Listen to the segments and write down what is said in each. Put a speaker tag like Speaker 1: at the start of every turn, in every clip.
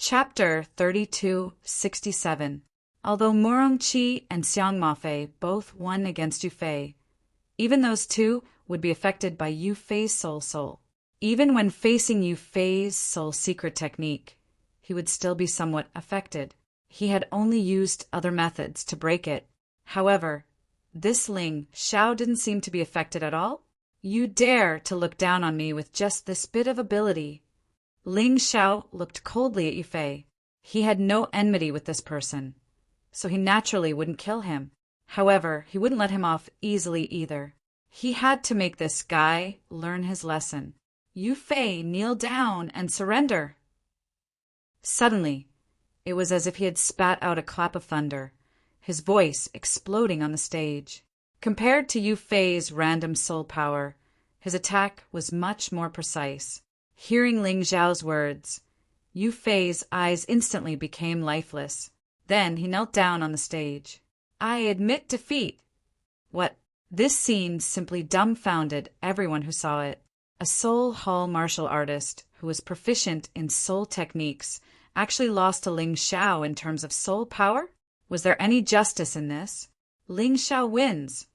Speaker 1: Chapter 3267. Although Murongqi and Xiang Mafei both won against Yu Fei, even those two would be affected by Yu Fei's soul. Even when facing Yu Fei's soul secret technique, he would still be somewhat affected. He had only used other methods to break it. However, this Ling Xiao didn't seem to be affected at all. You dare to look down on me with just this bit of ability? Ling Xiao looked coldly at Yu Fei. He had no enmity with this person, so he naturally wouldn't kill him. However, he wouldn't let him off easily either. He had to make this guy learn his lesson. Yu Fei, kneel down and surrender. Suddenly, it was as if he had spat out a clap of thunder, his voice exploding on the stage. Compared to Yu Fei's random soul power, his attack was much more precise. Hearing Ling Xiao's words, Yu Fei's eyes instantly became lifeless. Then he knelt down on the stage. I admit defeat. What? This scene simply dumbfounded everyone who saw it. A Soul Hall martial artist who was proficient in soul techniques actually lost to Ling Xiao in terms of soul power? Was there any justice in this? Ling Xiao wins.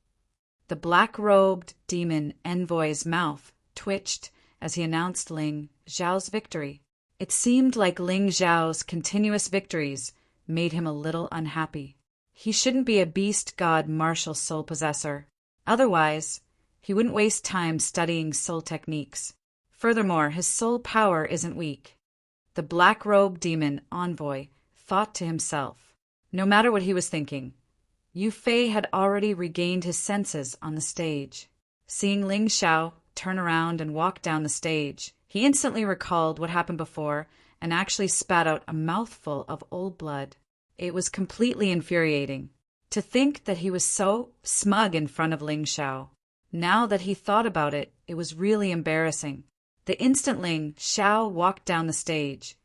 Speaker 1: The black-robed demon envoy's mouth twitched as he announced Ling Xiao's victory. It seemed like Ling Xiao's continuous victories made him a little unhappy. He shouldn't be a beast god martial soul possessor. Otherwise, he wouldn't waste time studying soul techniques. Furthermore, his soul power isn't weak. The black-robed demon envoy thought to himself. No matter what he was thinking, Yu Fei had already regained his senses on the stage. Seeing Ling Xiao turn around and walk down the stage, he instantly recalled what happened before and actually spat out a mouthful of old blood. It was completely infuriating to think that he was so smug in front of Ling Xiao. Now that he thought about it, it was really embarrassing. The instant Ling Xiao walked down the stage,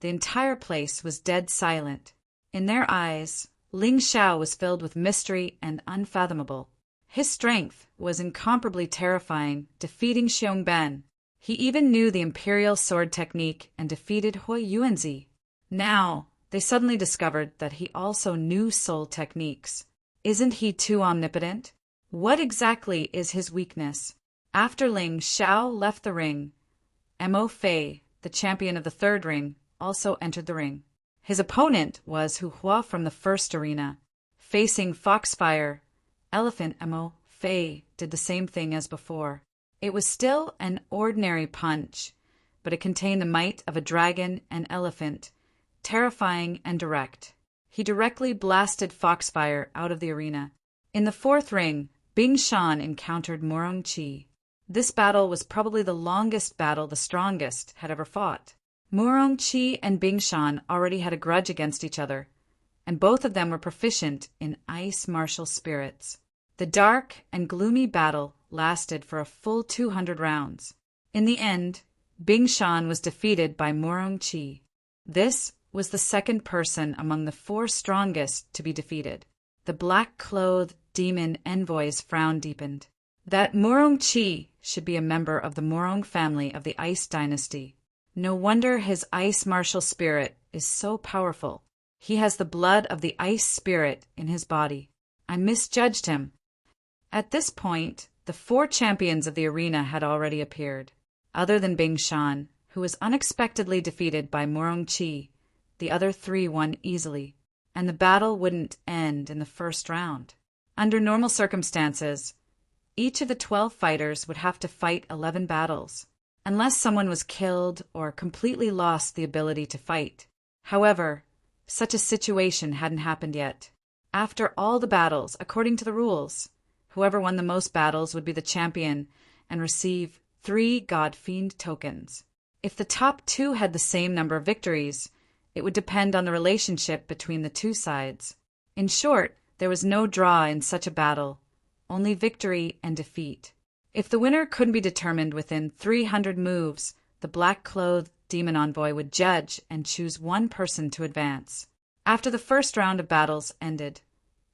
Speaker 1: the entire place was dead silent. In their eyes, Ling Xiao was filled with mystery and unfathomable. His strength was incomparably terrifying, defeating Xiongben. He even knew the imperial sword technique and defeated Hui Yuanzi. Now, they suddenly discovered that he also knew soul techniques. Isn't he too omnipotent? What exactly is his weakness? After Ling Xiao left the ring, Mo Fei, the champion of the third ring, also entered the ring. His opponent was Hu Hua from the first arena. Facing Foxfire, Elephant Mo Fei did the same thing as before. It was still an ordinary punch, but it contained the might of a dragon and elephant, terrifying and direct. He directly blasted Foxfire out of the arena. In the fourth ring, Bing Shan encountered Murongqi. This battle was probably the longest battle the strongest had ever fought. Murongqi and Bing Shan already had a grudge against each other, and both of them were proficient in ice martial spirits. The dark and gloomy battle lasted for a full 200 rounds. In the end, Bing Shan was defeated by Murongqi. This was the second person among the four strongest to be defeated. The black-clothed demon envoy's frown deepened. That Murongqi should be a member of the Murong family of the Ice Dynasty. No wonder his ice martial spirit is so powerful. He has the blood of the ice spirit in his body. I misjudged him. At this point, the four champions of the arena had already appeared. Other than Bing Shan, who was unexpectedly defeated by Murongqi, the other three won easily, and the battle wouldn't end in the first round. Under normal circumstances, each of the 12 fighters would have to fight 11 battles, unless someone was killed or completely lost the ability to fight. However, such a situation hadn't happened yet. After all the battles, according to the rules, whoever won the most battles would be the champion and receive 3 God-Fiend tokens. If the top 2 had the same number of victories, it would depend on the relationship between the 2 sides. In short, there was no draw in such a battle, only victory and defeat. If the winner couldn't be determined within 300 moves, the black-clothed demon envoy would judge and choose one person to advance. After the first round of battles ended,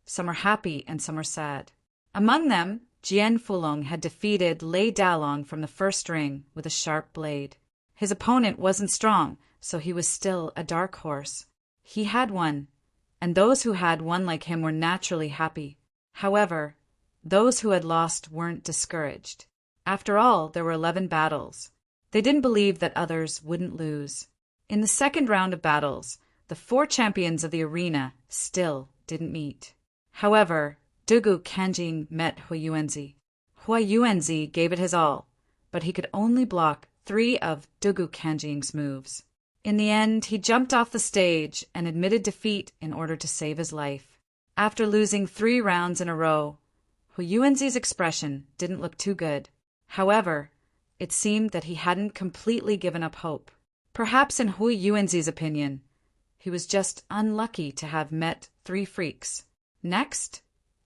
Speaker 1: some were happy and some were sad. Among them, Jian Fulong had defeated Lei Dalong from the first ring with a sharp blade. His opponent wasn't strong, so he was still a dark horse. He had won, and those who had won like him were naturally happy. However, those who had lost weren't discouraged. After all, there were 11 battles. They didn't believe that others wouldn't lose. In the second round of battles, the 4 champions of the arena still didn't meet. However, Dugu Kanjing met Huayuanzi. Huayuanzi gave it his all, but he could only block 3 of Dugu Kanjing's moves. In the end, he jumped off the stage and admitted defeat in order to save his life. After losing 3 rounds in a row, Huayuanzi's expression didn't look too good. However, it seemed that he hadn't completely given up hope. Perhaps in Huayuanzi's opinion, he was just unlucky to have met 3 freaks. Next,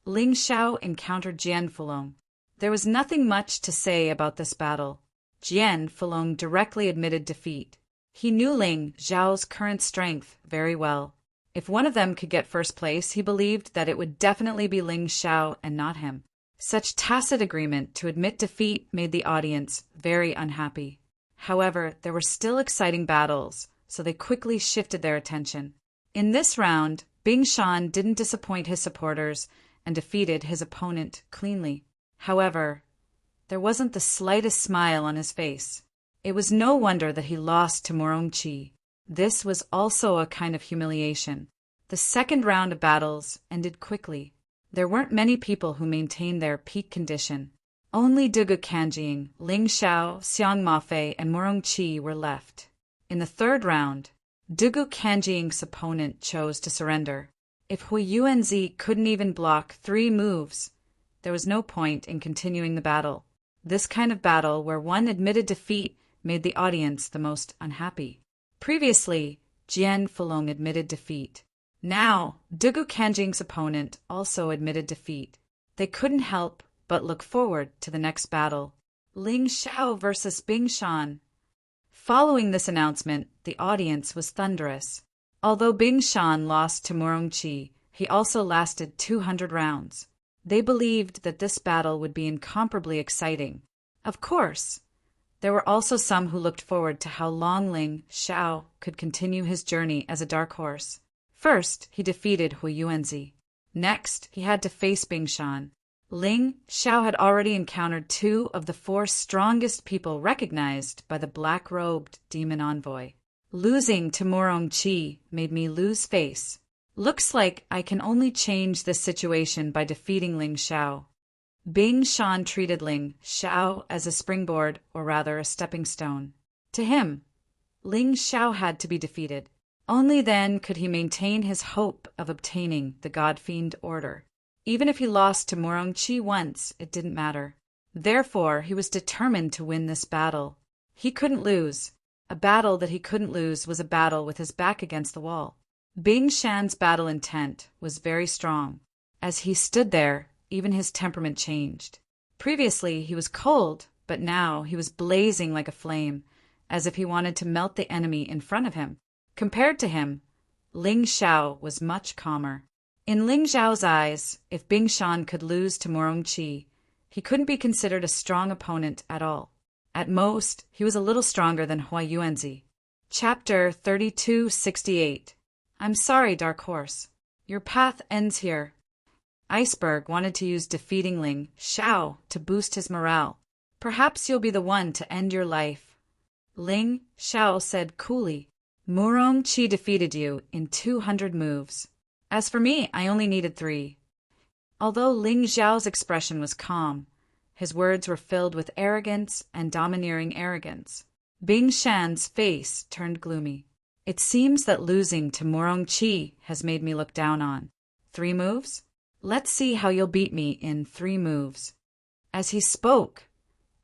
Speaker 1: Ling Xiao encountered Jian Fulong. There was nothing much to say about this battle. Jian Fulong directly admitted defeat. He knew Ling Xiao's current strength very well. If one of them could get first place, he believed that it would definitely be Ling Xiao and not him. Such tacit agreement to admit defeat made the audience very unhappy. However, there were still exciting battles, so they quickly shifted their attention. In this round, Bing Shan didn't disappoint his supporters and defeated his opponent cleanly. However, there wasn't the slightest smile on his face. It was no wonder that he lost to Morongqi. This was also a kind of humiliation. The second round of battles ended quickly. There weren't many people who maintained their peak condition. Only Dugu Kanjing, Ling Xiao, Xiang Mafei, and Morongqi were left. In the third round, Dugu Kanjing's opponent chose to surrender. If Huayuanzi couldn't even block 3 moves, there was no point in continuing the battle. This kind of battle where one admitted defeat made the audience the most unhappy. Previously, Jian Fulong admitted defeat. Now, Dugu Kanjing's opponent also admitted defeat. They couldn't help but look forward to the next battle. Ling Xiao versus Bing Shan. Following this announcement, the audience was thunderous. Although Bing Shan lost to Morongqi, he also lasted 200 rounds. They believed that this battle would be incomparably exciting. Of course, there were also some who looked forward to how long Ling Xiao could continue his journey as a dark horse. First, he defeated Huayuanzi. Next, he had to face Bing Shan. Ling Xiao had already encountered 2 of the 4 strongest people recognized by the black-robed demon envoy. Losing to Morongqi made me lose face. Looks like I can only change this situation by defeating Ling Xiao. Bing Shan treated Ling Xiao as a springboard, or rather a stepping stone. To him, Ling Xiao had to be defeated. Only then could he maintain his hope of obtaining the God-Fiend order. Even if he lost to Morongqi once, it didn't matter. Therefore, he was determined to win this battle. He couldn't lose. A battle that he couldn't lose was a battle with his back against the wall. Bing Shan's battle intent was very strong. As he stood there, even his temperament changed. Previously, he was cold, but now he was blazing like a flame, as if he wanted to melt the enemy in front of him. Compared to him, Ling Xiao was much calmer. In Ling Xiao's eyes, if Bing Shan could lose to Morongqi, he couldn't be considered a strong opponent at all. At most, he was a little stronger than Huayuanzi. Chapter 3268. I'm sorry, Dark Horse. Your path ends here. Iceberg wanted to use defeating Ling Xiao to boost his morale. Perhaps you'll be the one to end your life. Ling Xiao said coolly. Morongqi defeated you in 200 moves. As for me, I only needed 3. Although Ling Xiao's expression was calm, his words were filled with arrogance and domineering arrogance. Bing Shan's face turned gloomy. It seems that losing to Morongqi has made me look down on. 3 moves? Let's see how you'll beat me in 3 moves. As he spoke,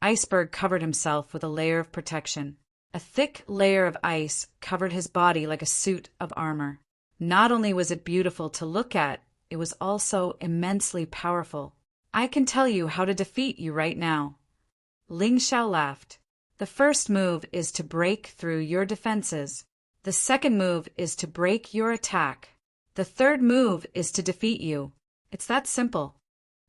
Speaker 1: Iceberg covered himself with a layer of protection. A thick layer of ice covered his body like a suit of armor. Not only was it beautiful to look at, it was also immensely powerful. I can tell you how to defeat you right now. Ling Xiao laughed. The first move is to break through your defenses. The second move is to break your attack. The third move is to defeat you. It's that simple.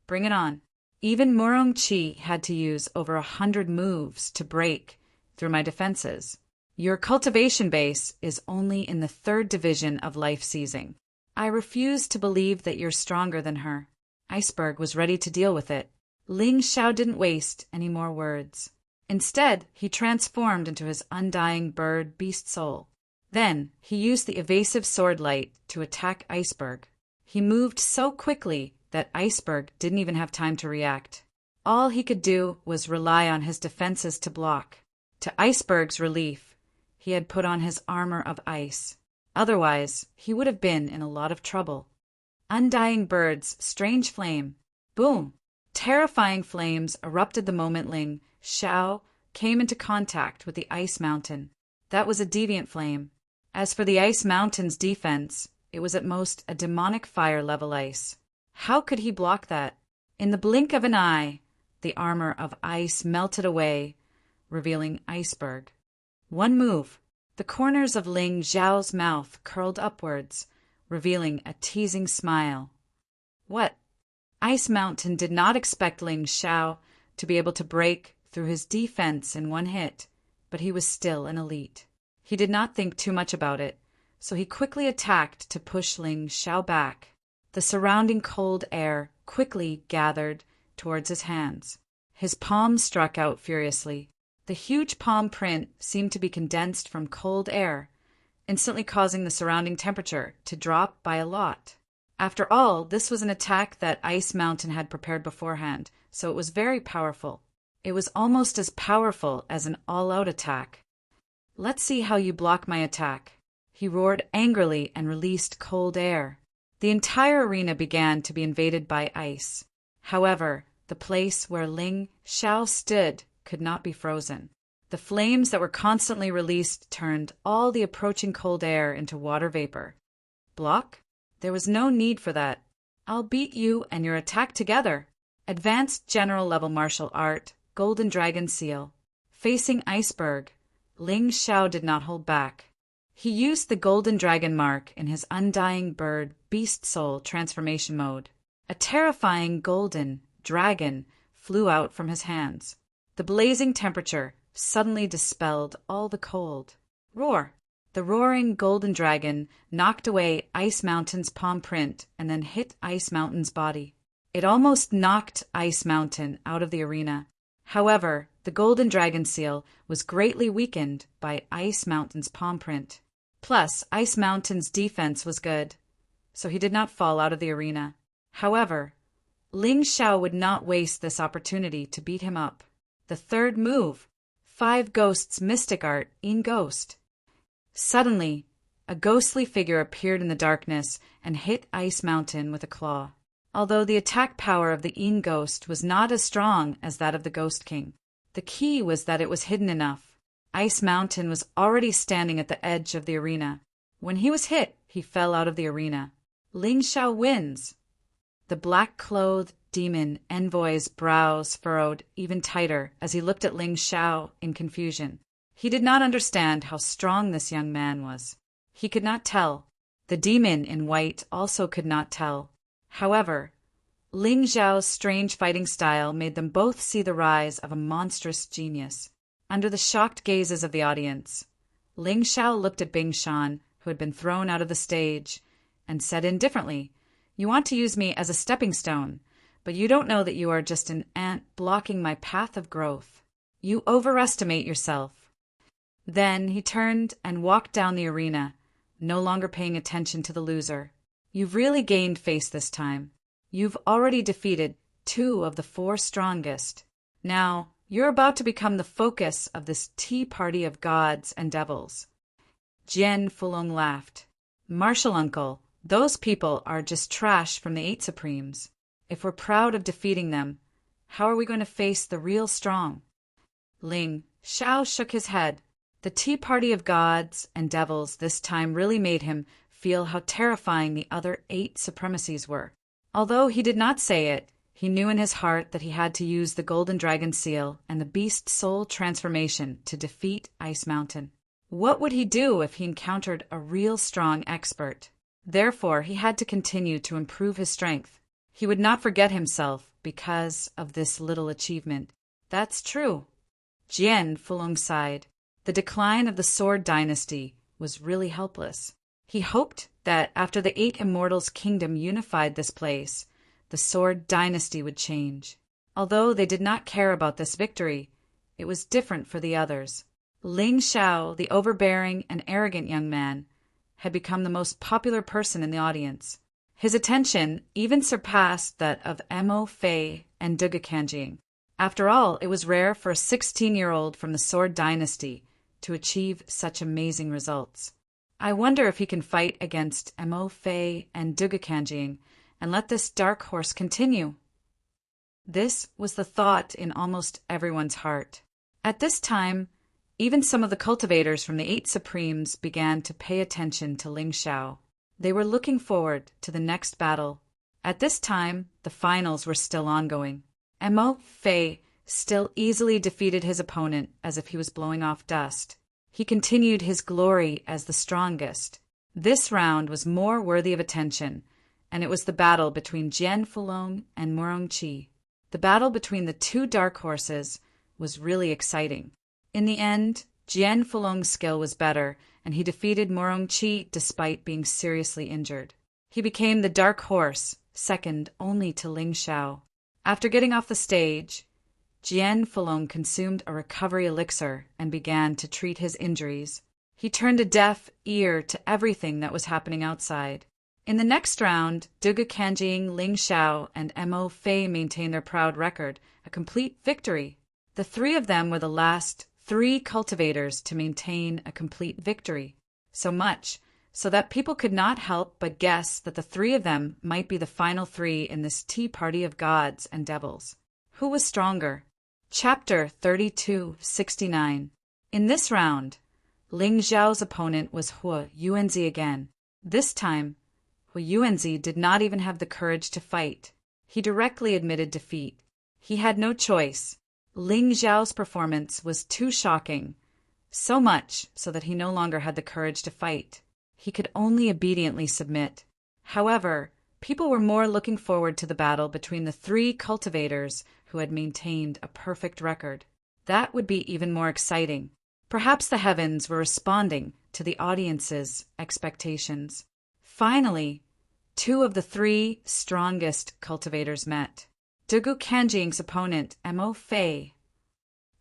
Speaker 1: Bring it on. Even Morongqi had to use over 100 moves to break through my defenses. Your cultivation base is only in the 3rd division of life seizing. I refuse to believe that you're stronger than her. Iceberg was ready to deal with it. Ling Xiao didn't waste any more words. Instead, he transformed into his undying bird beast soul. Then, he used the evasive sword light to attack Iceberg. He moved so quickly that Iceberg didn't even have time to react. All he could do was rely on his defenses to block. To Iceberg's relief, he had put on his armor of ice. Otherwise, he would have been in a lot of trouble. Undying bird's strange flame. Boom! Terrifying flames erupted the moment Ling Xiao came into contact with the ice mountain. That was a deviant flame. As for the ice mountain's defense, it was at most a demonic fire-level ice. How could he block that? In the blink of an eye, the armor of ice melted away, revealing Iceberg. One move. The corners of Ling Xiao's mouth curled upwards, revealing a teasing smile. What? Ice Mountain did not expect Ling Xiao to be able to break through his defense in one hit, but he was still an elite. He did not think too much about it, so he quickly attacked to push Ling Xiao back. The surrounding cold air quickly gathered towards his hands. His palms struck out furiously. The huge palm print seemed to be condensed from cold air, instantly causing the surrounding temperature to drop by a lot. After all, this was an attack that Ice Mountain had prepared beforehand, so it was very powerful. It was almost as powerful as an all-out attack. Let's see how you block my attack. He roared angrily and released cold air. The entire arena began to be invaded by ice. However, the place where Ling Xiao stood could not be frozen. The flames that were constantly released turned all the approaching cold air into water vapor. Block? There was no need for that. I'll beat you and your attack together. Advanced General Level Martial Art, Golden Dragon Seal. Facing Iceberg, Ling Xiao did not hold back. He used the Golden Dragon mark in his Undying Bird Beast Soul transformation mode. A terrifying golden dragon flew out from his hands. The blazing temperature suddenly dispelled all the cold. Roar! The roaring golden dragon knocked away Ice Mountain's palm print and then hit Ice Mountain's body. It almost knocked Ice Mountain out of the arena. However, the golden dragon seal was greatly weakened by Ice Mountain's palm print. Plus, Ice Mountain's defense was good, so he did not fall out of the arena. However, Ling Xiao would not waste this opportunity to beat him up. The third move, 5 Ghosts Mystic Art in Ghost. Suddenly, a ghostly figure appeared in the darkness and hit Ice Mountain with a claw. Although the attack power of the Een Ghost was not as strong as that of the Ghost King, the key was that it was hidden enough. Ice Mountain was already standing at the edge of the arena. When he was hit, he fell out of the arena. Ling Xiao wins. The black-clothed demon envoy's brows furrowed even tighter as he looked at Ling Xiao in confusion. He did not understand how strong this young man was. He could not tell. The demon in white also could not tell. However, Ling Xiao's strange fighting style made them both see the rise of a monstrous genius. Under the shocked gazes of the audience, Ling Xiao looked at Bing Shan, who had been thrown out of the stage, and said indifferently, "You want to use me as a stepping stone, but you don't know that you are just an ant blocking my path of growth. You overestimate yourself." Then he turned and walked down the arena, no longer paying attention to the loser. "You've really gained face this time. You've already defeated 2 of the 4 strongest. Now, you're about to become the focus of this tea party of gods and devils." Jian Fulong laughed. "Martial uncle, those people are just trash from the 8 Supremes. If we're proud of defeating them, how are we going to face the real strong?" Ling Xiao shook his head. The tea party of gods and devils this time really made him feel how terrifying the other 8 supremacies were. Although he did not say it, he knew in his heart that he had to use the Golden Dragon Seal and the Beast Soul transformation to defeat Ice Mountain. What would he do if he encountered a real strong expert? Therefore, he had to continue to improve his strength. He would not forget himself because of this little achievement. That's true. Jian Fulong sighed. The decline of the Sword Dynasty was really helpless. He hoped that after the 8 Immortals' kingdom unified this place, the Sword Dynasty would change. Although they did not care about this victory, it was different for the others. Ling Xiao, the overbearing and arrogant young man, had become the most popular person in the audience. His attention even surpassed that of Mo Fei and Duge Kanjing. After all, it was rare for a 16-year-old from the Sword Dynasty to achieve such amazing results. I wonder if he can fight against Mo Fei and Duge Kanjing and let this dark horse continue. This was the thought in almost everyone's heart. At this time, even some of the cultivators from the 8 Supremes began to pay attention to Ling Xiao. They were looking forward to the next battle. At this time, the finals were still ongoing. Mo Fei still easily defeated his opponent as if he was blowing off dust. He continued his glory as the strongest. This round was more worthy of attention, and it was the battle between Jian Fulong and Murong Qi. The battle between the 2 dark horses was really exciting. In the end, Jian Fulong's skill was better, and he defeated Murong Qi despite being seriously injured. He became the dark horse, second only to Ling Xiao. After getting off the stage, Jian Fulong consumed a recovery elixir and began to treat his injuries. He turned a deaf ear to everything that was happening outside. In the next round, Duge Kanjing, Ling Xiao, and Mo Fei maintained their proud record, a complete victory. The 3 of them were the last 3 cultivators to maintain a complete victory. So much so that people could not help but guess that the 3 of them might be the final 3 in this tea party of gods and devils. Who was stronger? Chapter 3269. In this round, Ling Xiao's opponent was Hu Yuanzi again. This time, Hu Yuanzi did not even have the courage to fight. He directly admitted defeat. He had no choice. Ling Xiao's performance was too shocking, so much so that he no longer had the courage to fight. He could only obediently submit. However, people were more looking forward to the battle between the 3 cultivators who had maintained a perfect record. That would be even more exciting. Perhaps the heavens were responding to the audience's expectations. Finally, 2 of the 3 strongest cultivators met. Duge Kanjing's opponent, Mo Fei.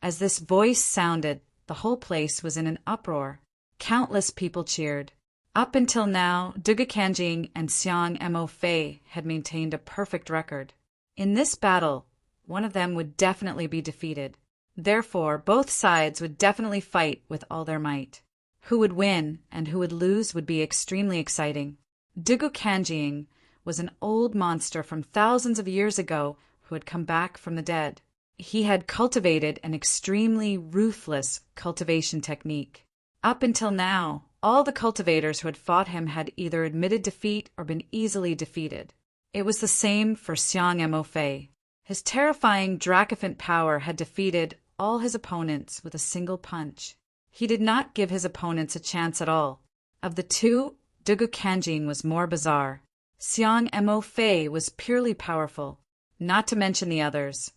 Speaker 1: As this voice sounded, the whole place was in an uproar. Countless people cheered. Up until now, Duge Kanjing and Xiang Mo Fei had maintained a perfect record. In this battle, one of them would definitely be defeated. Therefore, both sides would definitely fight with all their might. Who would win and who would lose would be extremely exciting. Duge Kanjing was an old monster from thousands of years ago who had come back from the dead. He had cultivated an extremely ruthless cultivation technique. Up until now, all the cultivators who had fought him had either admitted defeat or been easily defeated. It was the same for Xiang Mo Fei. His terrifying Dracophant power had defeated all his opponents with a single punch. He did not give his opponents a chance at all. Of the 2, Duge Kanjing was more bizarre. Xiang Mo Fei was purely powerful, not to mention the others.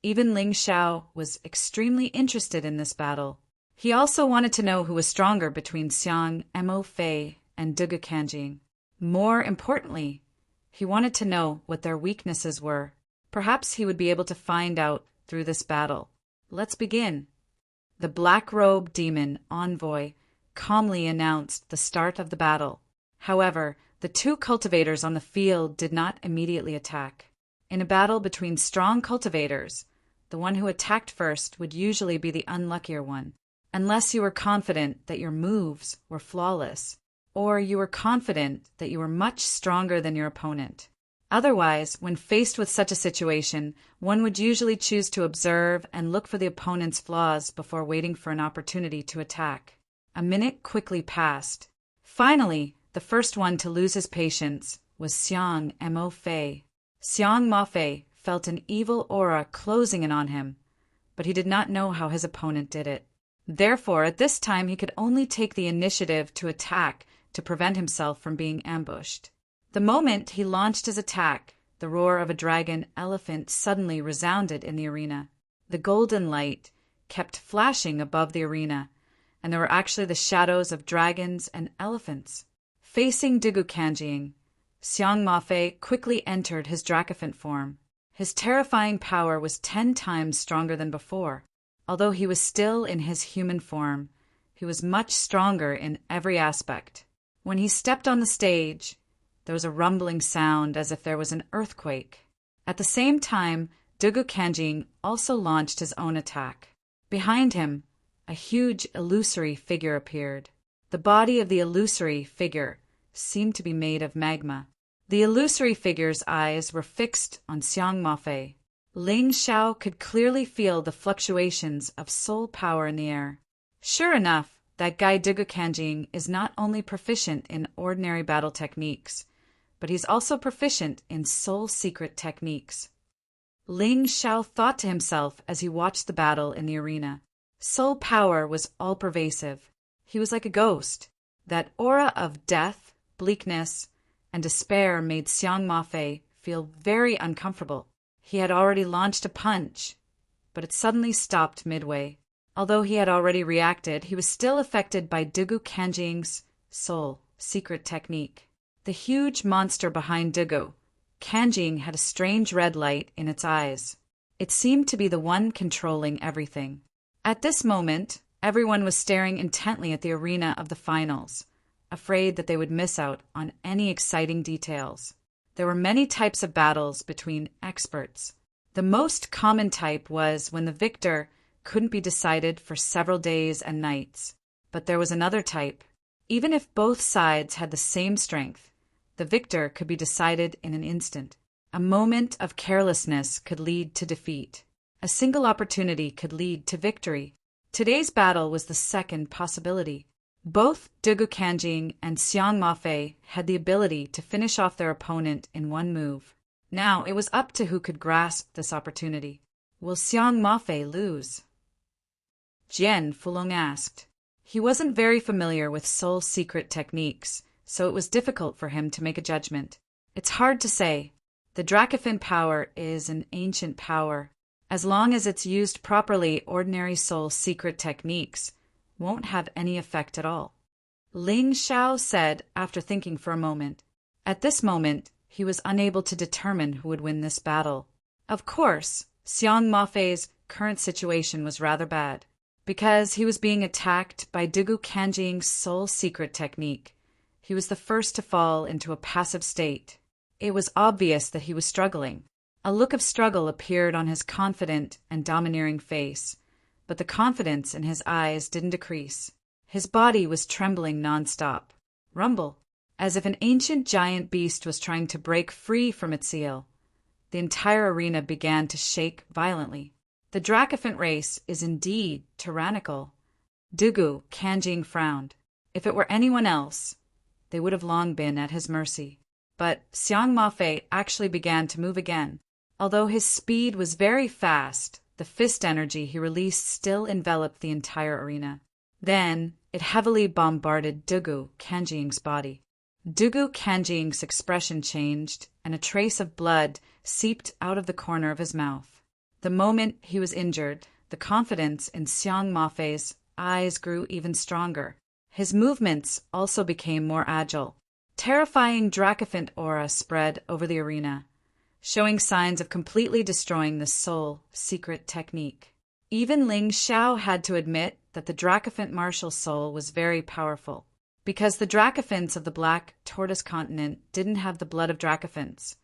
Speaker 1: Even Ling Xiao was extremely interested in this battle. He also wanted to know who was stronger between Xiang Mo Fei and Duge Kanjing. More importantly, he wanted to know what their weaknesses were. Perhaps he would be able to find out through this battle. Let's begin. The black-robed demon envoy calmly announced the start of the battle. However, the 2 cultivators on the field did not immediately attack. In a battle between strong cultivators, the one who attacked first would usually be the unluckier one, unless you were confident that your moves were flawless, or you were confident that you were much stronger than your opponent. Otherwise, when faced with such a situation, one would usually choose to observe and look for the opponent's flaws before waiting for an opportunity to attack. A minute quickly passed. Finally, the first one to lose his patience was Xiang Mo Fei. Xiang Mo Fei felt an evil aura closing in on him, but he did not know how his opponent did it. Therefore, at this time he could only take the initiative to attack to prevent himself from being ambushed. The moment he launched his attack, the roar of a dragon elephant suddenly resounded in the arena. The golden light kept flashing above the arena, and there were actually the shadows of dragons and elephants. Facing Dugu Kanjing, Xiang Mafei quickly entered his Dracophant form. His terrifying power was 10 times stronger than before. Although he was still in his human form, he was much stronger in every aspect. When he stepped on the stage, there was a rumbling sound as if there was an earthquake. At the same time, Dugu Kanjing also launched his own attack. Behind him, a huge illusory figure appeared. The body of the illusory figure seemed to be made of magma. The illusory figure's eyes were fixed on Xiang Mafei. Ling Xiao could clearly feel the fluctuations of soul power in the air. Sure enough, that guy Dugu Kanjing is not only proficient in ordinary battle techniques, but he's also proficient in soul secret techniques. Ling Xiao thought to himself as he watched the battle in the arena. Soul power was all-pervasive. He was like a ghost. That aura of death, bleakness, and despair made Xiang Mafei feel very uncomfortable. He had already launched a punch, but it suddenly stopped midway. Although he had already reacted, he was still affected by Dugu Kanjing's soul secret technique. The huge monster behind Dugu Kanjing had a strange red light in its eyes. It seemed to be the one controlling everything. At this moment, everyone was staring intently at the arena of the finals, afraid that they would miss out on any exciting details. There were many types of battles between experts. The most common type was when the victor couldn't be decided for several days and nights. But there was another type. Even if both sides had the same strength, the victor could be decided in an instant. A moment of carelessness could lead to defeat. A single opportunity could lead to victory. Today's battle was the second possibility. Both Dugu Kanjing and Xiang Mafei had the ability to finish off their opponent in one move. Now it was up to who could grasp this opportunity. Will Xiang Mafei lose? Jian Fulong asked. He wasn't very familiar with soul secret techniques, so it was difficult for him to make a judgment. It's hard to say. The Dracophant power is an ancient power. As long as it's used properly, ordinary soul secret techniques won't have any effect at all. Ling Xiao said after thinking for a moment. At this moment, he was unable to determine who would win this battle. Of course, Xiang Mafei's current situation was rather bad. Because he was being attacked by Dugu Kanjing's soul secret technique, he was the first to fall into a passive state. It was obvious that he was struggling. A look of struggle appeared on his confident and domineering face, but the confidence in his eyes didn't decrease. His body was trembling nonstop. Rumble, as if an ancient giant beast was trying to break free from its seal. The entire arena began to shake violently. The Dracophant race is indeed tyrannical. Dugu Kanjing frowned. If it were anyone else, they would have long been at his mercy. But Xiang Mafei actually began to move again. Although his speed was very fast, the fist energy he released still enveloped the entire arena. Then, it heavily bombarded Dugu Kanjing's body. Dugu Kanjing's expression changed, and a trace of blood seeped out of the corner of his mouth. The moment he was injured, the confidence in Xiang Mafei's eyes grew even stronger. His movements also became more agile. Terrifying Dracophant aura spread over the arena, showing signs of completely destroying the soul secret technique. Even Ling Xiao had to admit that the Dracophant martial soul was very powerful. Because the Dracophants of the Black Tortoise continent didn't have the blood of Dracophants,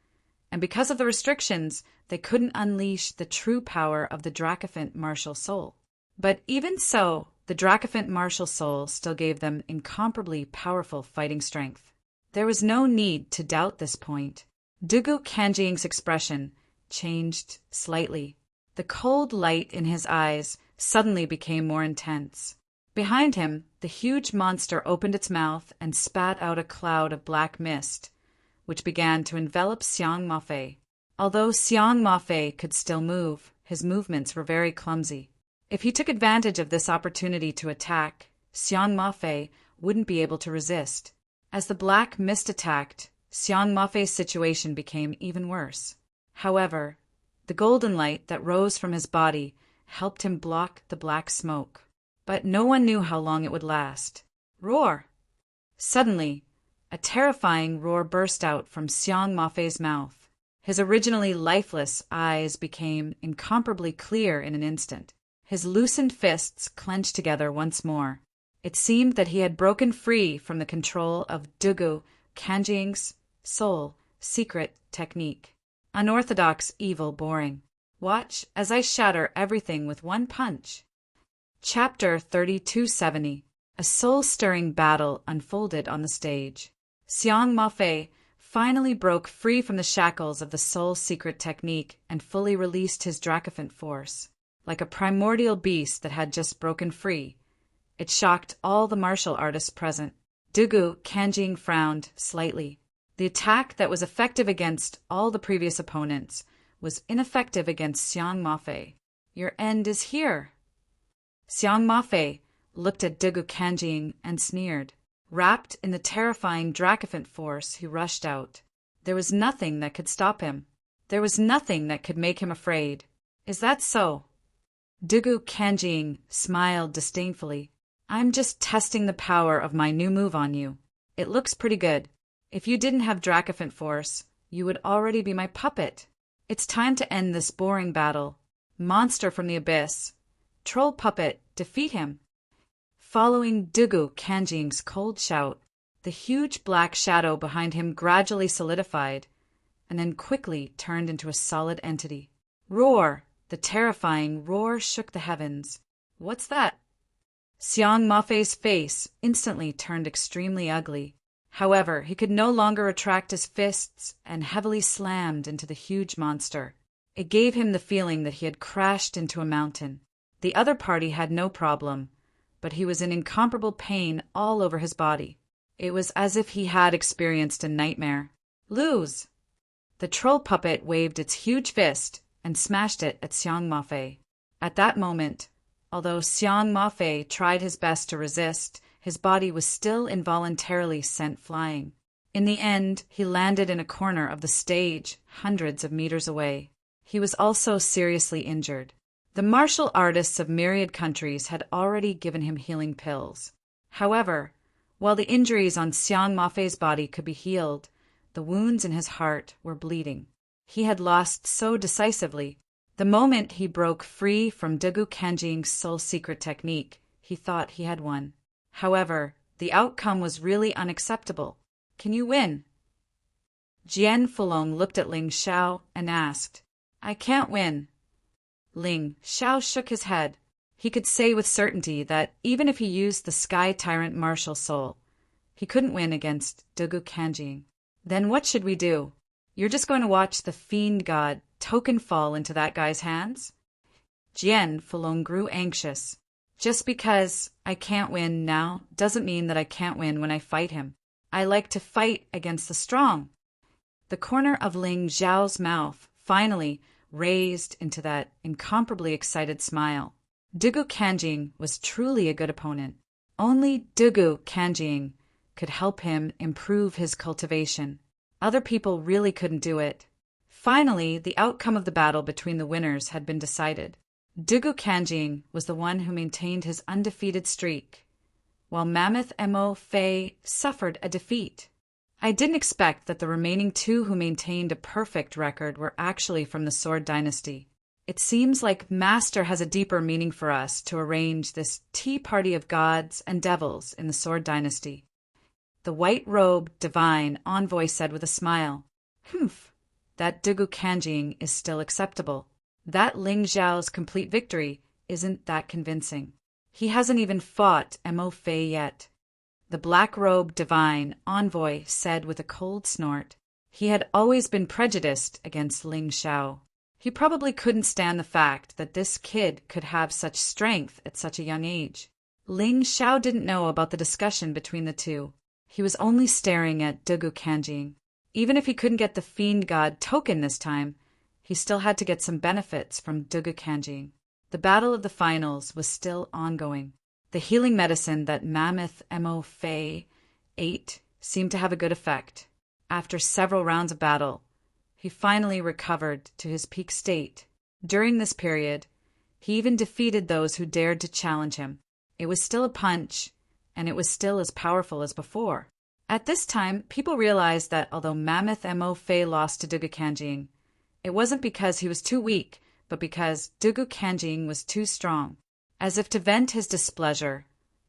Speaker 1: and because of the restrictions, they couldn't unleash the true power of the Dracophant martial soul. But even so, the Dracophant martial soul still gave them incomparably powerful fighting strength. There was no need to doubt this point. Dugu Kanjing's expression changed slightly. The cold light in his eyes suddenly became more intense. Behind him, the huge monster opened its mouth and spat out a cloud of black mist, which began to envelop Xiang Mafei. Although Xiang Mafei could still move, his movements were very clumsy. If he took advantage of this opportunity to attack, Xiang Mafei wouldn't be able to resist. As the black mist attacked, Xiang Mafei's situation became even worse. However, the golden light that rose from his body helped him block the black smoke. but no one knew how long it would last. Roar! Suddenly, a terrifying roar burst out from Xiang Mafei's mouth. His originally lifeless eyes became incomparably clear in an instant. His loosened fists clenched together once more. It seemed that he had broken free from the control of Dugu Kanjing's soul secret technique. Unorthodox, evil, boring. Watch as I shatter everything with one punch. Chapter 3270. A soul-stirring battle unfolded on the stage. Xiang Mafei finally broke free from the shackles of the soul secret technique and fully released his Dracophant force. Like a primordial beast that had just broken free, it shocked all the martial artists present. Dugu Kanjing frowned slightly. The attack that was effective against all the previous opponents was ineffective against Xiang Mafei. Your end is here. Xiang Mafei looked at Dugu Kanjing and sneered. Wrapped in the terrifying Dracophant force, he rushed out. There was nothing that could stop him. There was nothing that could make him afraid. Is that so? Dugu Kanjing smiled disdainfully. I'm just testing the power of my new move on you. It looks pretty good. If you didn't have Dracophant force, you would already be my puppet. It's time to end this boring battle. Monster from the abyss. Troll puppet, defeat him. Following Dugu Kanjing's cold shout, the huge black shadow behind him gradually solidified, and then quickly turned into a solid entity. Roar! The terrifying roar shook the heavens. What's that? Xiang Mafei's face instantly turned extremely ugly. However, he could no longer retract his fists and heavily slammed into the huge monster. It gave him the feeling that he had crashed into a mountain. The other party had no problem, but he was in incomparable pain all over his body. It was as if he had experienced a nightmare. Lose! The troll puppet waved its huge fist and smashed it at Xiang Mafei. At that moment, although Xiang Mafei tried his best to resist, his body was still involuntarily sent flying. In the end, he landed in a corner of the stage, hundreds of meters away. He was also seriously injured. The martial artists of myriad countries had already given him healing pills. However, while the injuries on Xiang Mafei's body could be healed, the wounds in his heart were bleeding. He had lost so decisively. The moment he broke free from Dugu Kanjing's soul secret technique, he thought he had won. However, the outcome was really unacceptable. Can you win? Jian Fulong looked at Ling Xiao and asked, I can't win. Ling Xiao shook his head. He could say with certainty that even if he used the Sky Tyrant martial soul, he couldn't win against Dugu Kanjing. Then what should we do? You're just going to watch the fiend god token fall into that guy's hands? Jian Fulong grew anxious. Just because I can't win now doesn't mean that I can't win when I fight him. I like to fight against the strong. The corner of Ling Xiao's mouth finally raised into that incomparably excited smile. Dugu Kanjing was truly a good opponent. Only Dugu Kanjing could help him improve his cultivation. Other people really couldn't do it. Finally, the outcome of the battle between the winners had been decided. Dugu Kanjing was the one who maintained his undefeated streak, while Mammoth Mo Fei suffered a defeat. I didn't expect that the remaining two who maintained a perfect record were actually from the Sword Dynasty. It seems like Master has a deeper meaning for us to arrange this tea party of gods and devils in the Sword Dynasty. The white-robed divine envoy said with a smile, Humph, that Dugu Kanjing is still acceptable. That Ling Xiao's complete victory isn't that convincing. He hasn't even fought Mo Fei yet. The black-robed divine envoy said with a cold snort. He had always been prejudiced against Ling Xiao. He probably couldn't stand the fact that this kid could have such strength at such a young age. Ling Xiao didn't know about the discussion between the two. He was only staring at Dugu Kanjing. Even if he couldn't get the fiend god token this time, he still had to get some benefits from Dugu Kanjing. The battle of the finals was still ongoing. The healing medicine that Mammoth Mo Fei ate seemed to have a good effect. After several rounds of battle, he finally recovered to his peak state. During this period, he even defeated those who dared to challenge him. It was still a punch, and it was still as powerful as before. At this time, people realized that although Mammoth Mo Fei lost to Dugu Kanjing, it wasn't because he was too weak, but because Dugu Kanjing was too strong. As if to vent his displeasure,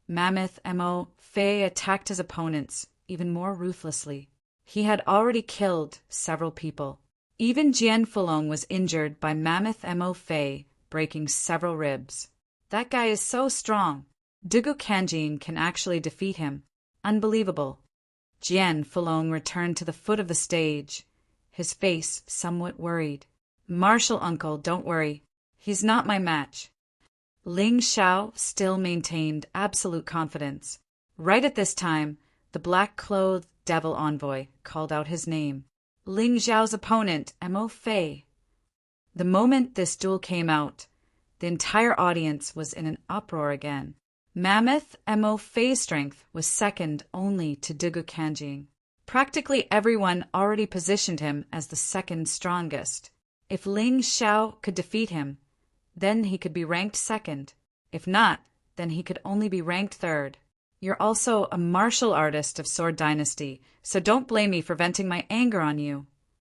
Speaker 1: Mammoth Mo Fei attacked his opponents even more ruthlessly. He had already killed several people. Even Jian Fulong was injured by Mammoth Mo Fei, breaking several ribs. That guy is so strong. Dugu Kanjing can actually defeat him. Unbelievable. Jian Fulong returned to the foot of the stage, his face somewhat worried. Martial uncle, don't worry. He's not my match. Ling Xiao still maintained absolute confidence. Right at this time, the black-clothed devil envoy called out his name. Ling Xiao's opponent, Mo Fei. The moment this duel came out, the entire audience was in an uproar again. Mammoth Mo Fei's strength was second only to Dugu Kanjing. Practically everyone already positioned him as the second strongest. If Ling Xiao could defeat him, then he could be ranked second. If not, then he could only be ranked third. You're also a martial artist of Sword Dynasty, so don't blame me for venting my anger on you.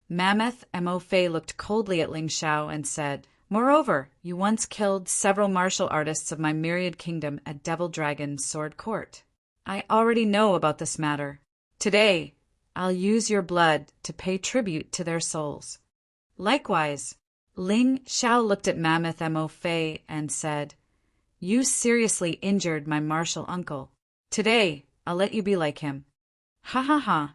Speaker 1: Mammoth Mo Fei looked coldly at Ling Xiao and said, Moreover, you once killed several martial artists of my myriad kingdom at Devil Dragon's Sword Court. I already know about this matter. Today, I'll use your blood to pay tribute to their souls. Likewise, Ling Xiao looked at Mammoth Mo Fei and said, You seriously injured my martial uncle. Today, I'll let you be like him. Ha ha ha.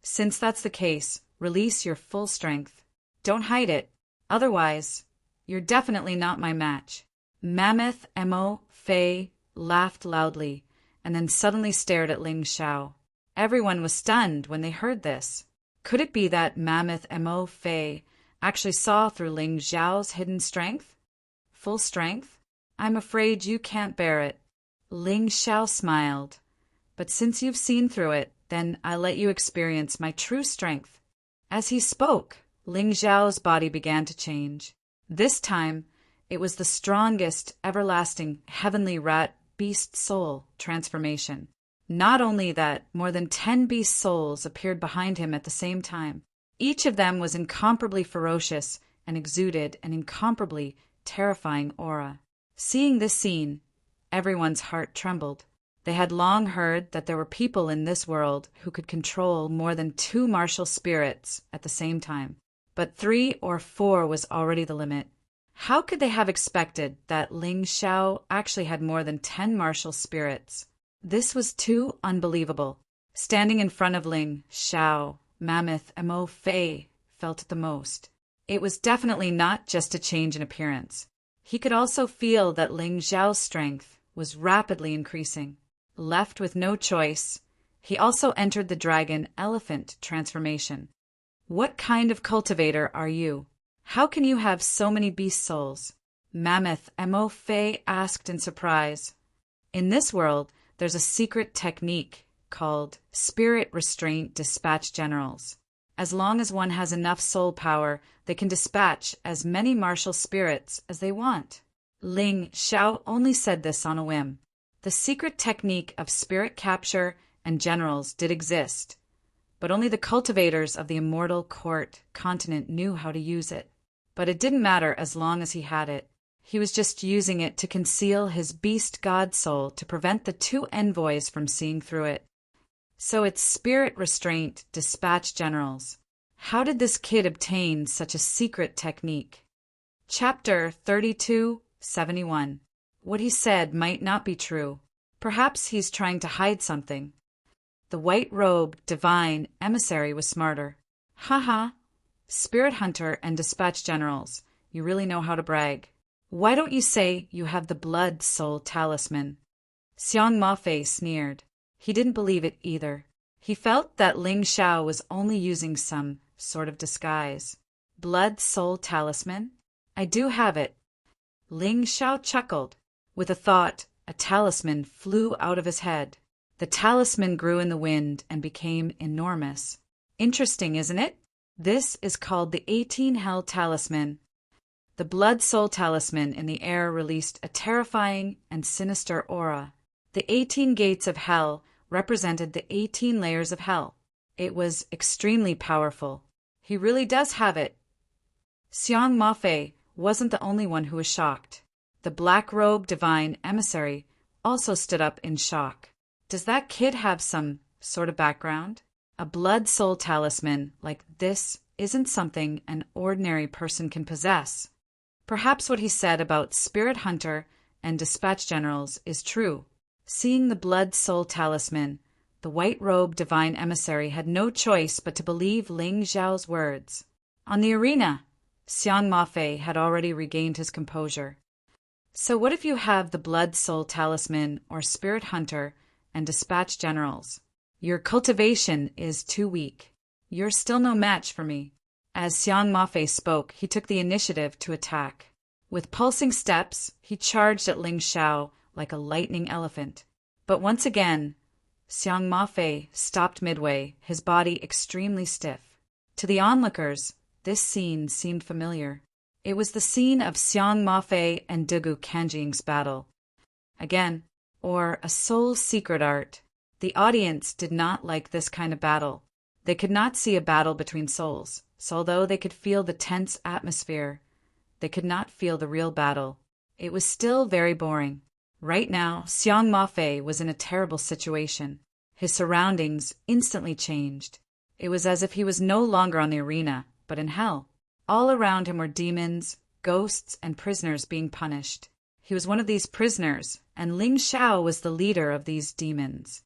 Speaker 1: Since that's the case, release your full strength. Don't hide it. Otherwise, you're definitely not my match. Mammoth Mo Fei laughed loudly and then suddenly stared at Ling Xiao. Everyone was stunned when they heard this. Could it be that Mammoth Mo Fei actually saw through Ling Xiao's hidden strength? Full strength? I'm afraid you can't bear it. Ling Xiao smiled. But since you've seen through it, then I'll let you experience my true strength. As he spoke, Ling Xiao's body began to change. This time, it was the strongest, everlasting, heavenly rat beast soul transformation. Not only that, more than 10 beast souls appeared behind him at the same time. Each of them was incomparably ferocious and exuded an incomparably terrifying aura. Seeing this scene, everyone's heart trembled. They had long heard that there were people in this world who could control more than 2 martial spirits at the same time. But 3 or 4 was already the limit. How could they have expected that Ling Xiao actually had more than 10 martial spirits? This was too unbelievable. Standing in front of Ling Xiao, Mammoth Mo Fei felt it the most. It was definitely not just a change in appearance. He could also feel that Ling Xiao's strength was rapidly increasing. Left with no choice, he also entered the dragon elephant transformation. What kind of cultivator are you? How can you have so many beast souls? Mammoth Mo Fei asked in surprise. In this world, there's a secret technique called Spirit Restraint Dispatch Generals. As long as one has enough soul power, they can dispatch as many martial spirits as they want. Ling Xiao only said this on a whim. The secret technique of spirit capture and generals did exist, but only the cultivators of the immortal court continent knew how to use it. But it didn't matter as long as he had it. He was just using it to conceal his beast god soul to prevent the 2 envoys from seeing through it. So it's spirit restraint dispatch generals. How did this kid obtain such a secret technique? Chapter 3271. What he said might not be true. Perhaps he's trying to hide something. The white-robed, divine emissary was smarter. Ha. Spirit hunter and dispatch generals, you really know how to brag. Why don't you say you have the blood soul talisman? Xiang Mafei sneered. He didn't believe it either. He felt that Ling Xiao was only using some sort of disguise. Blood soul talisman? I do have it. Ling Xiao chuckled. With a thought, a talisman flew out of his head. The talisman grew in the wind and became enormous. Interesting, isn't it? This is called the 18 Hell Talisman. The blood soul talisman in the air released a terrifying and sinister aura. The 18 gates of hell represented the 18 layers of hell. It was extremely powerful. He really does have it. Xiang Mafei wasn't the only one who was shocked. The black-robed divine emissary also stood up in shock. Does that kid have some sort of background? A blood soul talisman like this isn't something an ordinary person can possess. Perhaps what he said about spirit hunter and dispatch generals is true. Seeing the blood soul talisman, the white-robed divine emissary had no choice but to believe Ling Xiao's words. On the arena, Xiang Mafei had already regained his composure. So what if you have the blood soul talisman or spirit hunter and dispatch generals? Your cultivation is too weak. You're still no match for me. As Xiang Mafei spoke, he took the initiative to attack. With pulsing steps, he charged at Ling Xiao like a lightning elephant. But once again, Xiang Mafei stopped midway, his body extremely stiff. To the onlookers, this scene seemed familiar. It was the scene of Xiang Mafei and Dugu Kanjing's battle. Again, or a soul secret art. The audience did not like this kind of battle. They could not see a battle between souls, so although they could feel the tense atmosphere, they could not feel the real battle. It was still very boring. Right now, Xiang Mafei was in a terrible situation. His surroundings instantly changed. It was as if he was no longer on the arena, but in hell. All around him were demons, ghosts, and prisoners being punished. He was one of these prisoners, and Ling Xiao was the leader of these demons.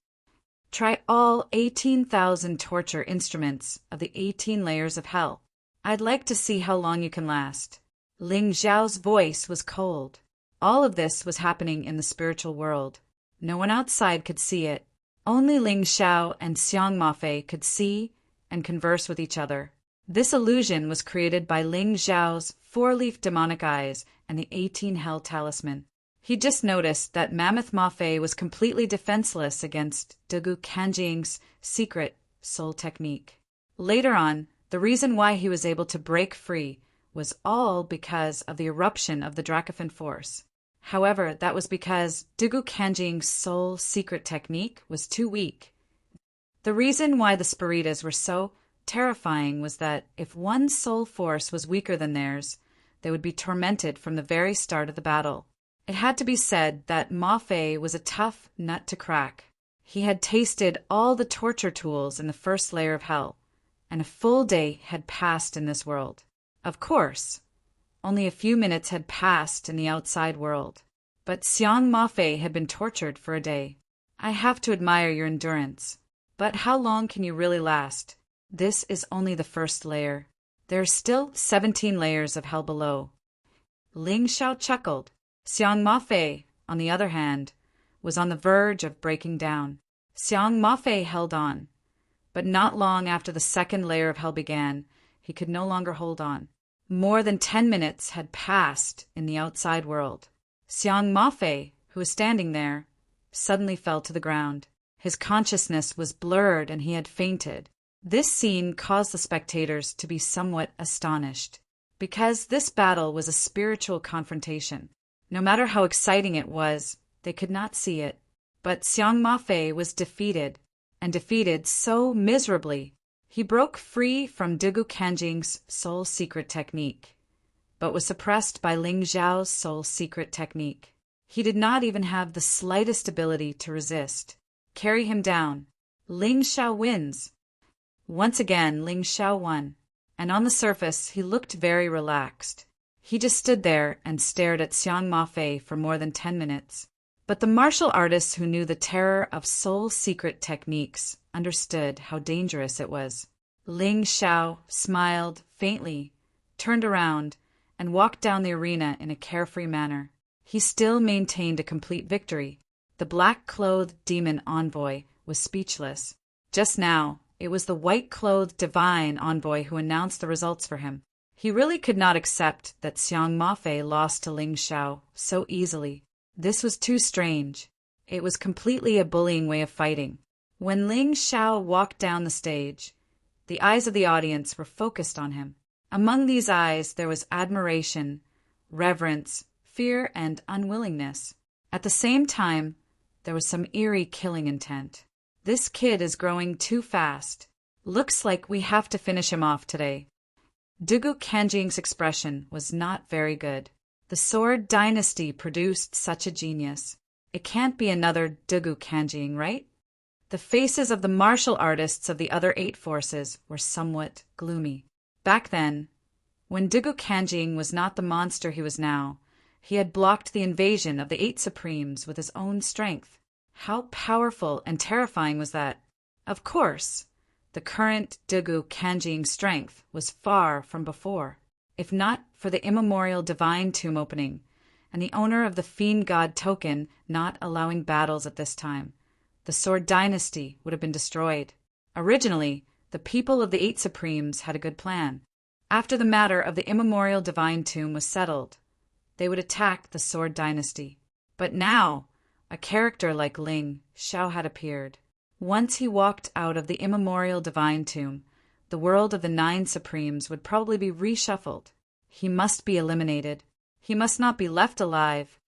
Speaker 1: Try all 18,000 torture instruments of the 18 layers of hell. I'd like to see how long you can last. Ling Xiao's voice was cold. All of this was happening in the spiritual world. No one outside could see it. Only Ling Xiao and Xiang Mafei could see and converse with each other. This illusion was created by Ling Xiao's 4-leaf demonic eyes and the 18 hell talisman. He just noticed that Mammoth Mafei was completely defenseless against Dugu Kanjing's secret soul technique. Later on, the reason why he was able to break free was all because of the eruption of the Dracophon force. However, that was because Dugu Kanjing's soul secret technique was too weak. The reason why the Spiritas were so terrifying was that if one soul force was weaker than theirs, they would be tormented from the very start of the battle. It had to be said that Mafei was a tough nut to crack. He had tasted all the torture tools in the first layer of hell, and a full day had passed in this world. Of course, only a few minutes had passed in the outside world, but Xiang Mafei had been tortured for a day. I have to admire your endurance, but how long can you really last? This is only the first layer. There are still 17 layers of hell below. Ling Xiao chuckled. Xiang Mafei, on the other hand, was on the verge of breaking down. Xiang Mafei held on, but not long after the second layer of hell began, he could no longer hold on. More than 10 minutes had passed in the outside world. Xiang Mafei, who was standing there, suddenly fell to the ground. His consciousness was blurred and he had fainted. This scene caused the spectators to be somewhat astonished, because this battle was a spiritual confrontation. No matter how exciting it was, they could not see it. But Xiang Mafei was defeated, and defeated so miserably. He broke free from Dugu Kanjing's soul secret technique, but was suppressed by Ling Xiao's soul secret technique. He did not even have the slightest ability to resist. Carry him down. Ling Xiao wins. Once again, Ling Xiao won, and on the surface he looked very relaxed. He just stood there and stared at Xiang Mafei for more than 10 minutes. But the martial artists who knew the terror of soul secret techniques understood how dangerous it was. Ling Xiao smiled faintly, turned around, and walked down the arena in a carefree manner. He still maintained a complete victory. The black-clothed demon envoy was speechless. Just now, it was the white-clothed divine envoy who announced the results for him. He really could not accept that Xiang Mafei lost to Ling Xiao so easily. This was too strange. It was completely a bullying way of fighting. When Ling Xiao walked down the stage, the eyes of the audience were focused on him. Among these eyes there was admiration reverence, fear, and unwillingness. At the same time, there was some eerie killing intent. This kid is growing too fast. Looks like we have to finish him off today. Dugu Kanjing's expression was not very good. The Sword Dynasty produced such a genius. It can't be another Dugu Kanjing, right? The faces of the martial artists of the other 8 forces were somewhat gloomy. Back then, when Dugu Kanjing was not the monster he was now, he had blocked the invasion of the 8 Supremes with his own strength. How powerful and terrifying was that? Of course, the current Dugu Kanjing strength was far from before. If not for the immemorial divine tomb opening, and the owner of the Fiend God token not allowing battles at this time, the Sword Dynasty would have been destroyed. Originally, the people of the 8 Supremes had a good plan. After the matter of the immemorial divine tomb was settled, they would attack the Sword Dynasty. But now, a character like Ling Xiao had appeared. Once he walked out of the immemorial divine tomb, the world of the 9 Supremes would probably be reshuffled. He must be eliminated. He must not be left alive.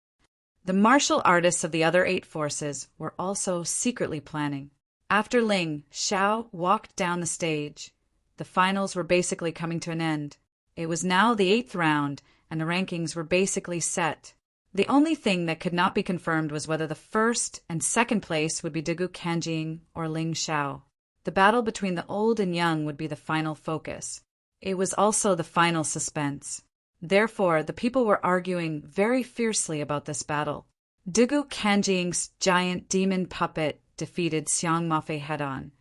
Speaker 1: The martial artists of the other 8 forces were also secretly planning. After Ling Xiao walked down the stage, the finals were basically coming to an end. It was now the 8th round, and the rankings were basically set. The only thing that could not be confirmed was whether the first and second place would be Dugu Kanjing or Ling Xiao. The battle between the old and young would be the final focus. It was also the final suspense. Therefore, the people were arguing very fiercely about this battle. Dugu Kanjing's giant demon puppet defeated Xiang Mafei head-on,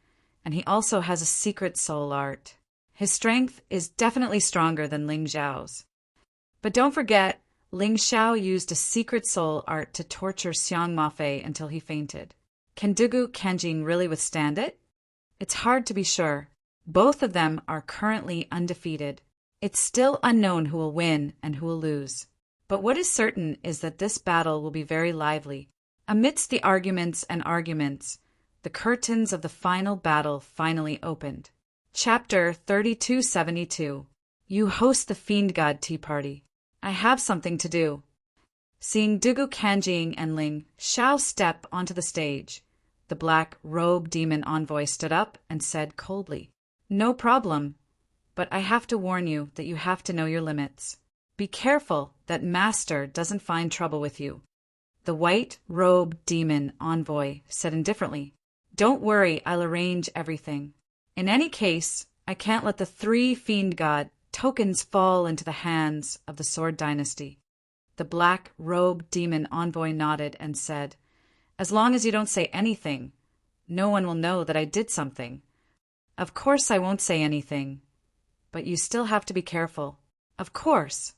Speaker 1: and he also has a secret soul art. His strength is definitely stronger than Ling Xiao's. But don't forget, Ling Xiao used a secret soul art to torture Xiang Mafei until he fainted. Can Dugu Kanjing really withstand it? It's hard to be sure. Both of them are currently undefeated. It's still unknown who will win and who will lose. But what is certain is that this battle will be very lively. Amidst the arguments, the curtains of the final battle finally opened. Chapter 3272. You host the Fiend God Tea Party. I have something to do. Seeing Dugu Kanjing and Ling Xiao step onto the stage, the black-robed demon envoy stood up and said coldly, "No problem. But I have to warn you that you have to know your limits. Be careful that Master doesn't find trouble with you." The white-robed demon envoy said indifferently, "Don't worry, I'll arrange everything. In any case, I can't let the 3 Fiend God tokens fall into the hands of the Sword Dynasty." The black-robed demon envoy nodded and said, "As long as you don't say anything, no one will know that I did something." "Of course I won't say anything. But you still have to be careful." "Of course."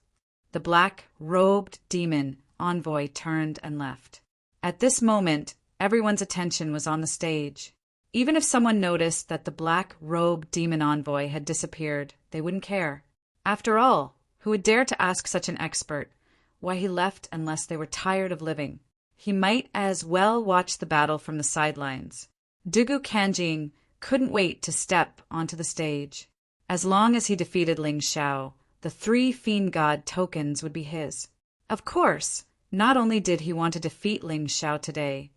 Speaker 1: The black-robed demon envoy turned and left. At this moment, everyone's attention was on the stage. Even if someone noticed that the black-robed demon envoy had disappeared, they wouldn't care. After all, who would dare to ask such an expert why he left unless they were tired of living? He might as well watch the battle from the sidelines. Dugu Kanjing couldn't wait to step onto the stage. As long as he defeated Ling Xiao, the 3 Fiend God tokens would be his. Of course, not only did he want to defeat Ling Xiao today,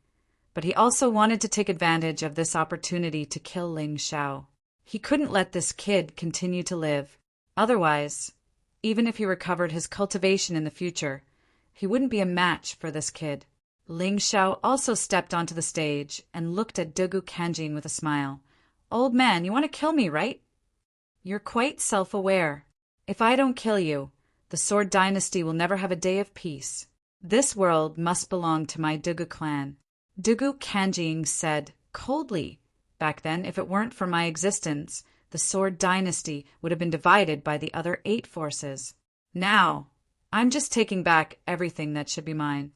Speaker 1: but he also wanted to take advantage of this opportunity to kill Ling Xiao. He couldn't let this kid continue to live. Otherwise, even if he recovered his cultivation in the future, he wouldn't be a match for this kid. Ling Xiao also stepped onto the stage and looked at Dugu Kanjing with a smile. "Old man, you want to kill me, right? You're quite self-aware. If I don't kill you, the Sword Dynasty will never have a day of peace. This world must belong to my Dugu clan." Dugu Kanjing said coldly, "Back then, if it weren't for my existence, the Sword Dynasty would have been divided by the other 8 forces. Now, I'm just taking back everything that should be mine."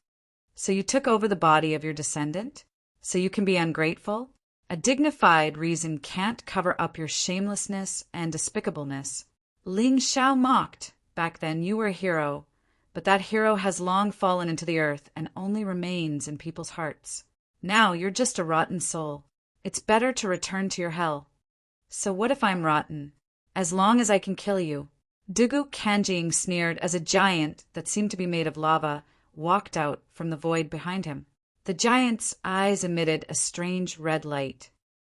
Speaker 1: "So you took over the body of your descendant? So you can be ungrateful? A dignified reason can't cover up your shamelessness and despicableness." Ling Xiao mocked. "Back then you were a hero, but that hero has long fallen into the earth and only remains in people's hearts. Now you're just a rotten soul. It's better to return to your hell." "So what if I'm rotten? As long as I can kill you." Dugu Kanjing sneered as a giant that seemed to be made of lava walked out from the void behind him. The giant's eyes emitted a strange red light.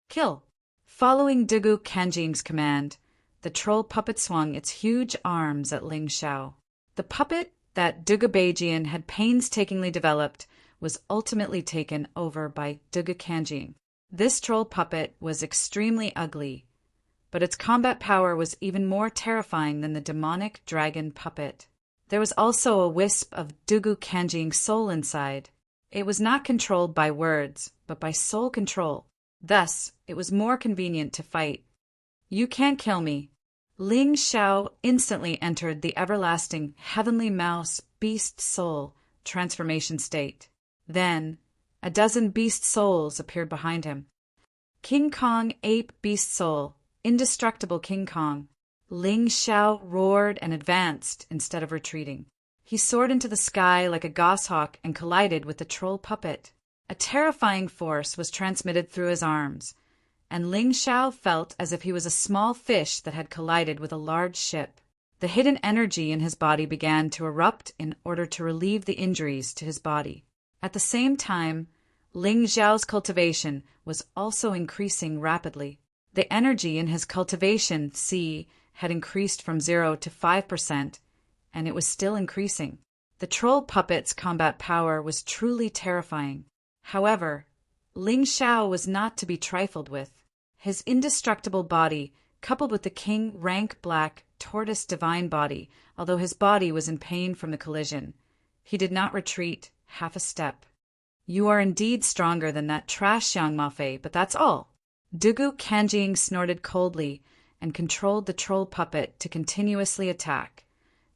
Speaker 1: Kill! Following Dugu Kanjing's command, the troll puppet swung its huge arms at Ling Xiao. The puppet that Dugu Beijian had painstakingly developed was ultimately taken over by Dugu Kanjing. This troll puppet was extremely ugly, but its combat power was even more terrifying than the demonic dragon puppet. There was also a wisp of Dugu Kanjing's soul inside. It was not controlled by words, but by soul control. Thus, it was more convenient to fight. You can't kill me. Ling Xiao instantly entered the everlasting heavenly mouse beast soul transformation state. Then, a dozen beast souls appeared behind him. King Kong ape beast soul, indestructible King Kong. Ling Xiao roared and advanced instead of retreating. He soared into the sky like a goshawk and collided with the troll puppet. A terrifying force was transmitted through his arms, and Ling Xiao felt as if he was a small fish that had collided with a large ship. The hidden energy in his body began to erupt in order to relieve the injuries to his body. At the same time, Ling Xiao's cultivation was also increasing rapidly. The energy in his cultivation C had increased from 0 to 5%, and it was still increasing. The troll puppet's combat power was truly terrifying. However, Ling Xiao was not to be trifled with. His indestructible body, coupled with the king rank black tortoise divine body, although his body was in pain from the collision, he did not retreat half a step. You are indeed stronger than that trash Xiang Mafei, but that's all. Dugu Kanjing snorted coldly and controlled the troll puppet to continuously attack,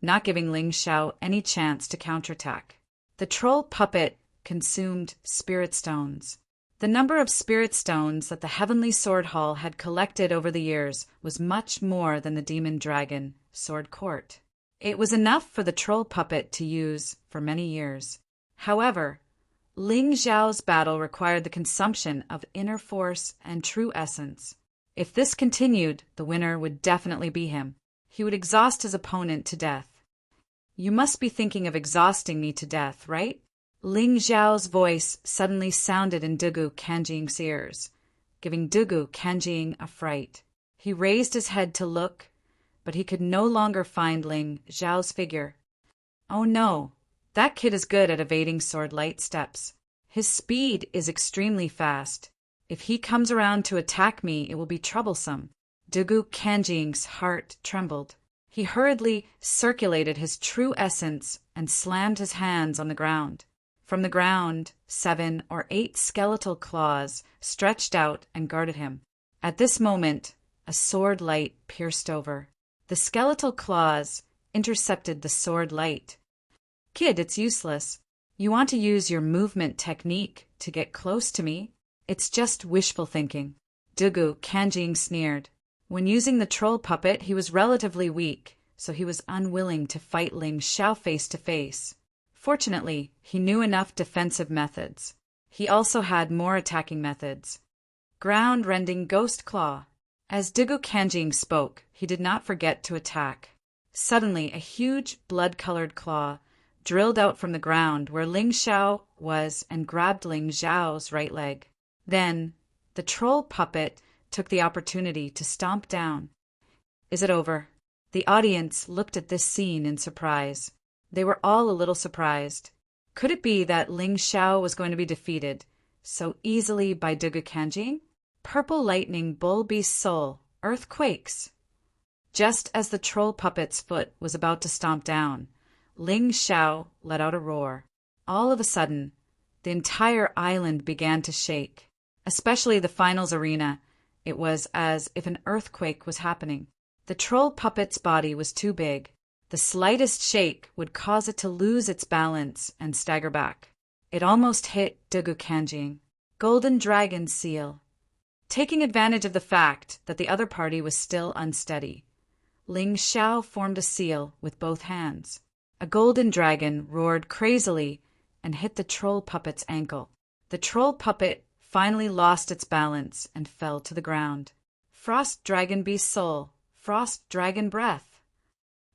Speaker 1: not giving Ling Xiao any chance to counterattack. The troll puppet consumed spirit stones. The number of spirit stones that the Heavenly Sword Hall had collected over the years was much more than the Demon Dragon Sword Court. It was enough for the troll puppet to use for many years. However, Ling Xiao's battle required the consumption of inner force and true essence. If this continued, the winner would definitely be him. He would exhaust his opponent to death. You must be thinking of exhausting me to death, right? Ling Xiao's voice suddenly sounded in Dugu Kanjing's ears, giving Dugu Kanjing a fright. He raised his head to look, but he could no longer find Ling Xiao's figure. Oh no, that kid is good at evading sword light steps. His speed is extremely fast. If he comes around to attack me, it will be troublesome. Dugu Kanjing's heart trembled. He hurriedly circulated his true essence and slammed his hands on the ground. From the ground, 7 or 8 skeletal claws stretched out and guarded him. At this moment, a sword light pierced over. The skeletal claws intercepted the sword light. Kid, it's useless. You want to use your movement technique to get close to me? It's just wishful thinking. Dugu Kanjing sneered. When using the troll puppet, he was relatively weak, so he was unwilling to fight Ling Xiao face to face. Fortunately, he knew enough defensive methods. He also had more attacking methods. Ground-rending ghost claw. As Dugu Kanjing spoke, he did not forget to attack. Suddenly, a huge blood-colored claw drilled out from the ground where Ling Xiao was and grabbed Ling Xiao's right leg. Then, the troll puppet took the opportunity to stomp down. Is it over? The audience looked at this scene in surprise. They were all a little surprised. Could it be that Ling Xiao was going to be defeated so easily by Dugu Kanjing? Purple lightning bull beast soul, earthquakes. Just as the troll puppet's foot was about to stomp down, Ling Xiao let out a roar. All of a sudden, the entire island began to shake. Especially the finals arena. It was as if an earthquake was happening. The troll puppet's body was too big. The slightest shake would cause it to lose its balance and stagger back. It almost hit Dugu Kanjing. Golden Dragon Seal. Taking advantage of the fact that the other party was still unsteady, Ling Xiao formed a seal with both hands. A golden dragon roared crazily and hit the troll puppet's ankle. The troll puppet finally lost its balance and fell to the ground. Frost Dragon Beast Soul, Frost Dragon Breath.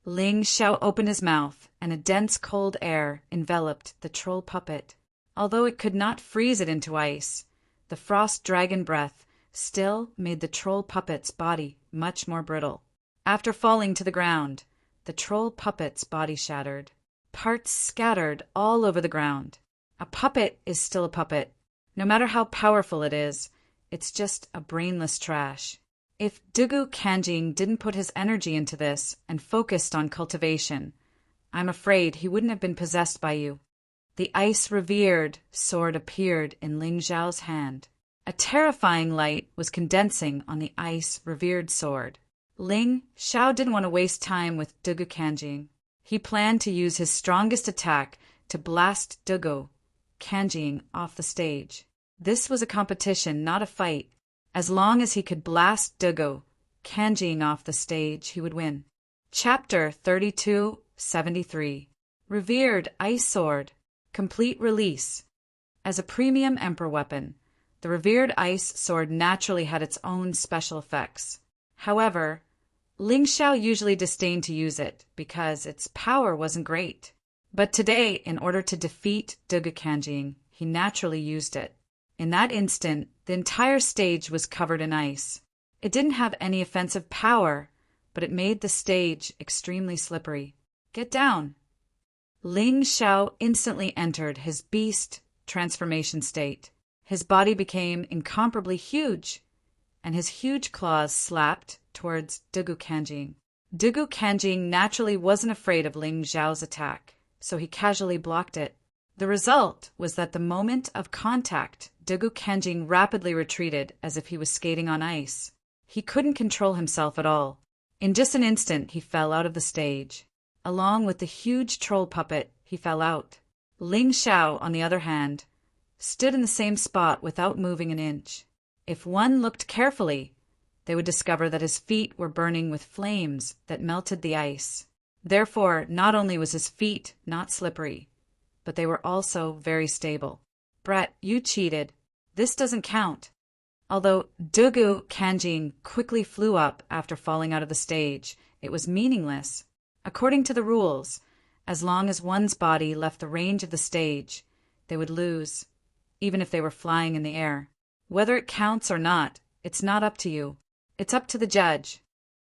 Speaker 1: Ling Xiao opened his mouth, and a dense cold air enveloped the troll puppet. Although it could not freeze it into ice, the frost dragon breath still made the troll puppet's body much more brittle. After falling to the ground, the troll puppet's body shattered. Parts scattered all over the ground. A puppet is still a puppet. No matter how powerful it is, it's just a brainless trash. If Dugu Kanjing didn't put his energy into this and focused on cultivation, I'm afraid he wouldn't have been possessed by you. The ice-revered sword appeared in Ling Xiao's hand. A terrifying light was condensing on the ice-revered sword. Ling Xiao didn't want to waste time with Dugu Kanjing. He planned to use his strongest attack to blast Dugu Kanjing off the stage. This was a competition, not a fight. As long as he could blast Dugu Kanjing off the stage, he would win. Chapter 3273. Revered Ice Sword. Complete release. As a premium emperor weapon, the revered ice sword naturally had its own special effects. However, Ling Xiao usually disdained to use it because its power wasn't great. But today, in order to defeat Dugu Kanjing, he naturally used it. In that instant, the entire stage was covered in ice. It didn't have any offensive power, but it made the stage extremely slippery. Get down! Ling Xiao instantly entered his beast transformation state. His body became incomparably huge, and his huge claws slapped towards Dugu Kanjing. Dugu Kanjing naturally wasn't afraid of Ling Xiao's attack, so he casually blocked it. The result was that the moment of contact, Dugu Kanjing rapidly retreated as if he was skating on ice. He couldn't control himself at all. In just an instant, he fell out of the stage. Along with the huge troll puppet, he fell out. Ling Xiao, on the other hand, stood in the same spot without moving an inch. If one looked carefully, they would discover that his feet were burning with flames that melted the ice. Therefore, not only was his feet not slippery, but they were also very stable. Brett, you cheated. This doesn't count. Although Dugu Kanjing quickly flew up after falling out of the stage, it was meaningless. According to the rules, as long as one's body left the range of the stage, they would lose, even if they were flying in the air. Whether it counts or not, it's not up to you. It's up to the judge.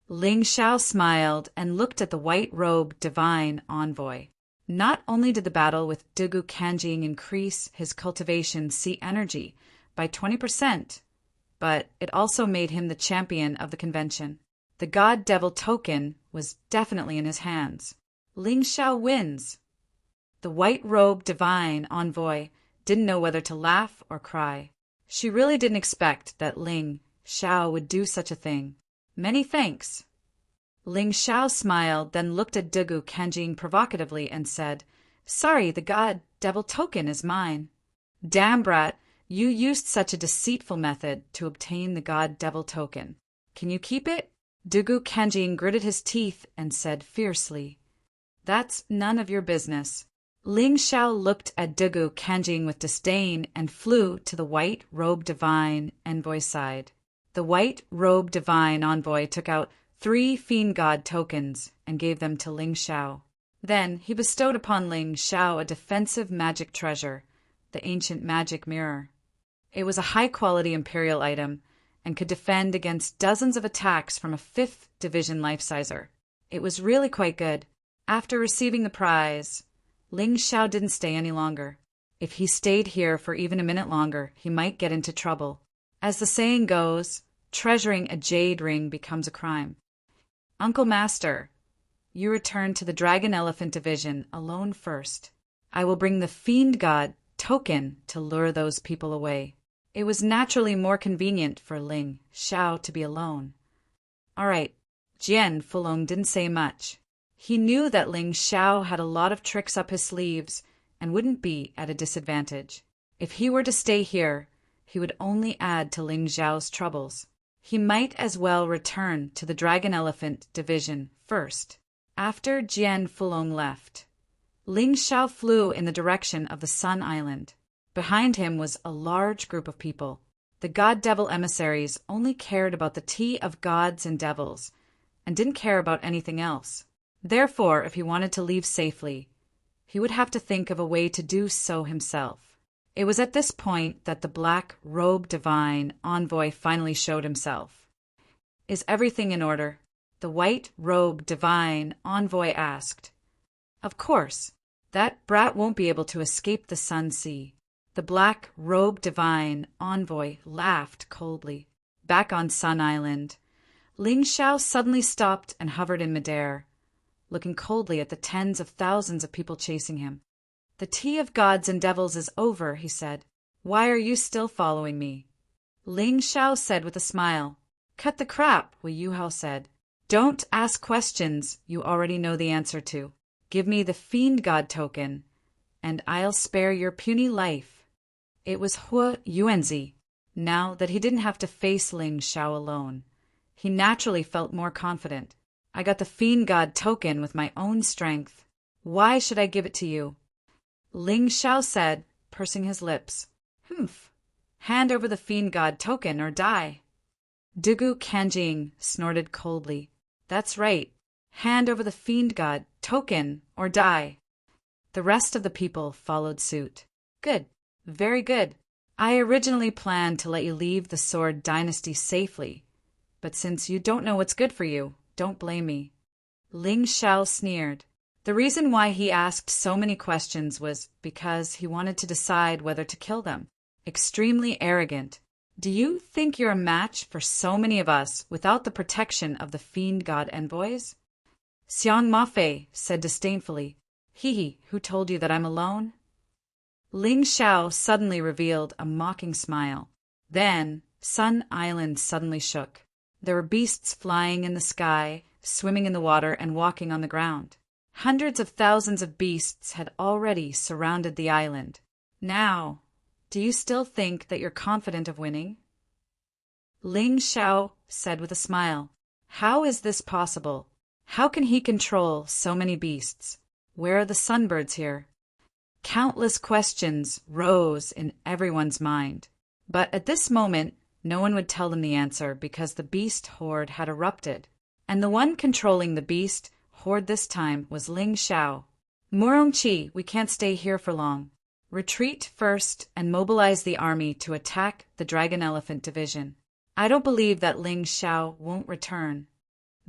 Speaker 1: Ling Xiao smiled and looked at the white-robed divine envoy. Not only did the battle with Dugu Kanjing increase his cultivation C energy by 20%, but it also made him the champion of the convention. The God-Devil token was definitely in his hands. Ling Xiao wins. The white-robed divine envoy didn't know whether to laugh or cry. She really didn't expect that Ling Xiao would do such a thing. Many thanks. Ling Xiao smiled, then looked at Dugu Kanjing provocatively and said, Sorry, the God-Devil token is mine. Damn, brat, you used such a deceitful method to obtain the God-Devil token. Can you keep it? Dugu Kanjing gritted his teeth and said fiercely, That's none of your business. Ling Xiao looked at Dugu Kanjing with disdain and flew to the white-robed divine envoy's side. The white-robed divine envoy took out 3 fiend god tokens and gave them to Ling Xiao. Then he bestowed upon Ling Xiao a defensive magic treasure, the ancient magic mirror. It was a high-quality imperial item and could defend against dozens of attacks from a 5th division life-sizer. It was really quite good. After receiving the prize, Ling Xiao didn't stay any longer. If he stayed here for even a minute longer, he might get into trouble. As the saying goes, treasuring a jade ring becomes a crime. Uncle Master, you return to the Dragon Elephant Division alone first. I will bring the Fiend God token to lure those people away. It was naturally more convenient for Ling Xiao to be alone. All right, Jian Fulong didn't say much. He knew that Ling Xiao had a lot of tricks up his sleeves and wouldn't be at a disadvantage. If he were to stay here, he would only add to Ling Xiao's troubles. He might as well return to the Dragon Elephant Division first. After Jian Fulong left, Ling Xiao flew in the direction of the Sun Island. Behind him was a large group of people. The God-Devil emissaries only cared about the tea of gods and devils and didn't care about anything else. Therefore, if he wanted to leave safely, he would have to think of a way to do so himself. It was at this point that the black-robed divine envoy finally showed himself. "Is everything in order?" the white-robed divine envoy asked. "Of course. That brat won't be able to escape the Sun Sea." The black-robed divine envoy laughed coldly. Back on Sun Island, Ling Xiao suddenly stopped and hovered in midair, looking coldly at the tens of thousands of people chasing him. "The tea of gods and devils is over," he said. "Why are you still following me?" Ling Xiao said with a smile. "Cut the crap," Wu Yuhao said. "Don't ask questions you already know the answer to. Give me the fiend god token, and I'll spare your puny life." It was Hua Yuanzi. Now that he didn't have to face Ling Xiao alone, he naturally felt more confident. "I got the fiend god token with my own strength. Why should I give it to you?" Ling Xiao said, pursing his lips. "Humph. Hand over the fiend god token or die." Dugu Kanjing snorted coldly. "That's right. Hand over the fiend god token or die." The rest of the people followed suit. "Good. Very good. I originally planned to let you leave the Sword Dynasty safely, but since you don't know what's good for you, don't blame me." Ling Xiao sneered. The reason why he asked so many questions was because he wanted to decide whether to kill them. Extremely arrogant. "Do you think you're a match for so many of us without the protection of the fiend god envoys?" Xiang Mafei said disdainfully. "Hee, who told you that I'm alone?" Ling Xiao suddenly revealed a mocking smile. Then Sun Island suddenly shook. There were beasts flying in the sky, swimming in the water, and walking on the ground. Hundreds of thousands of beasts had already surrounded the island. "Now, do you still think that you're confident of winning?" Ling Xiao said with a smile. "How is this possible? How can he control so many beasts? Where are the sunbirds here?" Countless questions rose in everyone's mind. But at this moment, no one would tell them the answer because the beast horde had erupted. And the one controlling the beast horde this time was Ling Xiao. "Murongqi, we can't stay here for long. Retreat first and mobilize the army to attack the Dragon Elephant Division. I don't believe that Ling Xiao won't return."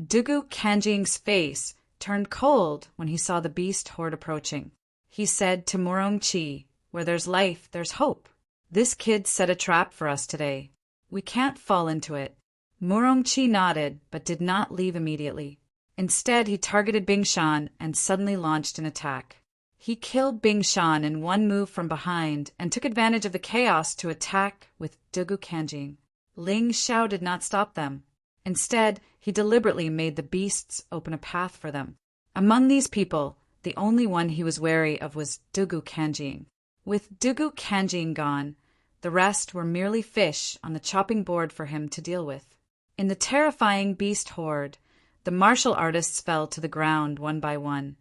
Speaker 1: Dugu Kanjing's face turned cold when he saw the beast horde approaching. He said to Murongqi, "Where there's life, there's hope. This kid set a trap for us today. We can't fall into it." Murongqi nodded, but did not leave immediately. Instead, he targeted Bingshan and suddenly launched an attack. He killed Bingshan in one move from behind and took advantage of the chaos to attack with Dugu Kanjing. Ling Xiao did not stop them. Instead, he deliberately made the beasts open a path for them. Among these people, the only one he was wary of was Dugu Kanjing. With Dugu Kanjing gone, the rest were merely fish on the chopping board for him to deal with. In the terrifying beast horde, the martial artists fell to the ground one by one,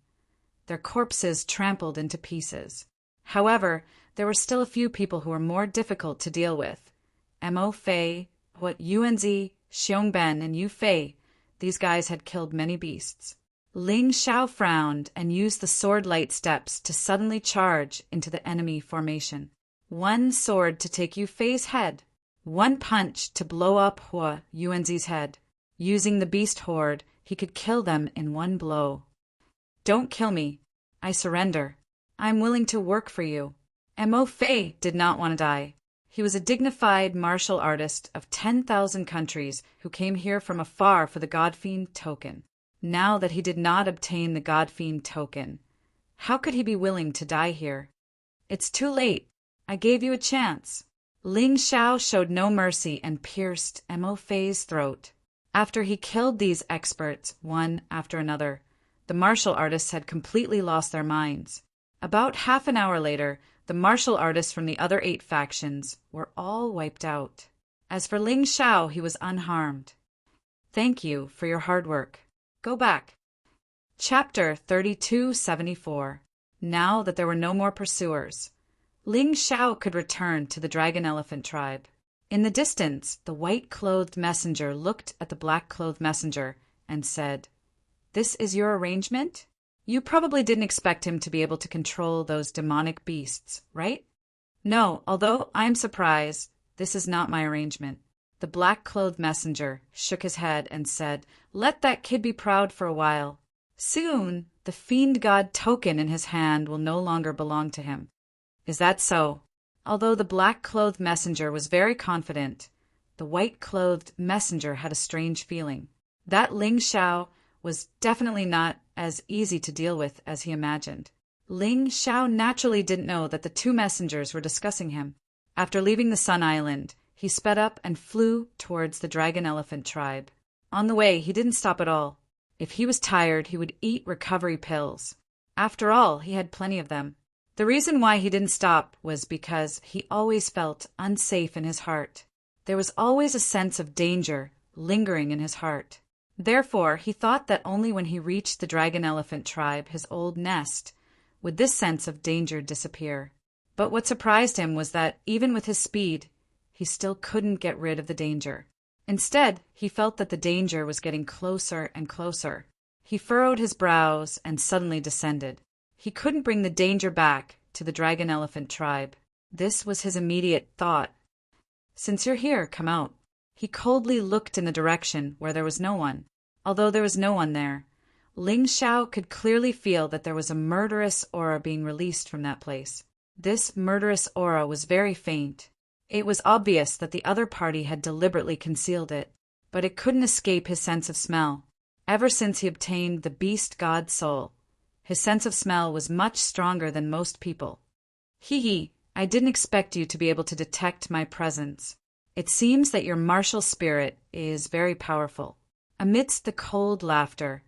Speaker 1: their corpses trampled into pieces. However, there were still a few people who were more difficult to deal with. Mo Fei, Hua Yuanzi, Xiong Ben, and Yu Fei. These guys had killed many beasts. Ling Xiao frowned and used the sword light steps to suddenly charge into the enemy formation. One sword to take Yu Fei's head, one punch to blow up Hua Yuanzi's head. Using the beast horde, he could kill them in one blow. "Don't kill me. I surrender. I'm willing to work for you." Mo Fei did not want to die. He was a dignified martial artist of 10,000 countries who came here from afar for the Godfiend token. Now that he did not obtain the Godfiend token, how could he be willing to die here? "It's too late. I gave you a chance." Ling Xiao showed no mercy and pierced Mo Fei's throat. After he killed these experts, one after another, the martial artists had completely lost their minds. About half an hour later, the martial artists from the other 8 factions were all wiped out. As for Ling Xiao, he was unharmed. "Thank you for your hard work. Go back." Chapter 3274. Now that there were no more pursuers, Ling Xiao could return to the Dragon Elephant tribe. In the distance, the white-clothed messenger looked at the black-clothed messenger and said, This is your arrangement? You probably didn't expect him to be able to control those demonic beasts, right? No, although I'm surprised, this is not my arrangement. The black-clothed messenger shook his head and said, "Let that kid be proud for a while. Soon, the fiend god token in his hand will no longer belong to him." Is that so? Although the black-clothed messenger was very confident, the white-clothed messenger had a strange feeling. That Ling Xiao was definitely not as easy to deal with as he imagined. Ling Xiao naturally didn't know that the two messengers were discussing him. After leaving the Sun Island, he sped up and flew towards the dragon elephant tribe. On the way, he didn't stop at all. If he was tired, he would eat recovery pills. After all, he had plenty of them. The reason why he didn't stop was because he always felt unsafe in his heart. There was always a sense of danger lingering in his heart. Therefore, he thought that only when he reached the dragon elephant tribe, his old nest, would this sense of danger disappear. But what surprised him was that even with his speed, he still couldn't get rid of the danger. Instead, he felt that the danger was getting closer and closer. He furrowed his brows and suddenly descended. He couldn't bring the danger back to the dragon elephant tribe. This was his immediate thought. "Since you're here, come out." He coldly looked in a direction where there was no one. Although there was no one there, Ling Xiao could clearly feel that there was a murderous aura being released from that place. This murderous aura was very faint. It was obvious that the other party had deliberately concealed it, but it couldn't escape his sense of smell. Ever since he obtained the beast god soul, his sense of smell was much stronger than most people. "Hee, I didn't expect you to be able to detect my presence. It seems that your martial spirit is very powerful." Amidst the cold laughter,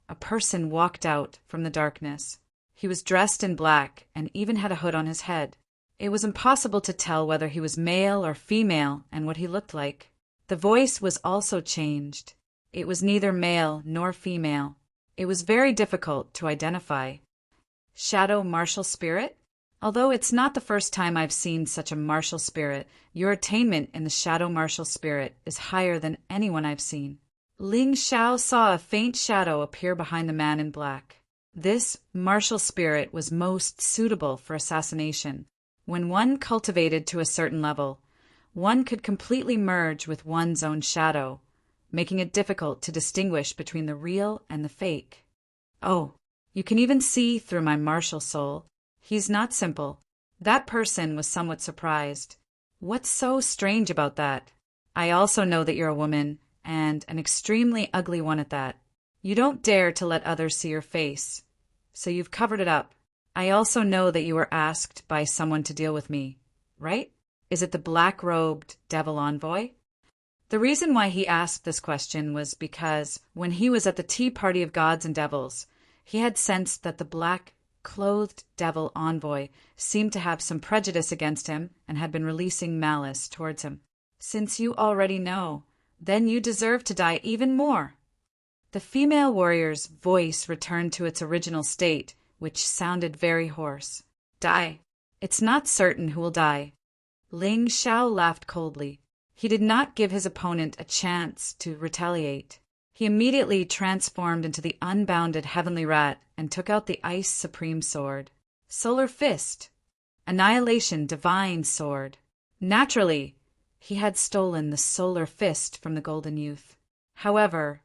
Speaker 1: a person walked out from the darkness. He was dressed in black and even had a hood on his head. It was impossible to tell whether he was male or female and what he looked like. The voice was also changed. It was neither male nor female. It was very difficult to identify. Shadow martial spirit? Although it's not the first time I've seen such a martial spirit, your attainment in the shadow martial spirit is higher than anyone I've seen. Ling Xiao saw a faint shadow appear behind the man in black. This martial spirit was most suitable for assassination. When one cultivated to a certain level, one could completely merge with one's own shadow, making it difficult to distinguish between the real and the fake. "Oh, you can even see through my martial soul. He's not simple." That person was somewhat surprised. "What's so strange about that? I also know that you're a woman, and an extremely ugly one at that. You don't dare to let others see your face, so you've covered it up. I also know that you were asked by someone to deal with me, right? Is it the black-robed devil envoy?" The reason why he asked this question was because when he was at the tea party of gods and devils, he had sensed that the black-clothed devil envoy seemed to have some prejudice against him and had been releasing malice towards him. "Since you already know, then you deserve to die even more." The female warrior's voice returned to its original state, which sounded very hoarse. "Die. It's not certain who will die." Ling Xiao laughed coldly. He did not give his opponent a chance to retaliate. He immediately transformed into the unbounded heavenly rat and took out the Ice Supreme Sword. Solar Fist. Annihilation Divine Sword. Naturally, he had stolen the Solar Fist from the Golden Youth. However,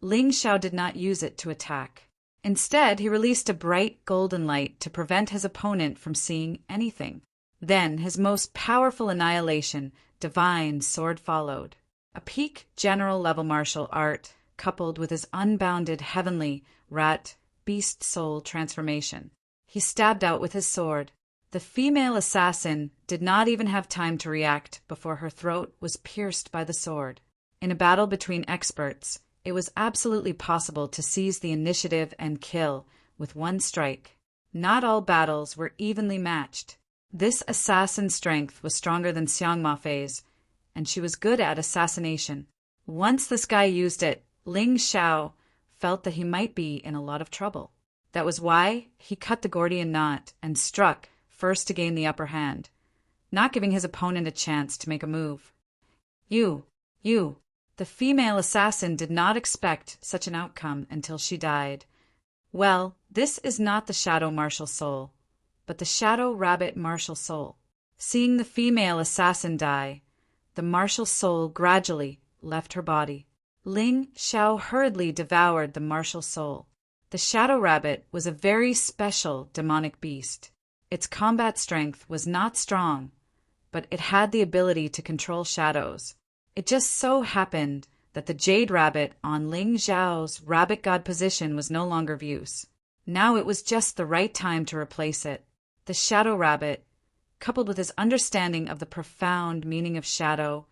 Speaker 1: Ling Xiao did not use it to attack. Instead, he released a bright golden light to prevent his opponent from seeing anything. Then his most powerful annihilation, Divine Sword, followed. A peak general-level martial art coupled with his unbounded heavenly rat beast soul transformation. He stabbed out with his sword. The female assassin did not even have time to react before her throat was pierced by the sword. In a battle between experts, it was absolutely possible to seize the initiative and kill with one strike. Not all battles were evenly matched. This assassin's strength was stronger than Xiang Mafei's, and she was good at assassination. Once this guy used it, Ling Xiao felt that he might be in a lot of trouble. That was why he cut the Gordian knot and struck first to gain the upper hand, not giving his opponent a chance to make a move. You, The female assassin did not expect such an outcome until she died. Well, this is not the shadow martial soul, but the shadow rabbit martial soul. Seeing the female assassin die, the martial soul gradually left her body. Ling Xiao hurriedly devoured the martial soul. The shadow rabbit was a very special demonic beast. Its combat strength was not strong, but it had the ability to control shadows. It just so happened that the jade rabbit on Ling Xiao's rabbit god position was no longer of use. Now it was just the right time to replace it. The shadow rabbit, coupled with his understanding of the profound meaning of shadow,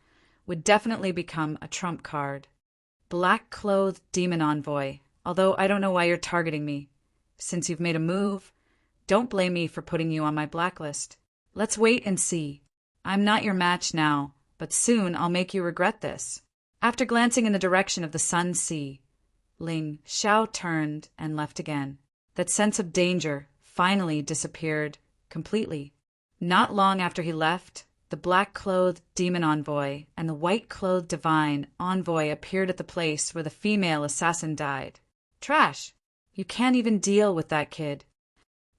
Speaker 1: would definitely become a trump card. Black-clothed demon envoy, although I don't know why you're targeting me. Since you've made a move, don't blame me for putting you on my blacklist. Let's wait and see. I'm not your match now, but soon I'll make you regret this. After glancing in the direction of the Sun Sea, Ling Xiao turned and left again. That sense of danger finally disappeared completely. Not long after he left, the black-clothed demon envoy and the white-clothed divine envoy appeared at the place where the female assassin died. Trash! You can't even deal with that kid.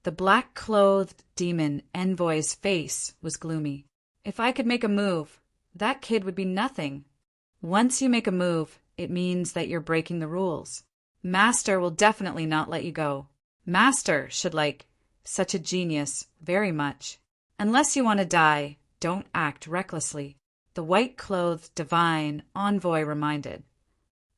Speaker 1: The black-clothed demon envoy's face was gloomy. If I could make a move, that kid would be nothing. Once you make a move, it means that you're breaking the rules. Master will definitely not let you go. Master should like such a genius very much. Unless you want to die, don't act recklessly, the white-clothed divine envoy reminded.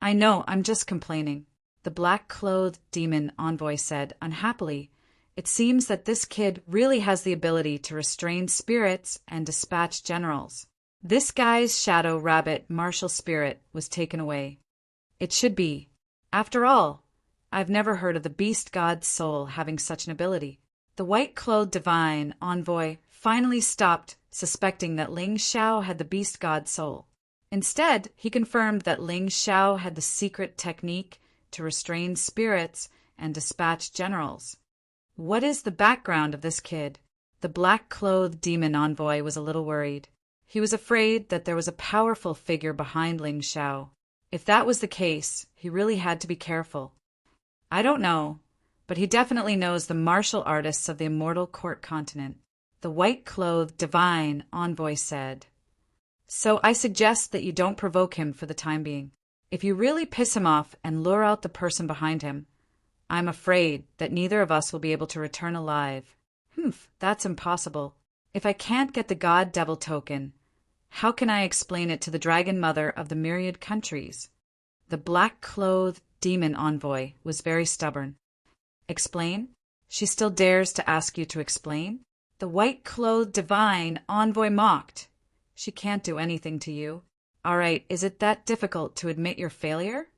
Speaker 1: I know, I'm just complaining, the black-clothed demon envoy said unhappily. It seems that this kid really has the ability to restrain spirits and dispatch generals. This guy's shadow rabbit martial spirit was taken away. It should be. After all, I've never heard of the beast god's soul having such an ability. The white-clothed divine envoy finally stopped suspecting that Ling Xiao had the beast god's soul. Instead, he confirmed that Ling Xiao had the secret technique to restrain spirits and dispatch generals. What is the background of this kid? The black-clothed demon envoy was a little worried. He was afraid that there was a powerful figure behind Ling Xiao. If that was the case, he really had to be careful. I don't know, but he definitely knows the martial artists of the immortal court continent, the white-clothed divine envoy said. So I suggest that you don't provoke him for the time being. If you really piss him off and lure out the person behind him, I'm afraid that neither of us will be able to return alive. That's impossible. If I can't get the god-devil token, how can I explain it to the dragon mother of the myriad countries? The black-clothed demon envoy was very stubborn. Explain? She still dares to ask you to explain? The white-clothed divine envoy mocked. She can't do anything to you. All right, is it that difficult to admit your failure?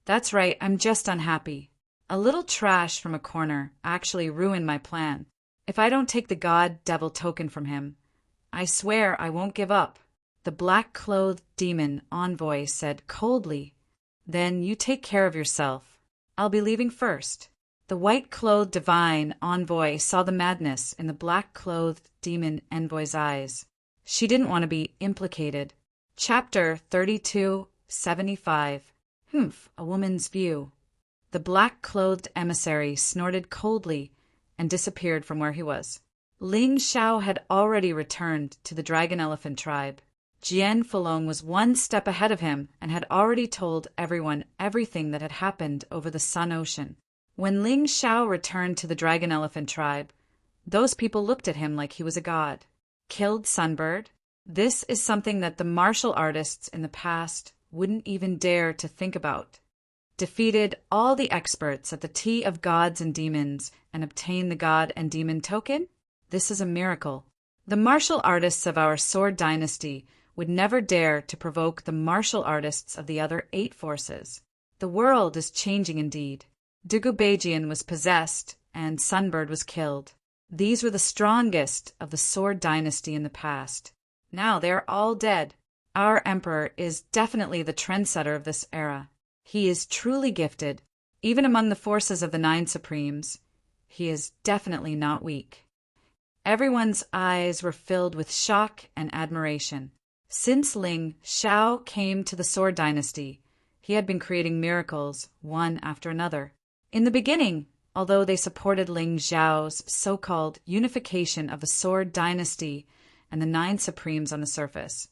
Speaker 1: That's right, I'm just unhappy. A little trash from a corner actually ruined my plan. If I don't take the god-devil token from him, I swear I won't give up. The black-clothed demon envoy said coldly. Then you take care of yourself. I'll be leaving first. The white-clothed divine envoy saw the madness in the black-clothed demon envoy's eyes. She didn't want to be implicated. Chapter 3275. A woman's view. The black-clothed emissary snorted coldly and disappeared from where he was. Ling Xiao had already returned to the dragon elephant tribe. Jian Fulong was one step ahead of him and had already told everyone everything that had happened over the Sun Ocean. When Ling Xiao returned to the dragon elephant tribe, those people looked at him like he was a god. Killed Sunbird? This is something that the martial artists in the past wouldn't even dare to think about. Defeated all the experts at the Tea of Gods and Demons and obtained the God and Demon token? This is a miracle. The martial artists of our Sword Dynasty would never dare to provoke the martial artists of the other 8 forces. The world is changing indeed. Dugubejian was possessed and Sunbird was killed. These were the strongest of the Sword Dynasty in the past. Now they are all dead. Our emperor is definitely the trendsetter of this era. He is truly gifted. Even among the forces of the 9 Supremes, he is definitely not weak. Everyone's eyes were filled with shock and admiration. Since Ling Shao came to the Sword Dynasty, he had been creating miracles, one after another. In the beginning, although they supported Ling Zhao's so-called unification of the Sword Dynasty and the Nine Supremes on the surface,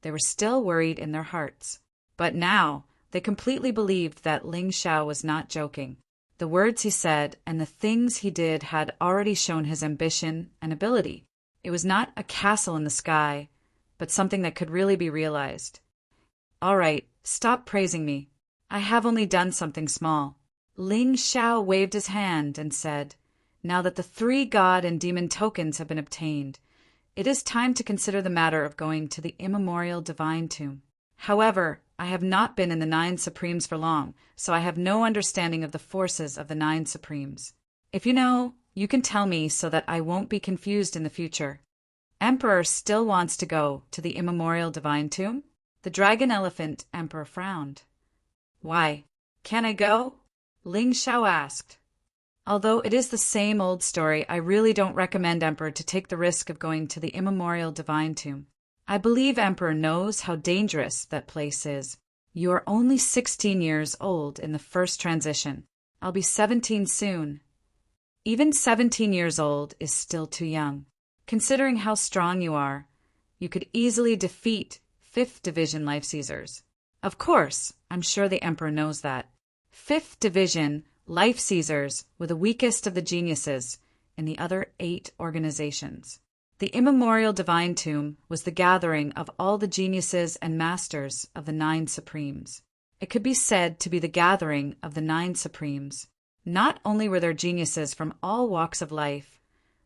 Speaker 1: they were still worried in their hearts. But now, they completely believed that Ling Shao was not joking. The words he said and the things he did had already shown his ambition and ability. It was not a castle in the sky, but something that could really be realized. All right, stop praising me. I have only done something small. Ling Shao waved his hand and said, now that the 3 god and demon tokens have been obtained, it is time to consider the matter of going to the immemorial divine tomb. However, I have not been in the 9 Supremes for long, so I have no understanding of the forces of the 9 Supremes. If you know, you can tell me so that I won't be confused in the future. Emperor still wants to go to the immemorial divine tomb? The dragon elephant emperor frowned. Why? Can I go? Ling Shao asked. Although it is the same old story, I really don't recommend Emperor to take the risk of going to the immemorial divine tomb. I believe Emperor knows how dangerous that place is. You are only 16 years old in the first transition. I'll be 17 soon. Even 17 years old is still too young. Considering how strong you are, you could easily defeat 5th Division Life Seizers. Of course, I'm sure the Emperor knows that. 5th Division Life Seizers were the weakest of the geniuses in the other 8 organizations. The immemorial divine tomb was the gathering of all the geniuses and masters of the 9 Supremes. It could be said to be the gathering of the 9 Supremes. Not only were there geniuses from all walks of life,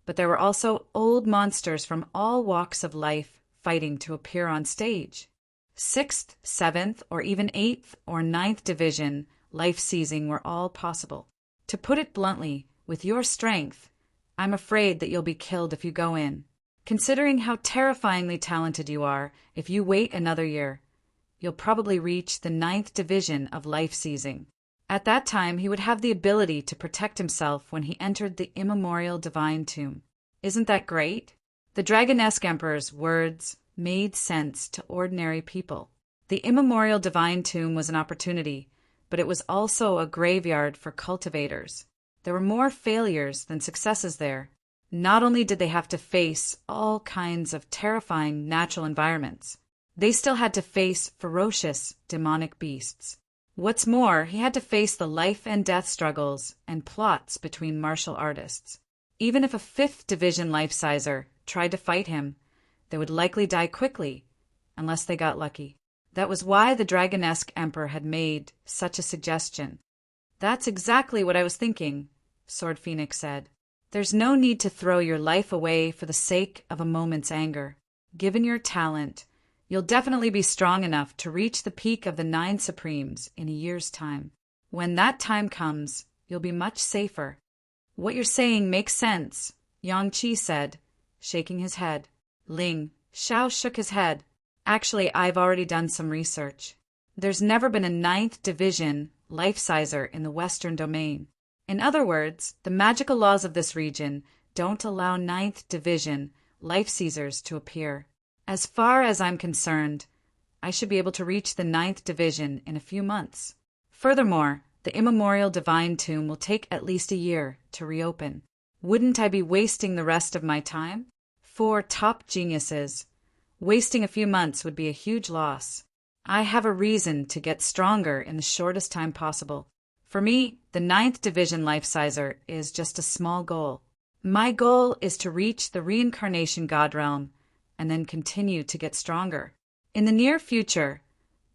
Speaker 1: but there were also old monsters from all walks of life fighting to appear on stage. 6th, 7th, or even 8th or 9th Division life-seizing were all possible. To put it bluntly, with your strength, I'm afraid that you'll be killed if you go in. Considering how terrifyingly talented you are, if you wait another year, you'll probably reach the 9th Division of life-seizing. At that time, he would have the ability to protect himself when he entered the immemorial divine tomb. Isn't that great? The Dragonesque Emperor's words made sense to ordinary people. The immemorial divine tomb was an opportunity, but it was also a graveyard for cultivators. There were more failures than successes there. Not only did they have to face all kinds of terrifying natural environments, they still had to face ferocious demonic beasts. What's more, he had to face the life and death struggles and plots between martial artists. Even if a 5th Division life-sizer tried to fight him, they would likely die quickly, unless they got lucky. That was why the Dragonesque Emperor had made such a suggestion. That's exactly what I was thinking, Sword Phoenix said. There's no need to throw your life away for the sake of a moment's anger. Given your talent, you'll definitely be strong enough to reach the peak of the 9 Supremes in a year's time. When that time comes, you'll be much safer. What you're saying makes sense, Yang Qi said, shaking his head. Ling Shao shook his head. Actually, I've already done some research. There's never been a 9th Division life-sizer in the Western domain. In other words, the magical laws of this region don't allow 9th Division life-seizers to appear. As far as I'm concerned, I should be able to reach the 9th Division in a few months. Furthermore, the immemorial divine tomb will take at least a year to reopen. Wouldn't I be wasting the rest of my time? 4 top geniuses. Wasting a few months would be a huge loss. I have a reason to get stronger in the shortest time possible. For me, the 9th Division life-sizer is just a small goal. My goal is to reach the reincarnation god realm and then continue to get stronger. In the near future,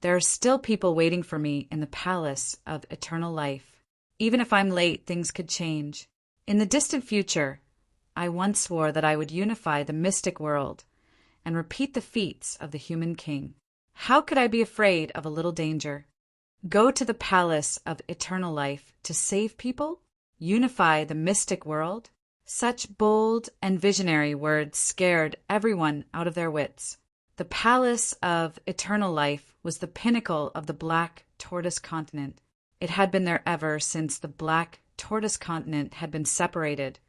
Speaker 1: there are still people waiting for me in the palace of eternal life. Even if I'm late, things could change. In the distant future, I once swore that I would unify the mystic world and repeat the feats of the human king. How could I be afraid of a little danger? Go to the palace of eternal life to save people? Unify the mystic world? Such bold and visionary words scared everyone out of their wits. The palace of eternal life was the pinnacle of the Black Tortoise continent. It had been there ever since the Black Tortoise continent had been separated,